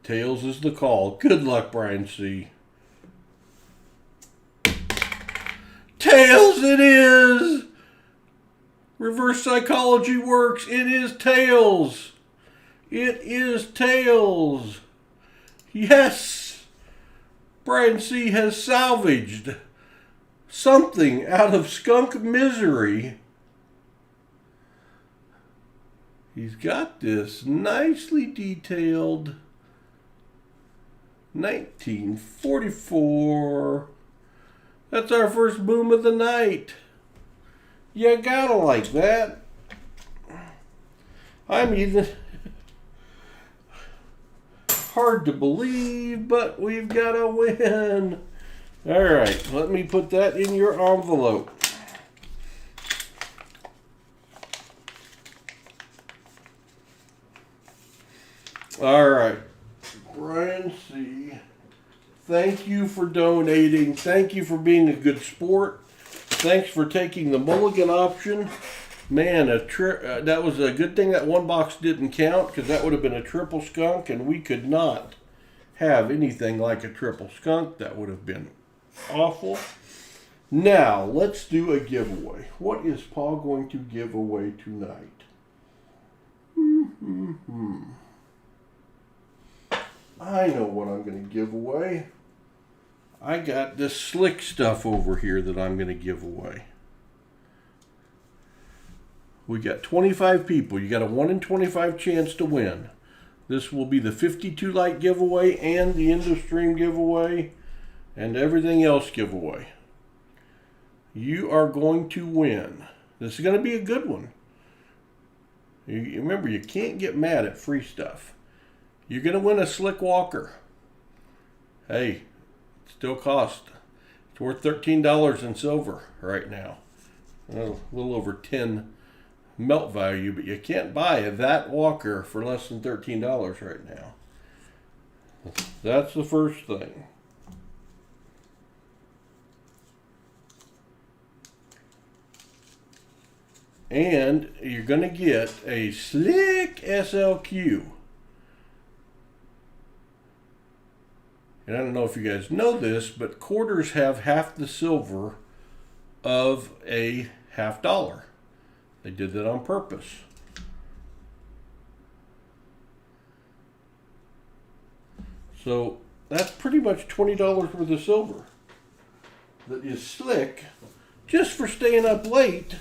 Speaker 1: Tails is the call. Good luck, Brian C. Tails! Tails it is! Reverse psychology works. It is tails. It is tails. Yes! Brian C. has salvaged something out of skunk misery. He's got this nicely detailed 1944. That's our first boom of the night. You gotta like that. I mean, hard to believe, but we've got a win. All right, let me put that in your envelope. All right, Brian C. Thank you for donating. Thank you for being a good sport. Thanks for taking the mulligan option. Man, that was a good thing that one box didn't count, because that would have been a triple skunk, and we could not have anything like a triple skunk. That would have been awful. Now, let's do a giveaway. What is Paul going to give away tonight? I know what I'm going to give away. I got this slick stuff over here that I'm going to give away. We got 25 people. You got a 1 in 25 chance to win. This will be the 52 light giveaway and the Industream giveaway and everything else giveaway. You are going to win. This is going to be a good one. You remember, you can't get mad at free stuff. You're going to win a slick walker. Hey, it still costs. It's worth $13 in silver right now. A little over 10 melt value, but you can't buy that walker for less than $13 right now. That's the first thing. And you're going to get a slick SLQ. And I don't know if you guys know this, but quarters have half the silver of a half dollar. They did that on purpose. So that's pretty much $20 worth of silver that is slick just for staying up late.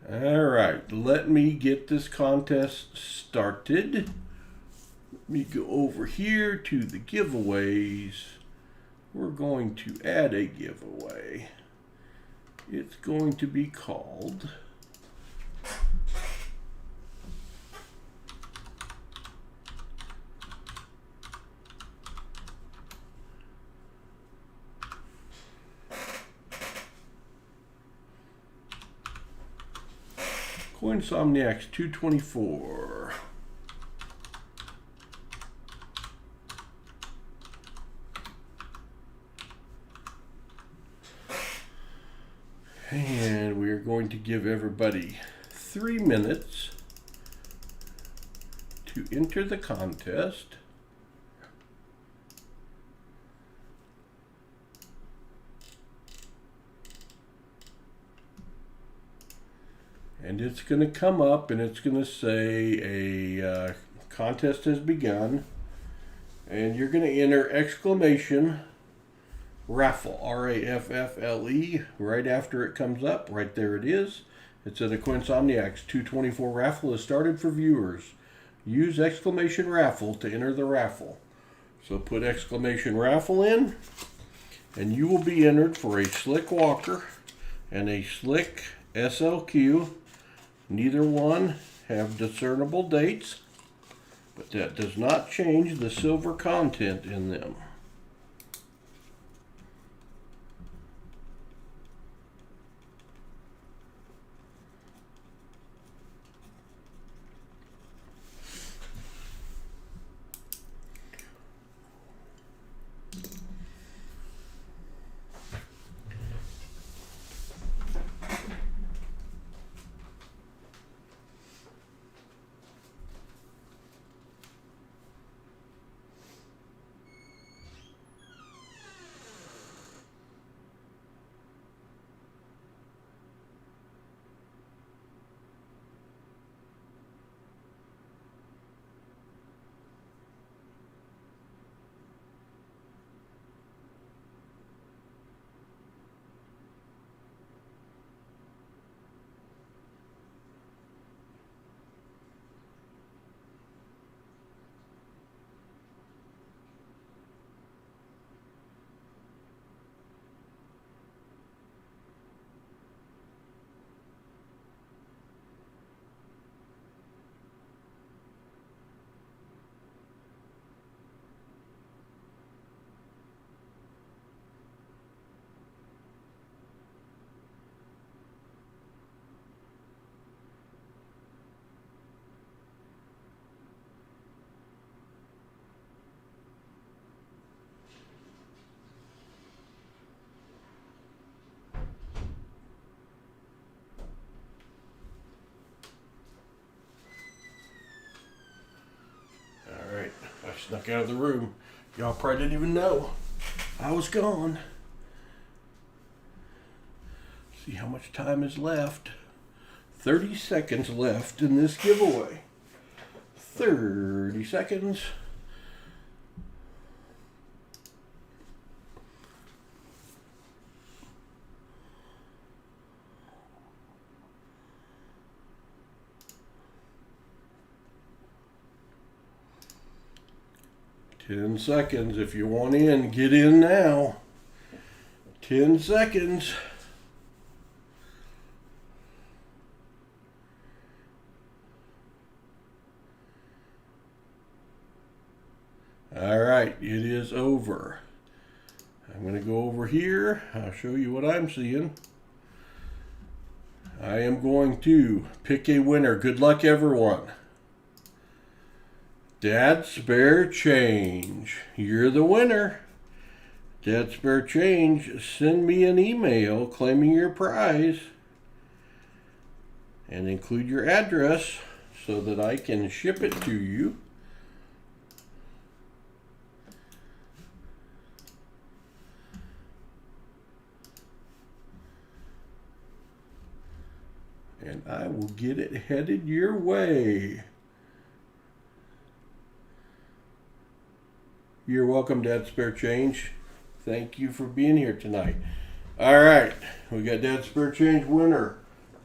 Speaker 1: All right, let me get this contest started. Let me go over here to the giveaways. We're going to add a giveaway. It's going to be called Coinsomniacs 224. And we are going to give everybody 3 minutes to enter the contest. And it's going to come up and it's going to say a contest has begun. And you're going to enter exclamation raffle, R-A-F-F-L-E, right after it comes up. Right there it is. It said a Coinsomniacs 224 raffle is started for viewers. Use exclamation raffle to enter the raffle. So put exclamation raffle in, and you will be entered for a slick walker and a slick SLQ. Neither one have discernible dates, but that does not change the silver content in them. snuck out of the room. Y'all probably didn't even know I was gone. See how much time is left. 30 seconds left in this giveaway. 30 seconds. Ten seconds. If you want in, get in now. 10 seconds. All right, it is over. I'm going to go over here. I'll show you what I'm seeing. I am going to pick a winner. Good luck, everyone. Dad Spare Change. You're the winner. Dad Spare Change. Send me an email claiming your prize and include your address so that I can ship it to you. And I will get it headed your way. You're welcome, Dad Spare Change. Thank you for being here tonight. All right, we got Dad Spare Change winner.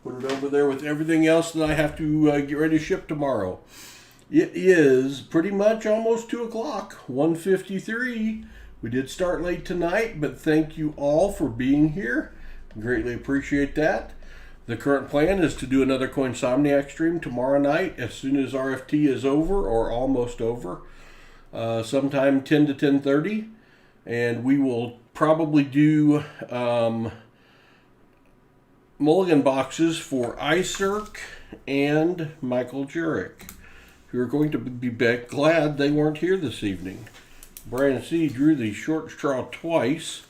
Speaker 1: Put it over there with everything else that I have to get ready to ship tomorrow. It is pretty much almost 2 o'clock, 1:53. We did start late tonight, but thank you all for being here. Greatly appreciate that. The current plan is to do another Coinsomniacs stream tomorrow night as soon as RFT is over or almost over, sometime 10 to 10:30. And we will probably do mulligan boxes for iCirc and Michael Jurek, who are going to be back. Glad they weren't here this evening. Brian C. drew the short straw twice.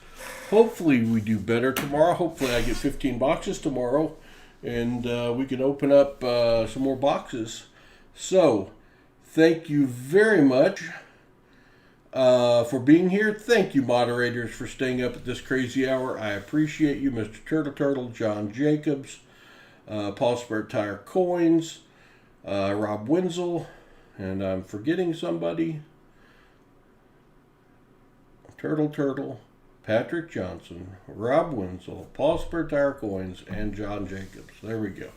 Speaker 1: Hopefully we do better tomorrow. Hopefully I get 15 boxes tomorrow and we can open up some more boxes. So, thank you very much for being here. Thank you, moderators, for staying up at this crazy hour. I appreciate you, Mr. Turtle, John Jacobs, Paul Spare Tire Coins, Rob Wenzel, and I'm forgetting somebody. Turtle, Patrick Johnson, Rob Wenzel, Paul Spare Tire Coins, and John Jacobs. There we go.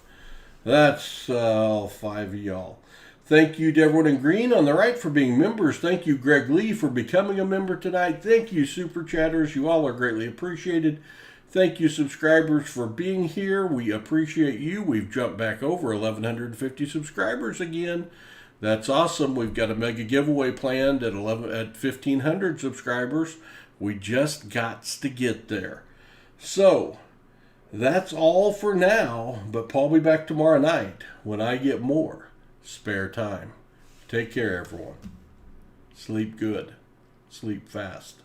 Speaker 1: That's all 5 of y'all. Thank you to everyone in green on the right for being members. Thank you, Greg Lee, for becoming a member tonight. Thank you, Super Chatters. You all are greatly appreciated. Thank you, subscribers, for being here. We appreciate you. We've jumped back over 1,150 subscribers again. That's awesome. We've got a mega giveaway planned at 1,500 subscribers. We just got to get there. So, that's all for now, but Paul will be back tomorrow night when I get more spare time. Take care, everyone. Sleep good. Sleep fast.